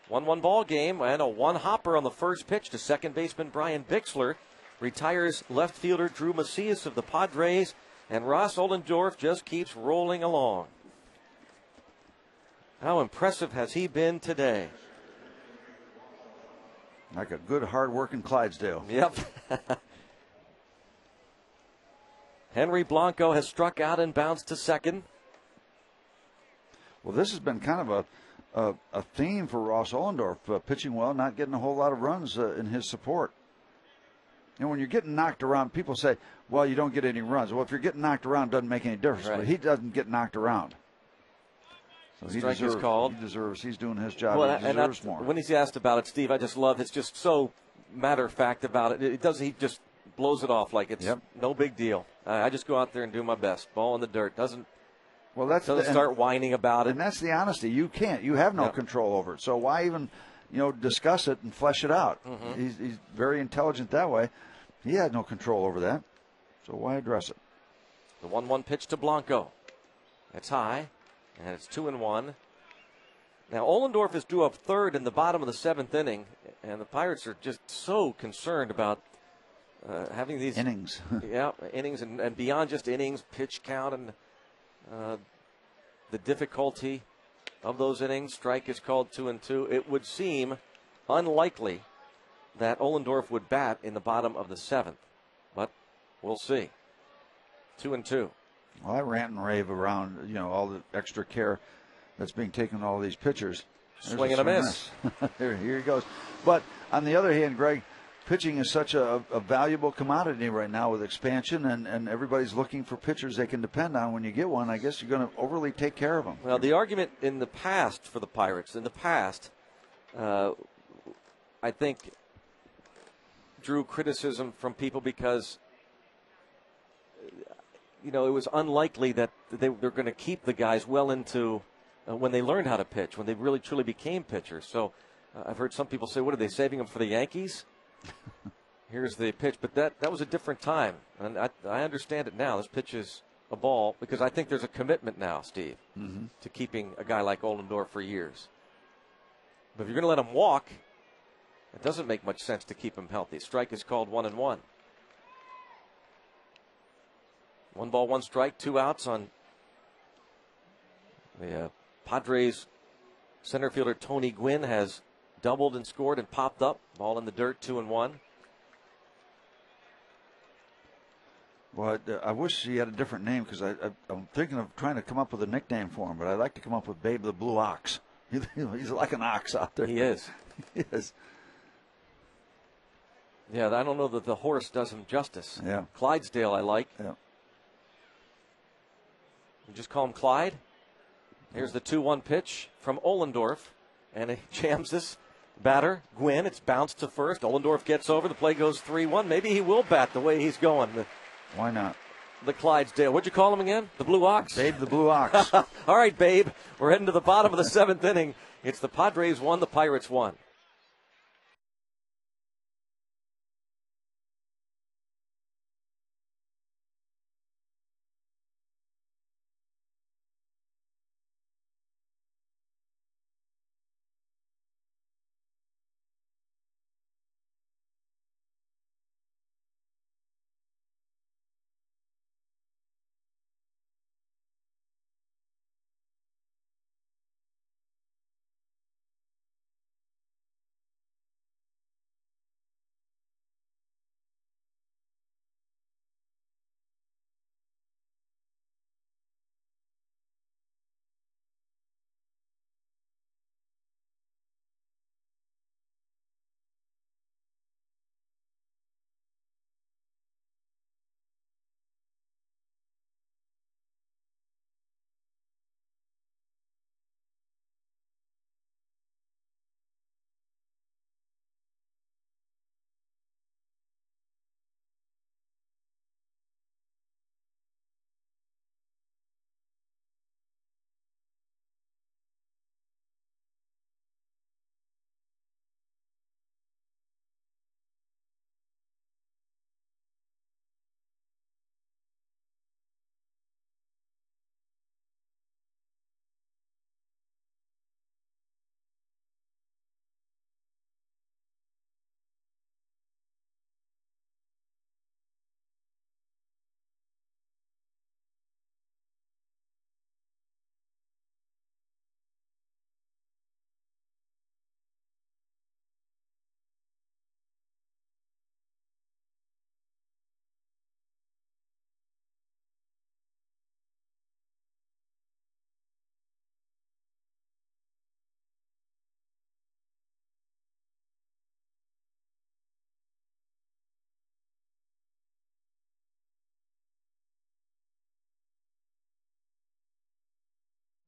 One ball game and a one-hopper on the first pitch to second baseman Brian Bixler. Retires left fielder Drew Macias of the Padres, and Ross Ollendorf just keeps rolling along. How impressive has he been today? Like a good, hard-working Clydesdale. Yep. Henry Blanco has struck out and bounced to second. Well, this has been kind of a theme for Ross Ollendorf, pitching well, not getting a whole lot of runs in his support. And when you're getting knocked around, people say, well, you don't get any runs. Well, if you're getting knocked around, it doesn't make any difference. Right. But he doesn't get knocked around. So Strike is called. He deserves. He's doing his job. Well, he deserves more. When he's asked about it, Steve, I just love it's just so matter of fact about it. It doesn't. He just blows it off like it's no big deal. I just go out there and do my best. Ball in the dirt. Doesn't start whining about it. And that's the honesty. You can't. You have no control over it. So why even, discuss it and flesh it out? Mm-hmm. He's very intelligent that way. He had no control over that. So why address it? The 1-1 pitch to Blanco. It's high, and it's 2-1. Now, Ollendorf is due up third in the bottom of the seventh inning, and the Pirates are just so concerned about having these innings. Innings and beyond just innings, pitch count, and the difficulty of those innings. Strike is called 2-2. It would seem unlikely that Ollendorf would bat in the bottom of the seventh, but we'll see. 2-2. Well, I rant and rave around, all the extra care that's being taken on all these pitchers. Swing and a miss. Here he goes. But on the other hand, Greg, pitching is such a valuable commodity right now with expansion, and everybody's looking for pitchers they can depend on. When you get one, I guess you're going to overly take care of them. Well, the argument in the past for the Pirates, I think drew criticism from people because, it was unlikely that they're going to keep the guys well into when they learned how to pitch, when they really truly became pitchers. So I've heard some people say, what are they saving them for the Yankees? Here's the pitch. But that was a different time. And I understand it now. This pitch is a ball because I think there's a commitment now, Steve, to keeping a guy like Ollendorf for years. But if you're going to let him walk, it doesn't make much sense to keep him healthy. Strike is called 1-1. 1 ball, 1 strike, 2 outs on the Padres. Center fielder Tony Gwynn has doubled and scored and popped up. Ball in the dirt, 2-1. Well, I wish he had a different name because I'm thinking of trying to come up with a nickname for him, but I'd like to come up with Babe the Blue Ox. He's like an ox out there. He is. He is. Yeah, I don't know that the horse does him justice. Yeah. Clydesdale, I like. Yeah. You just call him Clyde. Here's the 2-1 pitch from Ollendorf, and he jams this batter, Gwynn. It's bounced to first. Ollendorf gets over. The play goes 3-1. Maybe he will bat the way he's going. Why not? The Clydesdale. What'd you call him again? The Blue Ox? Babe the Blue Ox. All right, Babe. We're heading to the bottom of the seventh inning. It's the Padres 1, the Pirates 1.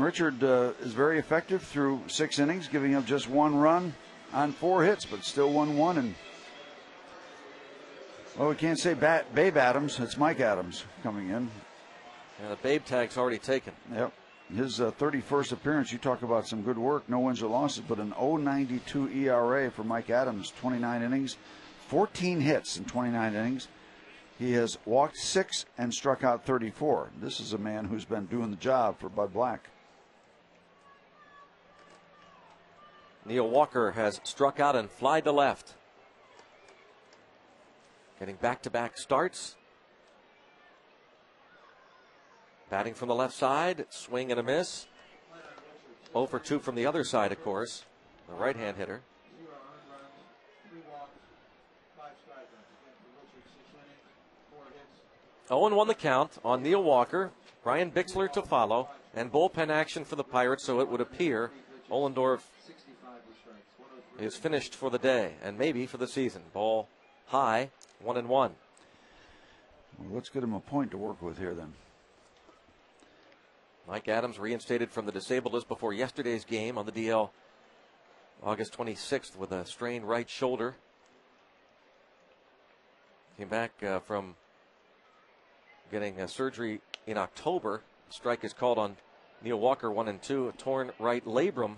Richard is very effective through 6 innings, giving up just 1 run on 4 hits, but still 1-1. And, well, we can't say Babe Adams. It's Mike Adams coming in. Yeah, the Babe tag's already taken. Yep. His 31st appearance, you talk about some good work, no wins or losses, but an 0.92 ERA for Mike Adams, 29 innings, 14 hits in 29 innings. He has walked 6 and struck out 34. This is a man who's been doing the job for Bud Black. Neil Walker has struck out and flied to left. Getting back-to-back starts. Batting from the left side, swing and a miss. 0 for 2 from the other side, of course. The right-hand hitter. 0-1 the count on Neil Walker. Brian Bixler to follow. And bullpen action for the Pirates, so it would appear Ohlendorf is finished for the day and maybe for the season. Ball high, 1-1. Well, let's get him a point to work with here then. Mike Adams reinstated from the disabled list before yesterday's game on the DL August 26th with a strained right shoulder. Came back from getting surgery in October. Strike is called on Neil Walker, 1-2. A torn right labrum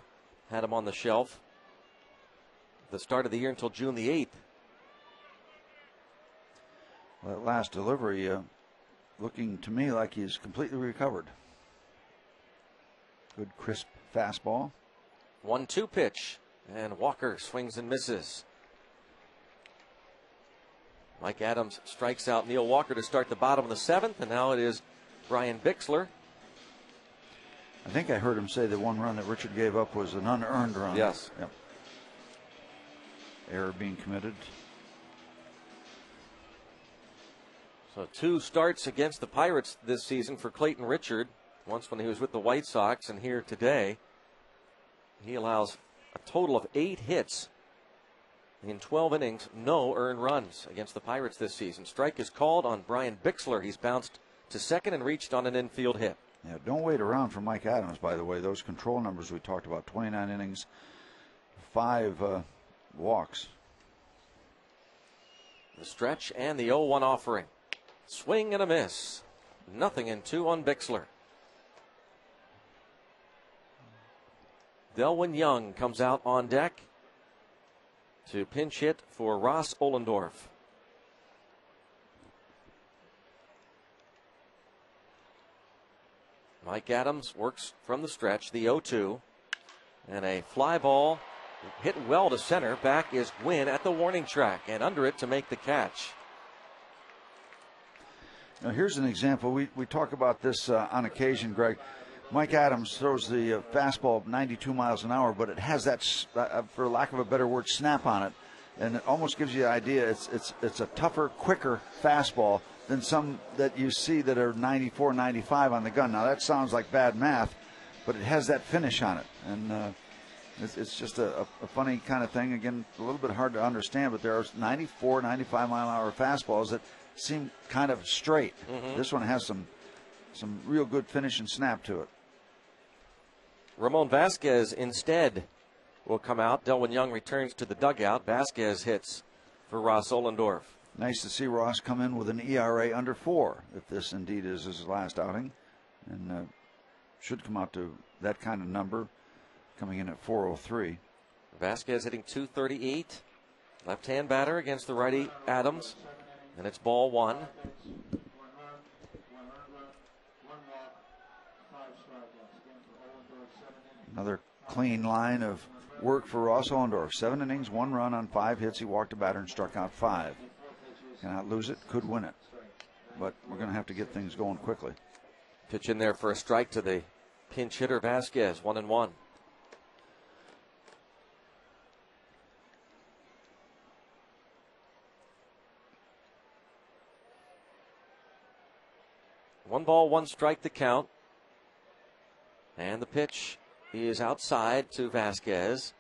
had him on the shelf. The start of the year until June the 8th. Well, that last delivery looking to me like he's completely recovered. Good crisp fastball. 1-2 pitch, and Walker swings and misses. Mike Adams strikes out Neil Walker to start the bottom of the 7th, and now it is Brian Bixler. I think I heard him say the 1 run that Richard gave up was an unearned run. Yes. Yep. Error being committed. So 2 starts against the Pirates this season for Clayton Richard. Once when he was with the White Sox, and here today. He allows a total of 8 hits in 12 innings, no earned runs against the Pirates this season. Strike is called on Brian Bixler. He's bounced to second and reached on an infield hit. Yeah, don't wait around for Mike Adams, by the way. Those control numbers we talked about, 29 innings, 5 walks. The stretch and the 0-1 offering. Swing and a miss. 0-2 on Bixler. Delwyn Young comes out on deck to pinch hit for Ross Ohlendorf. Mike Adams works from the stretch, the 0-2, and a fly ball hit well to center. Back is Gwynn at the warning track and under it to make the catch. Now here's an example. We talk about this on occasion, Greg. Mike Adams throws the fastball 92 miles an hour, but it has that, for lack of a better word, snap on it, and it almost gives you the idea it's a tougher, quicker fastball than some that you see that are 94, 95 on the gun. Now that sounds like bad math, but it has that finish on it, and it's just a funny kind of thing. Again, a little bit hard to understand, but there are 94, 95 mile an hour fastballs that seem kind of straight. Mm-hmm. This one has some real good finish and snap to it. Ramon Vasquez instead will come out. Delwyn Young returns to the dugout. Vasquez hits for Ross Ohlendorf. Nice to see Ross come in with an ERA under 4, if this indeed is his last outing, and should come out to that kind of number, coming in at 403. Vasquez hitting .238. Left-hand batter against the righty Adams, and it's ball 1. Another clean line of work for Ross Ohlendorf. 7 innings, 1 run on 5 hits. He walked a batter and struck out 5. Cannot lose it, could win it. But we're going to have to get things going quickly. Pitch in there for a strike to the pinch hitter Vasquez, 1-1. One ball, 1 strike to count. And the pitch is outside to Vasquez.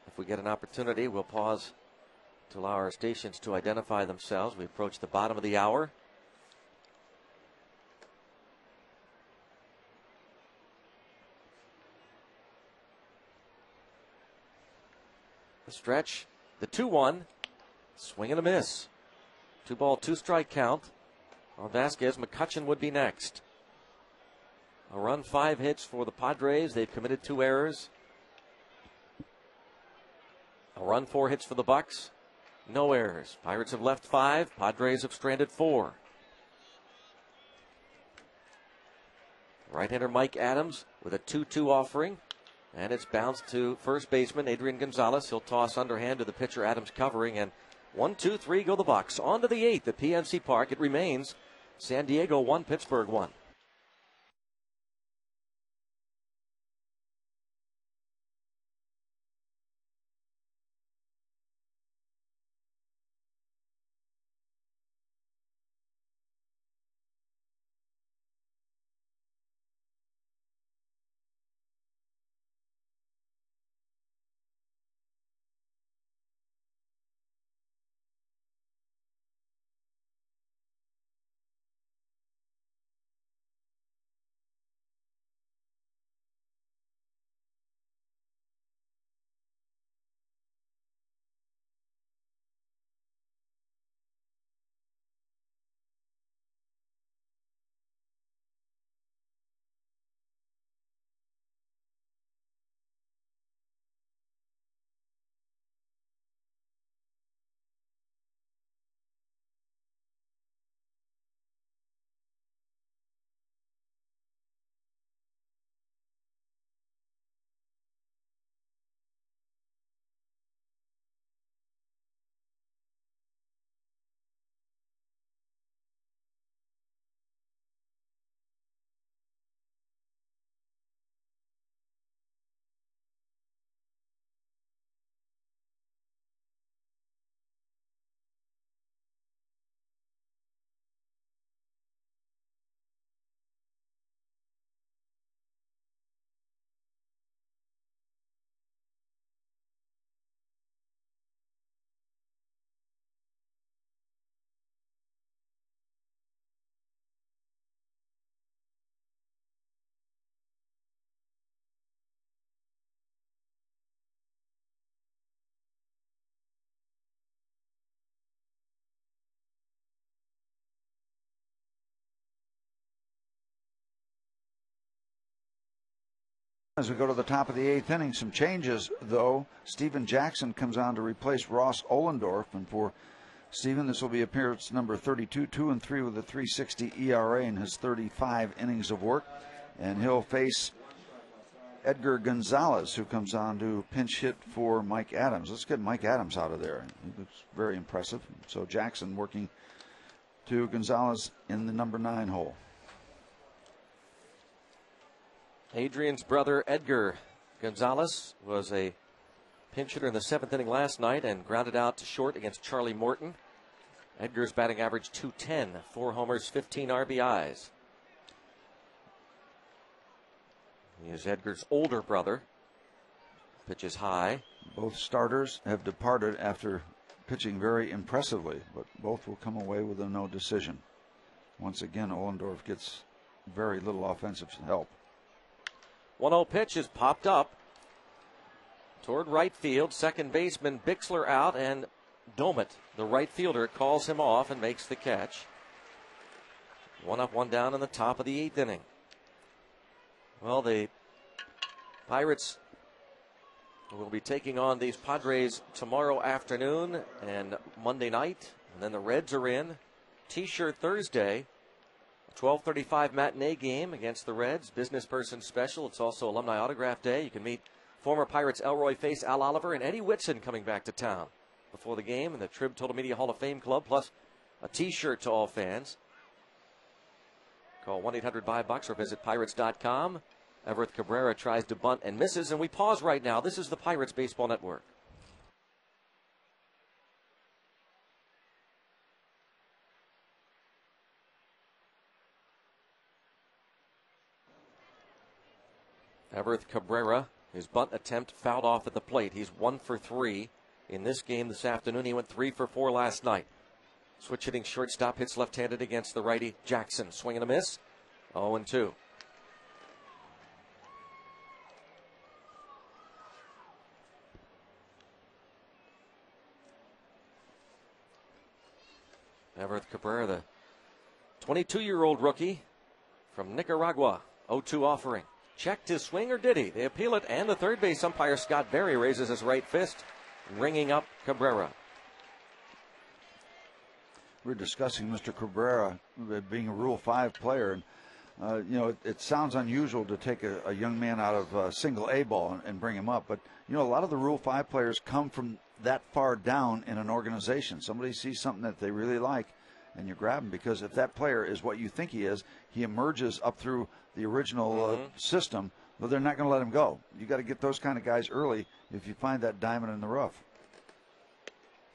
If we get an opportunity, we'll pause to allow our stations to identify themselves. We approach the bottom of the hour. stretch. The 2-1. Swing and a miss. 2-ball, 2-strike count on Vasquez. McCutchen would be next. A run, 5 hits for the Padres. They've committed 2 errors. A run, 4 hits for the Bucks. No errors. Pirates have left 5. Padres have stranded 4. Right-hander Mike Adams with a 2-2 offering. And it's bounced to first baseman Adrian Gonzalez. He'll toss underhand to the pitcher. Adams covering. And 1, 2, 3 go the Bucks. On to the 8th at PNC Park. It remains San Diego 1, Pittsburgh 1. As we go to the top of the 8th inning, some changes, though. Steven Jackson comes on to replace Ross Ollendorf, and for Steven, this will be appearance number 32, 2-3 with a 3.60 ERA in his 35 innings of work, and he'll face Edgar Gonzalez, who comes on to pinch hit for Mike Adams. Let's get Mike Adams out of there. He looks very impressive. So Jackson working to Gonzalez in the number 9 hole. Adrian's brother Edgar Gonzalez was a pinch hitter in the 7th inning last night and grounded out to short against Charlie Morton. Edgar's batting average .210, 4 homers, 15 RBIs. He is Edgar's older brother. Pitches high. Both starters have departed after pitching very impressively, but both will come away with a no decision. Once again, Ollendorf gets very little offensive help. 1-0 pitch is popped up toward right field. Second baseman Bixler out, and Domet, the right fielder, calls him off and makes the catch. 1 up, 1 down in the top of the 8th inning. Well, the Pirates will be taking on these Padres tomorrow afternoon and Monday night. And then the Reds are in. T-shirt Thursday. 12:35 matinee game against the Reds. Business person special. It's also Alumni Autograph Day. You can meet former Pirates Elroy Face, Al Oliver, and Eddie Whitson coming back to town before the game in the Trib Total Media Hall of Fame Club, plus a T-shirt to all fans. Call 1-800-BUY-BUCKS or visit Pirates.com. Everett Cabrera tries to bunt and misses, and we pause right now. This is the Pirates Baseball Network. Everett Cabrera, his bunt attempt fouled off at the plate. He's 1 for 3 in this game this afternoon. He went 3 for 4 last night. Switch hitting shortstop, hits left-handed against the righty Jackson. Swing and a miss. 0-2. Everett Cabrera, the 22-year-old rookie from Nicaragua. 0-2 offering. Checked his swing, or did he? They appeal it, and the third base umpire, Scott Berry, raises his right fist, ringing up Cabrera. We're discussing Mr. Cabrera being a Rule 5 player. And, it sounds unusual to take a young man out of single A ball and bring him up. But, a lot of the Rule 5 players come from that far down in an organization. Somebody sees something that they really like, and you grab him, because if that player is what you think he is, he emerges up through the original system. Well, they're not going to let him go. You got to get those kind of guys early if you find that diamond in the rough.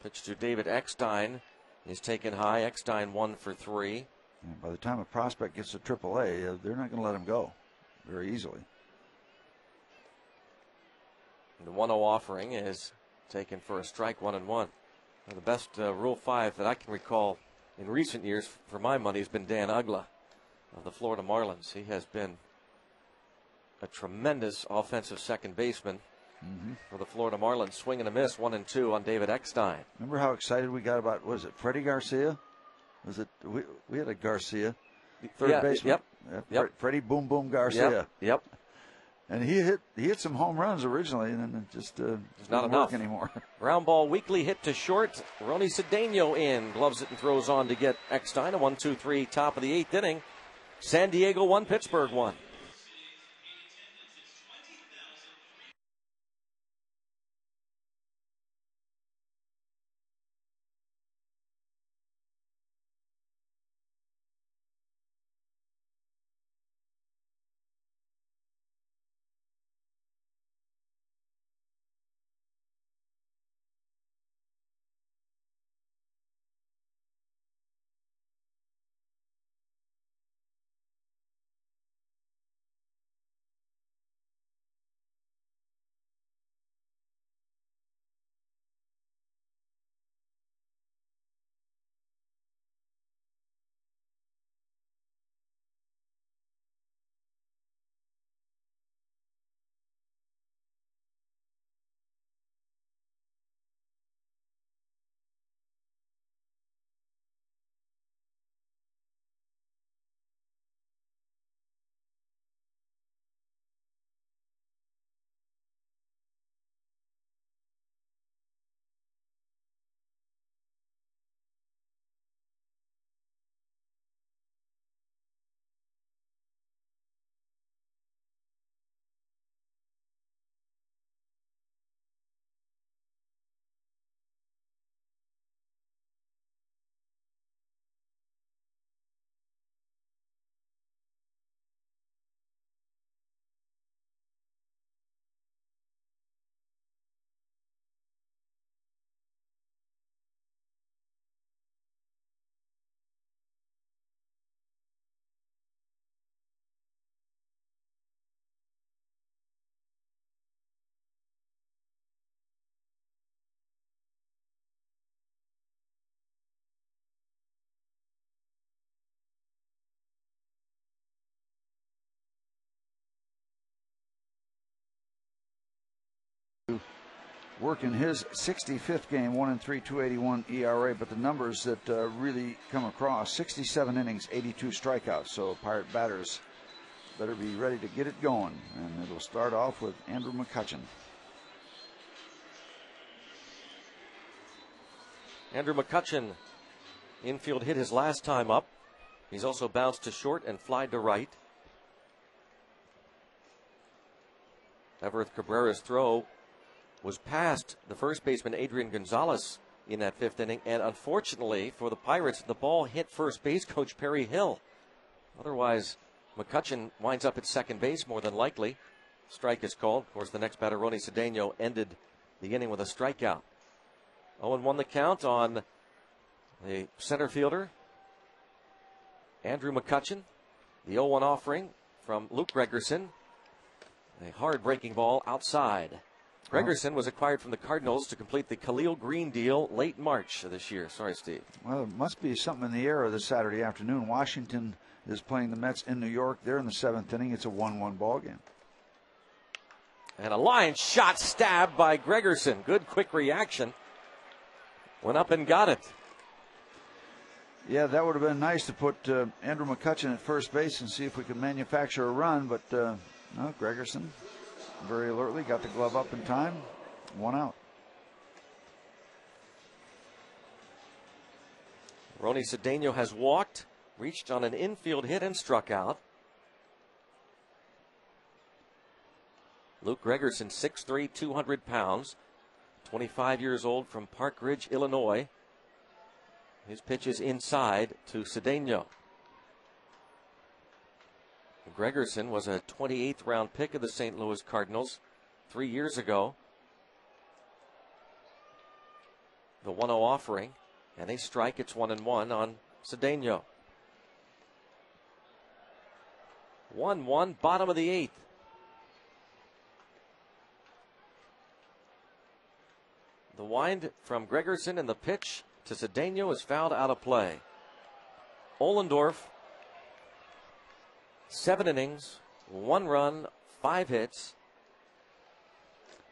Pitch to David Eckstein. He's taken high. Eckstein 1 for 3. And by the time a prospect gets to AAA, they're not going to let him go very easily. The 1-0 offering is taken for a strike, 1-1. The best Rule 5 that I can recall in recent years, for my money, has been Dan Ugla of the Florida Marlins. He has been a tremendous offensive second baseman for the Florida Marlins. Swing and a miss, 1-2 on David Eckstein. Remember how excited we got about, was it Freddie Garcia? Was it, we had a Garcia, third baseman. Yep. Freddie Boom Boom Garcia. Yep. And he hit some home runs originally, and then it just not enough anymore. Ground ball weakly hit to short. Ronnie Cedeno in, gloves it and throws on to get Eckstein. A 1-2-3 top of the 8th inning. San Diego 1, Pittsburgh 1. Working his 65th game, 1-3, 281 ERA, but the numbers that really come across: 67 innings, 82 strikeouts. So Pirate batters better be ready to get it going, and it'll start off with Andrew McCutchen. Andrew McCutchen, infield hit his last time up. He's also bounced to short and flied to right. Everett Cabrera's throw was past the first baseman Adrian Gonzalez in that 5th inning, and unfortunately for the Pirates, the ball hit first base coach Perry Hill. Otherwise, McCutchen winds up at second base more than likely. Strike is called. Of course, the next batter, Ronnie Cedeno, ended the inning with a strikeout. 0-1 the count on the center fielder, Andrew McCutchen. The 0-1 offering from Luke Gregerson. A hard breaking ball outside. Gregerson was acquired from the Cardinals to complete the Khalil Green deal late March of this year. Sorry, Steve. Well, there must be something in the air this Saturday afternoon. Washington is playing the Mets in New York. They're in the 7th inning. It's a 1-1 ball game. And a line shot stabbed by Gregerson. Good quick reaction. Went up and got it. Yeah, that would have been nice to put Andrew McCutcheon at first base and see if we could manufacture a run, but no, Gregerson very alertly got the glove up in time. 1 out. Ronnie Cedeno has walked, reached on an infield hit, and struck out. Luke Gregerson, 6'3", 200 pounds, 25 years old, from Park Ridge, Illinois. His pitch is inside to Cedeno. Gregerson was a 28th round pick of the St. Louis Cardinals 3 years ago. The 1-0 offering, and a strike. It's 1-1 on Cedeno. 1-1, bottom of the 8th. The wind from Gregerson and the pitch to Cedeno is fouled out of play. Ohlendorf, 7 innings, 1 run, 5 hits.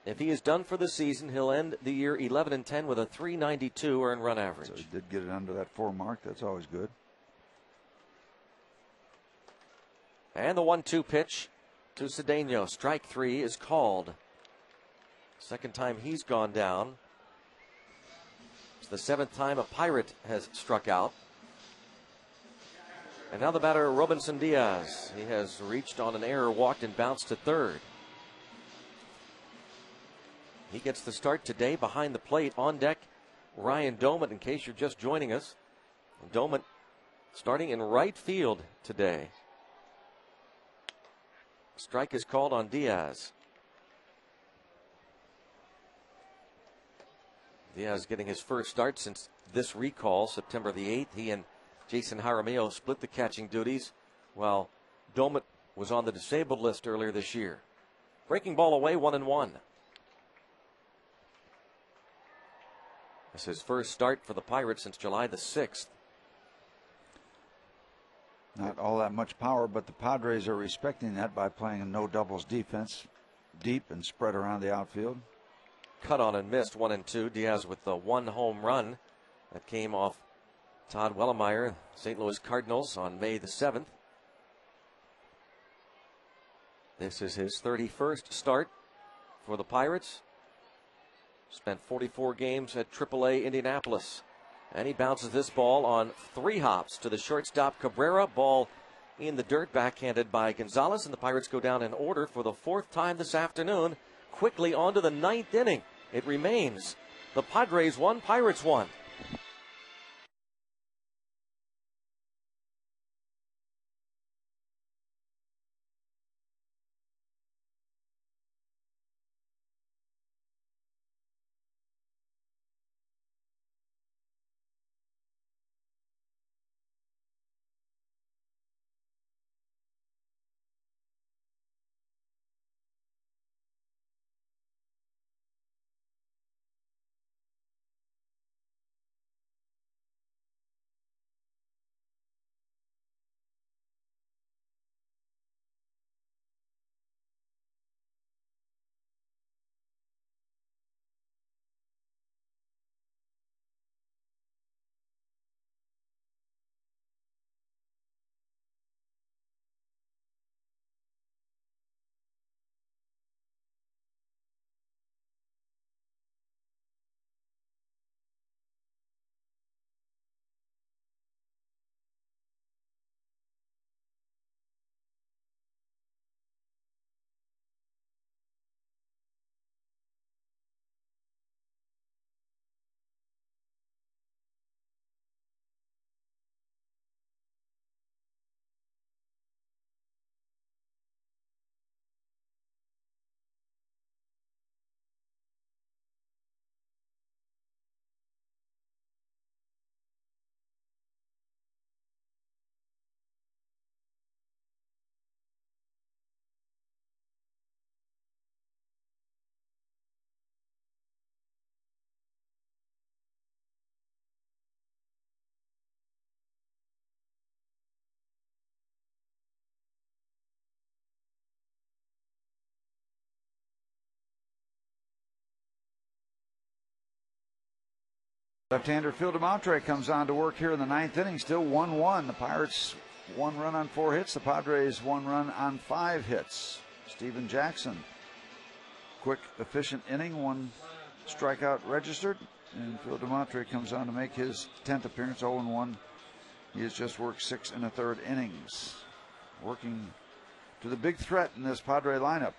If he is done for the season, he'll end the year 11-10 with a .392 earned run average. So he did get it under that 4 mark. That's always good. And the 1-2 pitch to Cedeno. Strike 3 is called. Second time he's gone down. It's the 7th time a Pirate has struck out. And now the batter, Robinson Diaz. He has reached on an error, walked, and bounced to third. He gets the start today behind the plate. On deck, Ryan Domit, in case you're just joining us. Domit starting in right field today. Strike is called on Diaz. Diaz getting his first start since this recall, September the 8th. He and Jason Jaramillo split the catching duties, while Domit was on the disabled list earlier this year. Breaking ball away, 1-1. This is his first start for the Pirates since July the 6th. Not all that much power, but the Padres are respecting that by playing a no doubles defense, deep and spread around the outfield. Cut on and missed, 1-2. Diaz with the 1 home run that came off Todd Wellemeyer, St. Louis Cardinals, on May the 7th. This is his 31st start for the Pirates. Spent 44 games at AAA Indianapolis. And he bounces this ball on 3 hops to the shortstop Cabrera. Ball in the dirt, backhanded by Gonzalez, and the Pirates go down in order for the 4th time this afternoon. Quickly on to the 9th inning. It remains the Padres 1, Pirates 1. Left-hander Phil DeMontre comes on to work here in the ninth inning, still 1-1. The Pirates 1 run on 4 hits. The Padres 1 run on 5 hits. Steven Jackson, quick, efficient inning, 1 strikeout registered. And Phil DeMontre comes on to make his 10th appearance, 0-1. He has just worked 6 1/3 innings. Working to the big threat in this Padre lineup.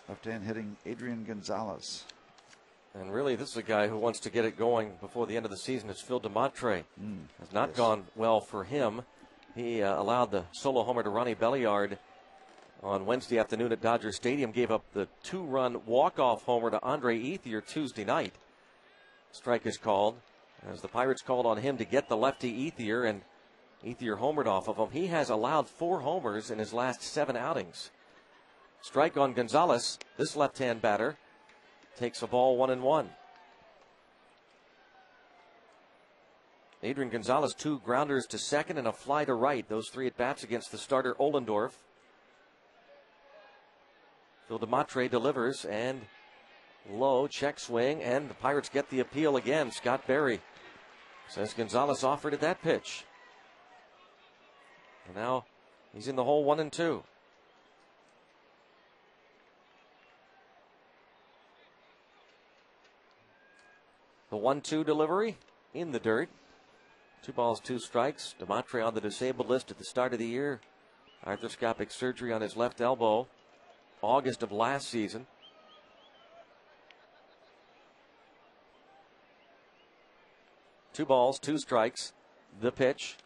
Left-hand hitting Adrian Gonzalez. And really, this is a guy who wants to get it going before the end of the season. It's Phil DeMontre. Has not gone well for him. He allowed the solo homer to Ronnie Belliard on Wednesday afternoon at Dodger Stadium. Gave up the 2-run walk-off homer to Andre Ethier Tuesday night. Strike is called as the Pirates called on him to get the lefty Ethier, and Ethier homered off of him. He has allowed 4 homers in his last 7 outings. Strike on Gonzalez. This left-hand batter takes a ball 1-1. Adrian Gonzalez, 2 grounders to second and a fly to right. Those 3 at-bats against the starter Ohlendorf. Phil DeMontre delivers, and low check swing, and the Pirates get the appeal again. Scott Berry says Gonzalez offered at that pitch. And now he's in the hole, 1-2. The 1-2 delivery in the dirt. 2 balls, 2 strikes. DeMontre on the disabled list at the start of the year. Arthroscopic surgery on his left elbow, August of last season. Two balls, 2 strikes. The pitch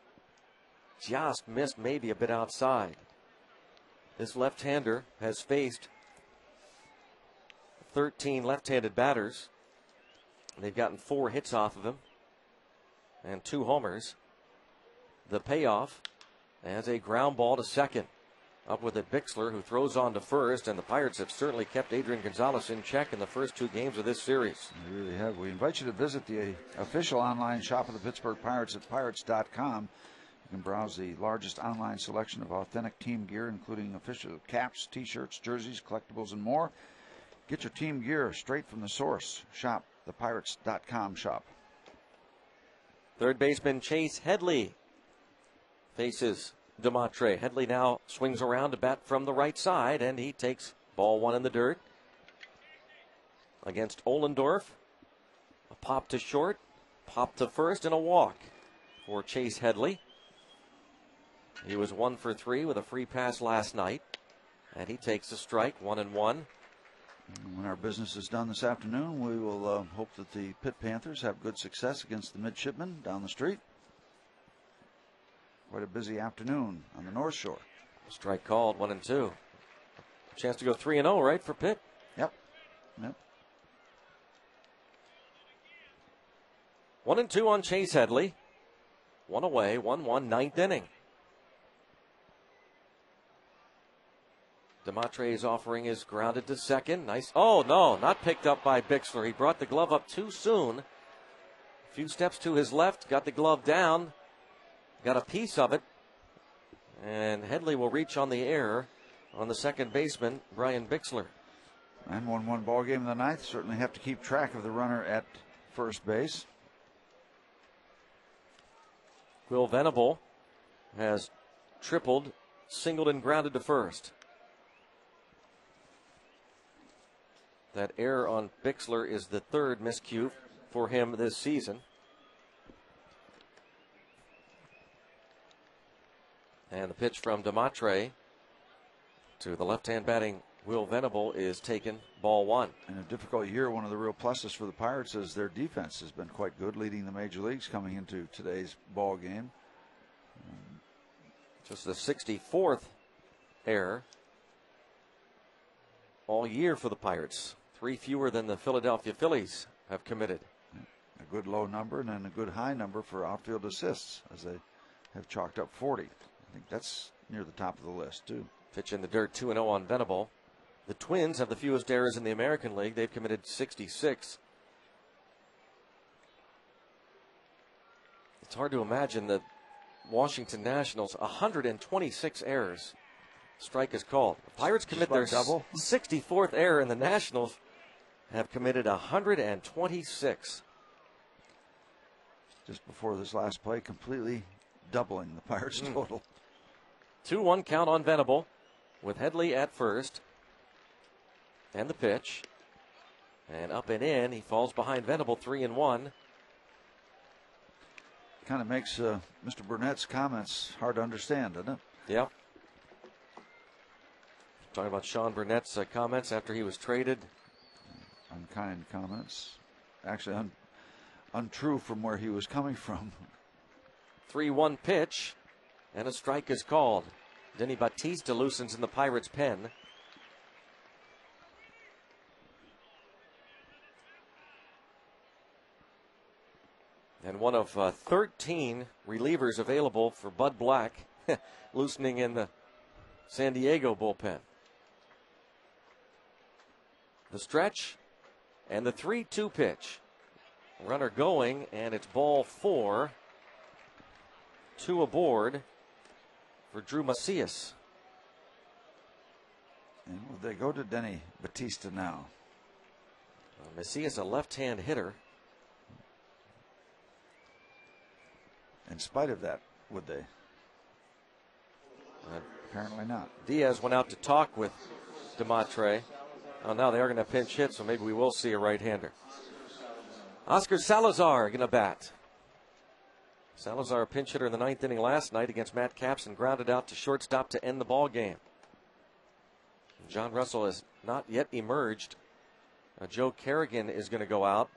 just missed, maybe a bit outside. This left-hander has faced 13 left-handed batters. They've gotten 4 hits off of him and 2 homers. The payoff as a ground ball to second. Up with it, Bixler, who throws on to first, and the Pirates have certainly kept Adrian Gonzalez in check in the first 2 games of this series. They really have. We invite you to visit the official online shop of the Pittsburgh Pirates at pirates.com. You can browse the largest online selection of authentic team gear, including official caps, t-shirts, jerseys, collectibles, and more. Get your team gear straight from the source. Shop thepirates.com shop. Third baseman Chase Headley faces DeMontre. Headley now swings around to bat from the right side, and he takes ball 1 in the dirt. Against Ohlendorf, a pop to short, pop to first, and a walk for Chase Headley. He was 1 for 3 with a free pass last night, and he takes a strike, 1-1. When our business is done this afternoon, we will hope that the Pitt Panthers have good success against the midshipmen down the street. Quite a busy afternoon on the North Shore. Strike called, 1-2. Chance to go 3-0, right, for Pitt? Yep. 1-2 on Chase Headley. 1 away, 1-1, 9th inning. DeMontre's offering is grounded to second. Nice. Oh, no, not picked up by Bixler. He brought the glove up too soon. A few steps to his left, got the glove down, got a piece of it, and Headley will reach on the air on the second baseman, Brian Bixler. 9-1-1 ball game in the ninth. Certainly have to keep track of the runner at first base. Will Venable has tripled, singled, and grounded to first. That error on Bixler is the 3rd miscue for him this season. And the pitch from DeMontre to the left-hand batting Will Venable is taken, ball 1. In a difficult year, one of the real pluses for the Pirates is their defense has been quite good, leading the major leagues coming into today's ball game. Just the 64th error all year for the Pirates. 3 fewer than the Philadelphia Phillies have committed. A good low number and then a good high number for outfield assists, as they have chalked up 40. I think that's near the top of the list, too. Pitch in the dirt, 2-0 on Venable. The Twins have the fewest errors in the American League. They've committed 66. It's hard to imagine the Washington Nationals, 126 errors. Strike is called. The Pirates commit their double. 64th error, and the Nationals have committed 126. just before this last play, completely doubling the Pirates' total. 2-1 count on Venable with Headley at first. And the pitch. And up and in. He falls behind Venable, 3-1. Kind of makes Mr. Burnett's comments hard to understand, doesn't it? Yeah. Talking about Sean Burnett's comments after he was traded. Unkind comments. Actually, untrue from where he was coming from. 3-1 pitch. And a strike is called. Denny Batista loosens in the Pirates' pen. And one of 13 relievers available for Bud Black, loosening in the San Diego bullpen. The stretch and the 3-2 pitch. Runner going, and it's ball 4. 2 aboard for Drew Macias. And will they go to Denny Batista now? Macias, a left-hand hitter. In spite of that, would they? Apparently not. Diaz went out to talk with DeMatre. Oh, now they are going to pinch hit, so maybe we will see a right-hander. Oscar Salazar going to bat. Salazar, a pinch hitter in the 9th inning last night against Matt Capps, and grounded out to shortstop to end the ball game. John Russell has not yet emerged. Joe Kerrigan is going to go out.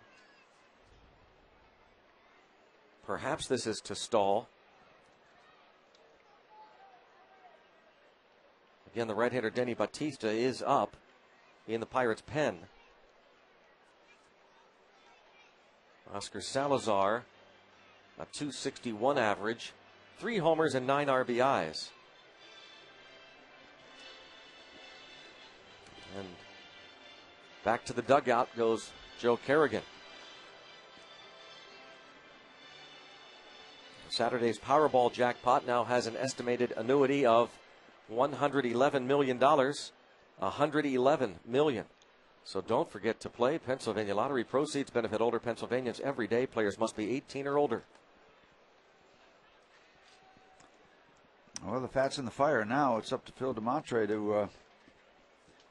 Perhaps this is to stall. Again, the right-hander Denny Batista is up in the Pirates' pen. Oscar Salazar, a .261 average, 3 homers and 9 RBIs. And back to the dugout goes Joe Kerrigan. Saturday's Powerball jackpot now has an estimated annuity of $111 million. $111 million. So don't forget to play. Pennsylvania Lottery proceeds benefit older Pennsylvanians every day. Players must be 18 or older. Well, the fat's in the fire now. It's up to Phil DeMatre to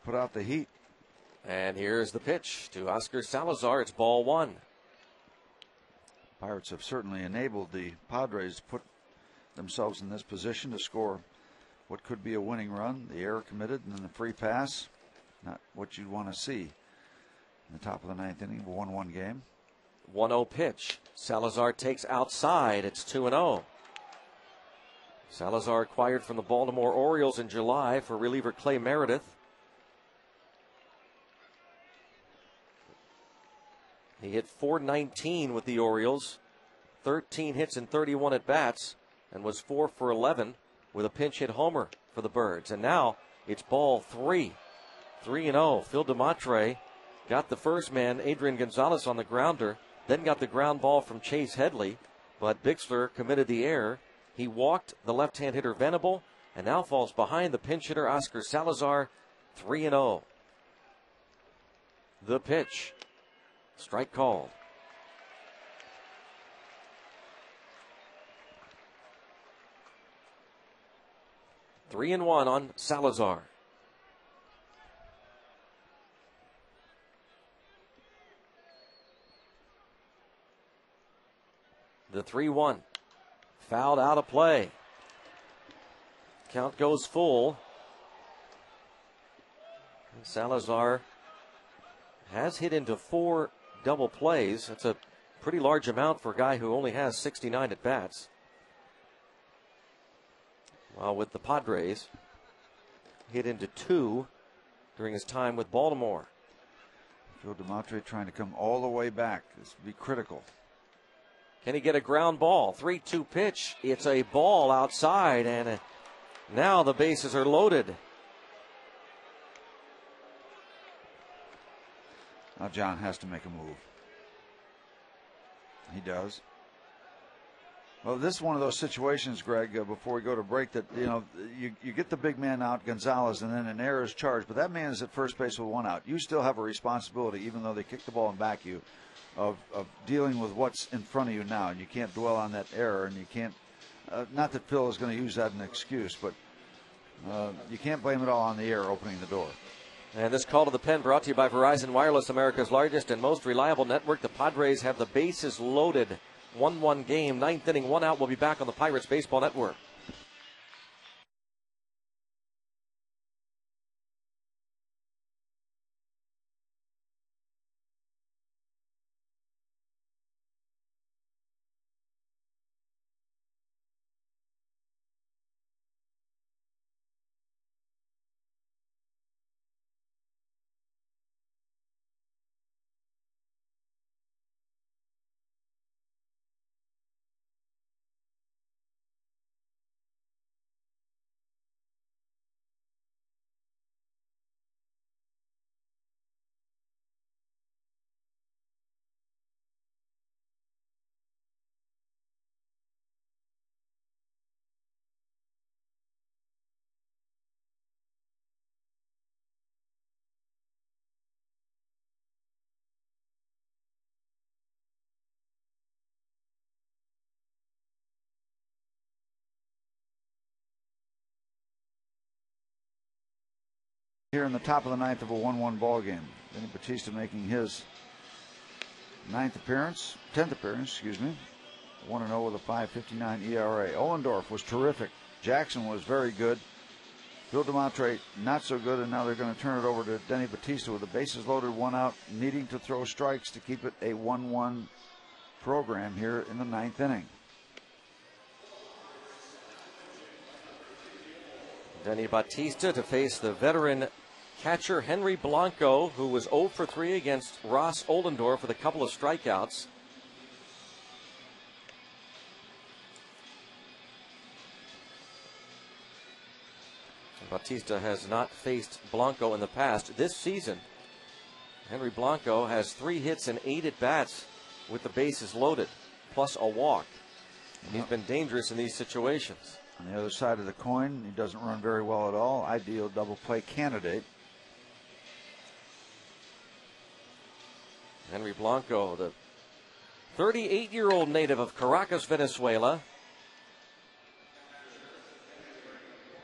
put out the heat. And here's the pitch to Oscar Salazar. It's ball 1. Pirates have certainly enabled the Padres to put themselves in this position to score what could be a winning run. The error committed and then the free pass. Not what you'd want to see in the top of the 9th inning of a 1-1 game. 1-0 pitch. Salazar takes outside. It's 2-0. Salazar acquired from the Baltimore Orioles in July for reliever Clay Meredith. He hit .419 with the Orioles, 13 hits and 31 at-bats, and was 4 for 11 with a pinch hit homer for the Birds. And now it's ball 3. 3-0. Phil DeMatre got the first man, Adrian Gonzalez, on the grounder, then got the ground ball from Chase Headley, but Bixler committed the error. He walked the left-hand hitter Venable, and now falls behind the pinch hitter Oscar Salazar. 3-0. The pitch. Strike called. Three and 1 on Salazar. The 3-1. Fouled out of play. Count goes full. And Salazar has hit into 4 double plays. That's a pretty large amount for a guy who only has 69 at bats. While with the Padres, hit into 2 during his time with Baltimore. Phil DeMatre trying to come all the way back. This would be critical. Can he get a ground ball? 3-2 pitch. It's a ball outside, and now the bases are loaded. Now John has to make a move. He does. Well, this is one of those situations, Greg, before we go to break, that, you get the big man out, Gonzalez, and then an error is charged, but that man is at first base with 1 out. You still have a responsibility, even though they kick the ball and back you, of dealing with what's in front of you now. And you can't dwell on that error, and you can't, not that Phil is going to use that as an excuse, but you can't blame it all on the error opening the door. And this call to the pen brought to you by Verizon Wireless, America's largest and most reliable network. The Padres have the bases loaded. 1-1 game, 9th inning, 1 out. We'll be back on the Pirates Baseball Network. Here in the top of the ninth of a 1-1 ball game. Denny Batista making his 10th appearance, 1-0 with a 5.59 ERA. Ohlendorf was terrific. Jackson was very good. Phil DeMontre not so good, and now they're going to turn it over to Denny Batista with the bases loaded, 1 out, needing to throw strikes to keep it a 1-1 program here in the 9th inning. Denny Batista to face the veteran catcher Henry Blanco, who was 0 for 3 against Ross Ohlendorf with a couple of strikeouts. Batista has not faced Blanco in the past. This season, Henry Blanco has 3 hits and 8 at-bats with the bases loaded, plus a walk. He's been dangerous in these situations. On the other side of the coin, he doesn't run very well at all. Ideal double play candidate. Henry Blanco, the 38-year-old native of Caracas, Venezuela.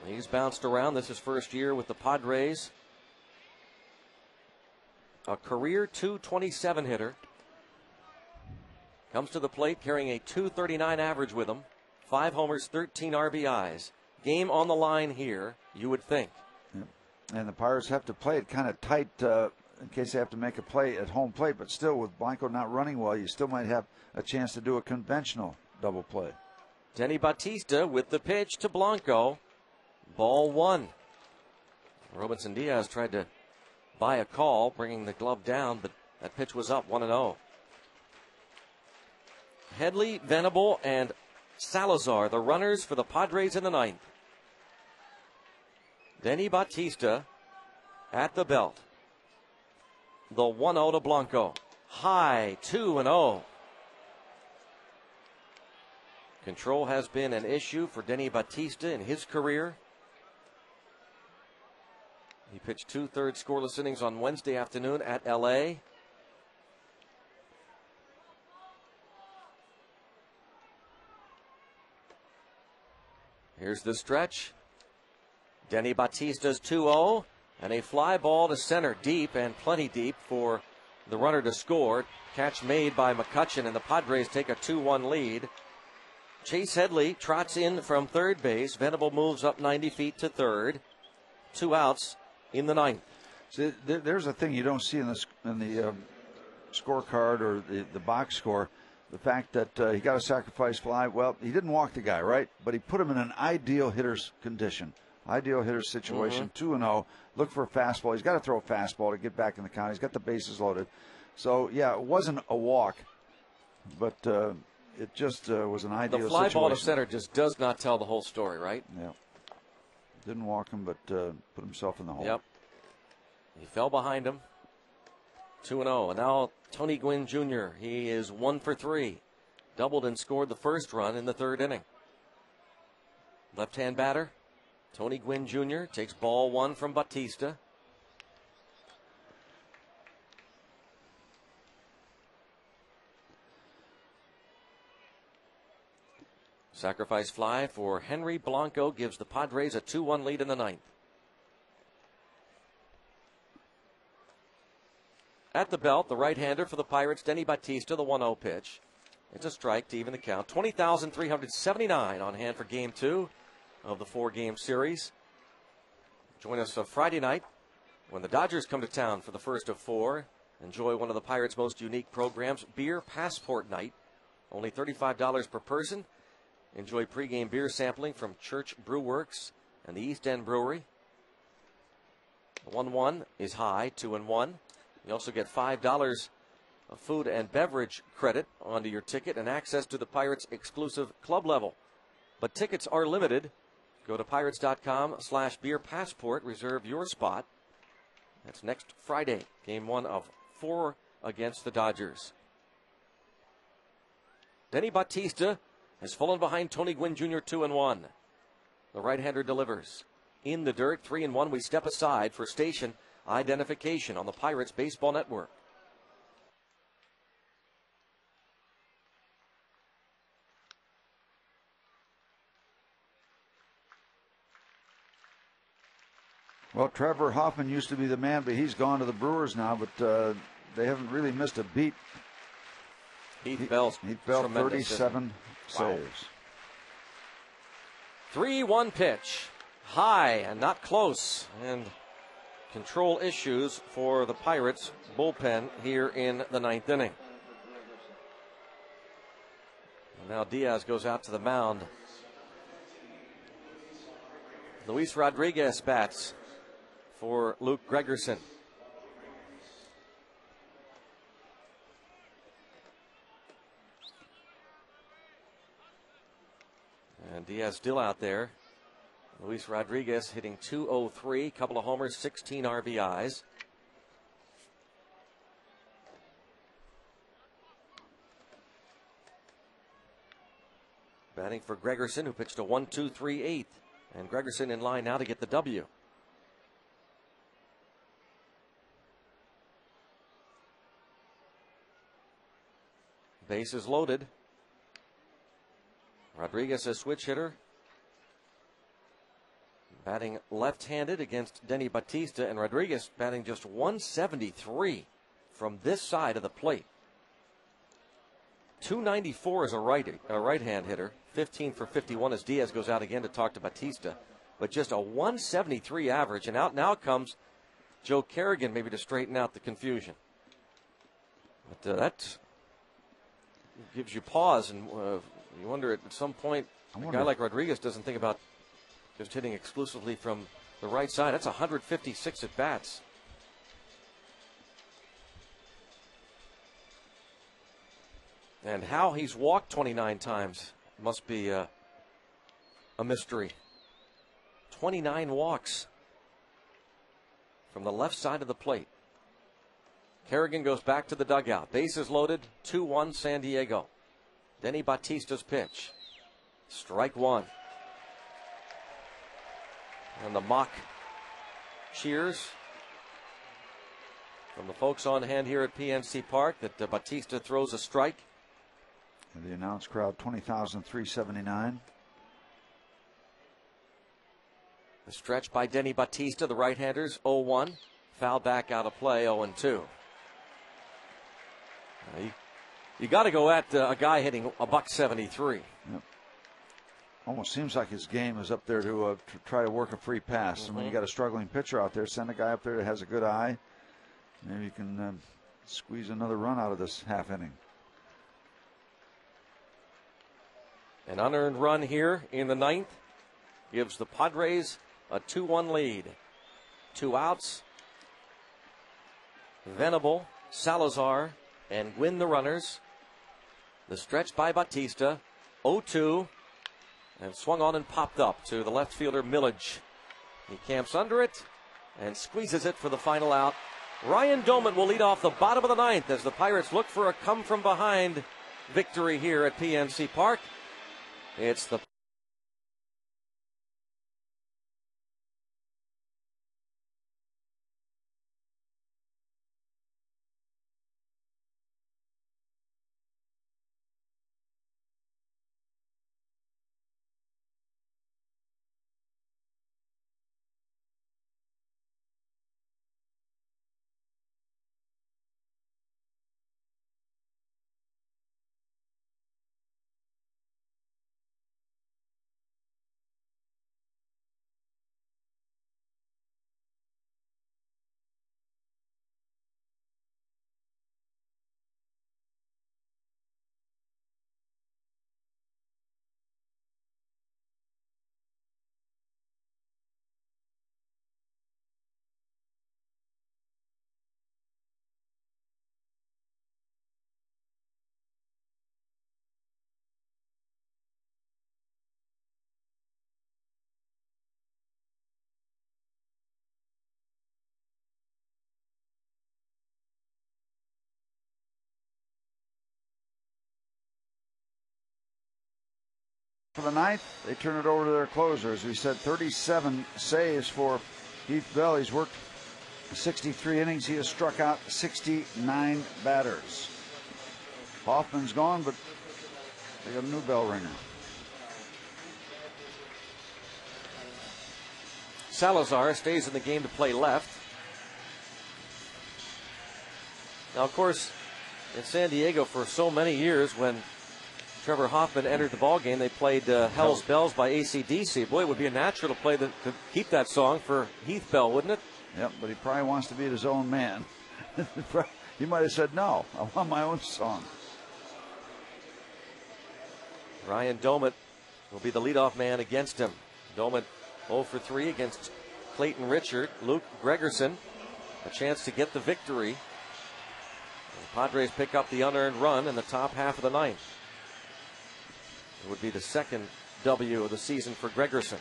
He's bounced around. This is his first year with the Padres. A career .227 hitter. Comes to the plate carrying a .239 average with him. 5 homers, 13 RBIs. Game on the line here, you would think. Yep. And the Pirates have to play it kind of tight in case they have to make a play at home plate. But still, with Blanco not running well, you still might have a chance to do a conventional double play. Denny Batista with the pitch to Blanco. Ball 1. Robinson Diaz tried to buy a call, bringing the glove down, but that pitch was up 1-0. Headley, Venable, and Salazar, the runners for the Padres in the 9th. Denny Batista at the belt. The 1-0 to Blanco. High, 2-0. Control has been an issue for Denny Batista in his career. He pitched 2/3 scoreless innings on Wednesday afternoon at L.A. Here's the stretch. Denny Batista's 2-0, and a fly ball to center, deep and plenty deep for the runner to score. Catch made by McCutchen, and the Padres take a 2-1 lead. Chase Headley trots in from third base. Venable moves up 90 feet to third. 2 outs in the 9th. See, there's a thing you don't see in the scorecard or the box score. The fact that he got a sacrifice fly. Well, he didn't walk the guy, right? But he put him in an ideal hitter's condition, ideal hitter's situation. 2-0. Look for a fastball. He's got to throw a fastball to get back in the count. He's got the bases loaded. So yeah, it wasn't a walk, but it just was an ideal situation. The fly ball to center just does not tell the whole story, right? Yeah. Didn't walk him, but put himself in the hole. Yep. He fell behind him. 2-0. And now Tony Gwynn Jr. He is 1 for 3. Doubled and scored the first run in the 3rd inning. Left-hand batter, Tony Gwynn Jr. takes ball 1 from Batista. Sacrifice fly for Henry Blanco gives the Padres a 2-1 lead in the ninth. At the belt, the right-hander for the Pirates, Denny Batista, the 1-0 pitch. It's a strike to even the count. 20,379 on hand for Game 2 of the 4-game series. Join us Friday night when the Dodgers come to town for the first of 4. Enjoy one of the Pirates' most unique programs, Beer Passport Night. Only $35 per person. Enjoy pregame beer sampling from Church Brew Works and the East End Brewery. 1-1 is high, 2-1. You also get $5 of food and beverage credit onto your ticket and access to the Pirates exclusive club level. But tickets are limited. Go to pirates.com/beer passport. Reserve your spot. That's next Friday, Game 1 of 4 against the Dodgers. Denny Batista has fallen behind Tony Gwynn Jr. 2-1. The right-hander delivers. In the dirt, 3-1. We step aside for station identification on the Pirates Baseball Network. Well, Trevor Hoffman used to be the man, but he's gone to the Brewers now, but they haven't really missed a beat. Heath Bell's 37 saves. 3-1 pitch. High and not close. And control issues for the Pirates bullpen here in the ninth inning. And now Diaz goes out to the mound. Luis Rodriguez bats for Luke Gregerson. And Diaz still out there. Luis Rodriguez hitting .203, couple of homers, 16 RBIs. Batting for Gregerson, who pitched a 1-2-3-8. And Gregerson in line now to get the W. Bases loaded. Rodriguez, a switch hitter. Batting left-handed against Denny Batista, and Rodriguez batting just 173 from this side of the plate. 294 as a right-hand hitter. 15 for 51 as Diaz goes out again to talk to Batista. But just a 173 average, and out now comes Joe Kerrigan maybe to straighten out the confusion. But that gives you pause, and you wonder at some point a guy like Rodriguez doesn't think about just hitting exclusively from the right side. That's 156 at bats. And how he's walked 29 times must be a mystery. 29 walks from the left side of the plate. Kerrigan goes back to the dugout. Bases loaded, 2-1 San Diego. Denny Batista's pitch. Strike one. And the mock cheers from the folks on hand here at PNC Park that Batista throws a strike. And the announced crowd, 20,379. The stretch by Denny Batista, the right-handers, 0-1. Foul back out of play, 0-2. You got to go at a guy hitting a $173. Yep. Almost seems like his game is up there to try to work a free pass. Mm-hmm. And when you got a struggling pitcher out there, send a guy up there that has a good eye. Maybe you can squeeze another run out of this half inning. An unearned run here in the ninth gives the Padres a 2-1 lead. 2 outs. Venable, Salazar, and Gwynn the runners. The stretch by Batista, 0-2, and swung on and popped up to the left fielder Millage. He camps under it and squeezes it for the final out. Ryan Doman will lead off the bottom of the ninth as the Pirates look for a come-from-behind victory here at PNC Park. It's the For the ninth, they turn it over to their closer. As we said, 37 saves for Heath Bell. He's worked 63 innings. He has struck out 69 batters. Hoffman's gone, but they got a new bell ringer. Salazar stays in the game to play left. Now, of course, in San Diego for so many years, when Trevor Hoffman entered the ballgame, they played Hell's Bells by AC/DC. Boy, it would be a natural to keep that song for Heath Bell, wouldn't it? Yep, but he probably wants to be his own man. He might have said, no, I want my own song. Ryan Domit will be the leadoff man against him. Domit 0 for 3 against Clayton Richard. Luke Gregerson, a chance to get the victory. The Padres pick up the unearned run in the top half of the ninth. It would be the second W of the season for Gregerson.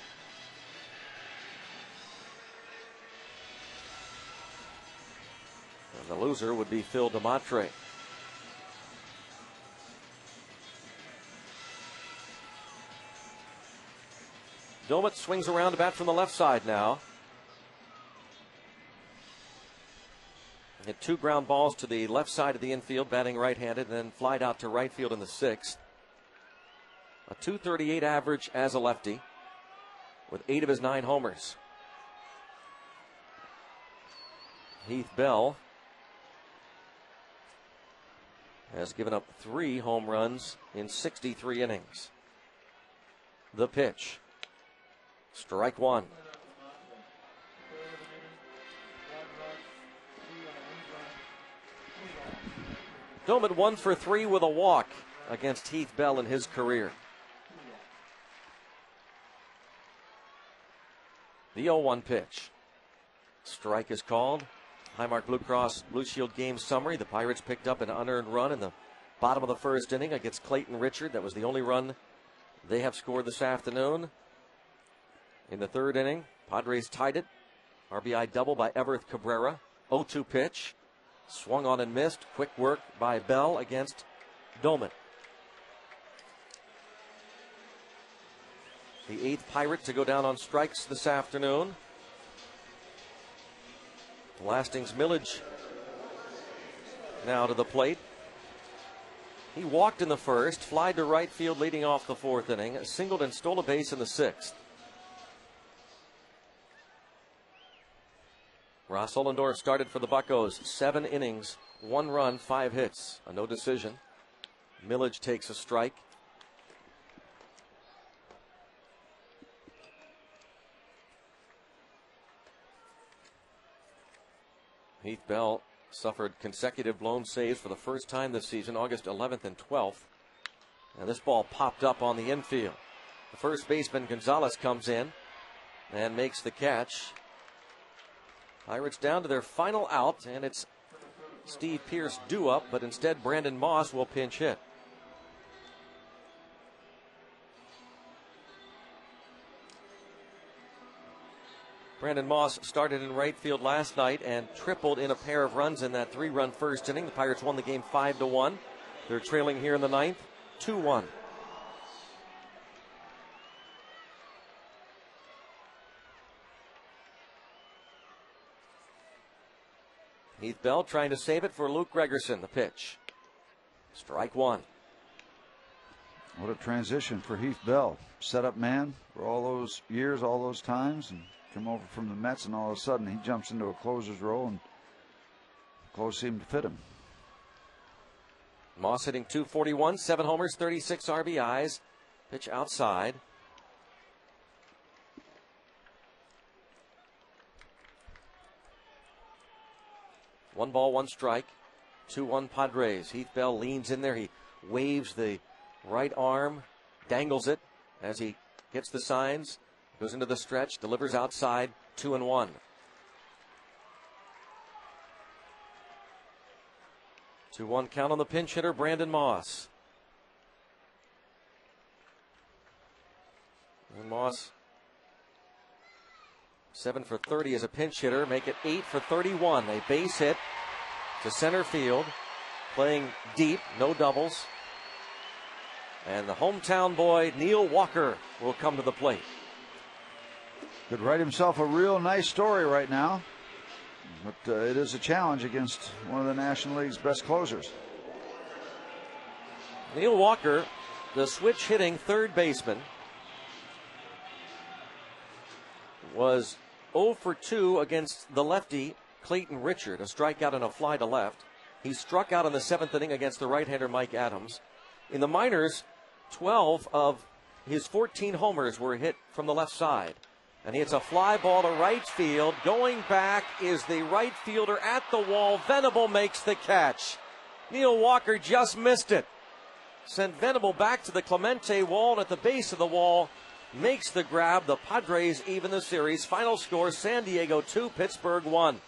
And the loser would be Phil DeMatre. Domit swings around to bat from the left side now. Hit 2 ground balls to the left side of the infield, batting right-handed, and then flied out to right field in the 6th. A .238 average as a lefty, with 8 of his 9 homers. Heath Bell has given up 3 home runs in 63 innings. The pitch. Strike 1. Domit 1 for 3 with a walk against Heath Bell in his career. The 0-1 pitch. Strike is called. Highmark Blue Cross Blue Shield game summary. The Pirates picked up an unearned run in the bottom of the first inning against Clayton Richard. That was the only run they have scored this afternoon. In the third inning, Padres tied it. RBI double by Everth Cabrera. 0-2 pitch. Swung on and missed. Quick work by Bell against Domit. The 8th Pirate to go down on strikes this afternoon. Lasting's Millage now to the plate. He walked in the first, flied to right field leading off the 4th inning, singled and stole a base in the 6th. Ross Ollendorf started for the Buccos. 7 innings, 1 run, 5 hits, a no decision. Millage takes a strike. Heath Bell suffered consecutive blown saves for the first time this season, August 11th and 12th. And this ball popped up on the infield. The first baseman, Gonzalez, comes in and makes the catch. Pirates down to their final out, and it's Steve Pearce due up, but instead Brandon Moss will pinch hit. Brandon Moss started in right field last night and tripled in a pair of runs in that 3-run first inning. The Pirates won the game 5-1. They're trailing here in the 9th, 2-1. Heath Bell trying to save it for Luke Gregerson. The pitch. Strike 1. What a transition for Heath Bell. Setup man for all those years, all those times, and come over from the Mets, and all of a sudden he jumps into a closer's role, and close seemed to fit him. Moss hitting .241, 7 homers, 36 RBIs. Pitch outside. One ball, one strike. 2-1 Padres. Heath Bell leans in there. He waves the right arm, dangles it as he gets the signs. Goes into the stretch, delivers outside, 2-1. 2-1 count on the pinch hitter, Brandon Moss. And Moss, 7 for 30 as a pinch hitter, make it 8 for 31. A base hit to center field, playing deep, no doubles. And the hometown boy, Neil Walker, will come to the plate. Could write himself a real nice story right now. But it is a challenge against one of the National League's best closers. Neil Walker, the switch hitting third baseman, was 0 for 2 against the lefty Clayton Richard, a strikeout and a fly to left. He struck out in the 7th inning against the right-hander Mike Adams. In the minors, 12 of his 14 homers were hit from the left side. And he hits a fly ball to right field. Going back is the right fielder at the wall. Venable makes the catch. Neil Walker just missed it. Sent Venable back to the Clemente wall, and at the base of the wall makes the grab. The Padres even the series. Final score, San Diego 2, Pittsburgh 1.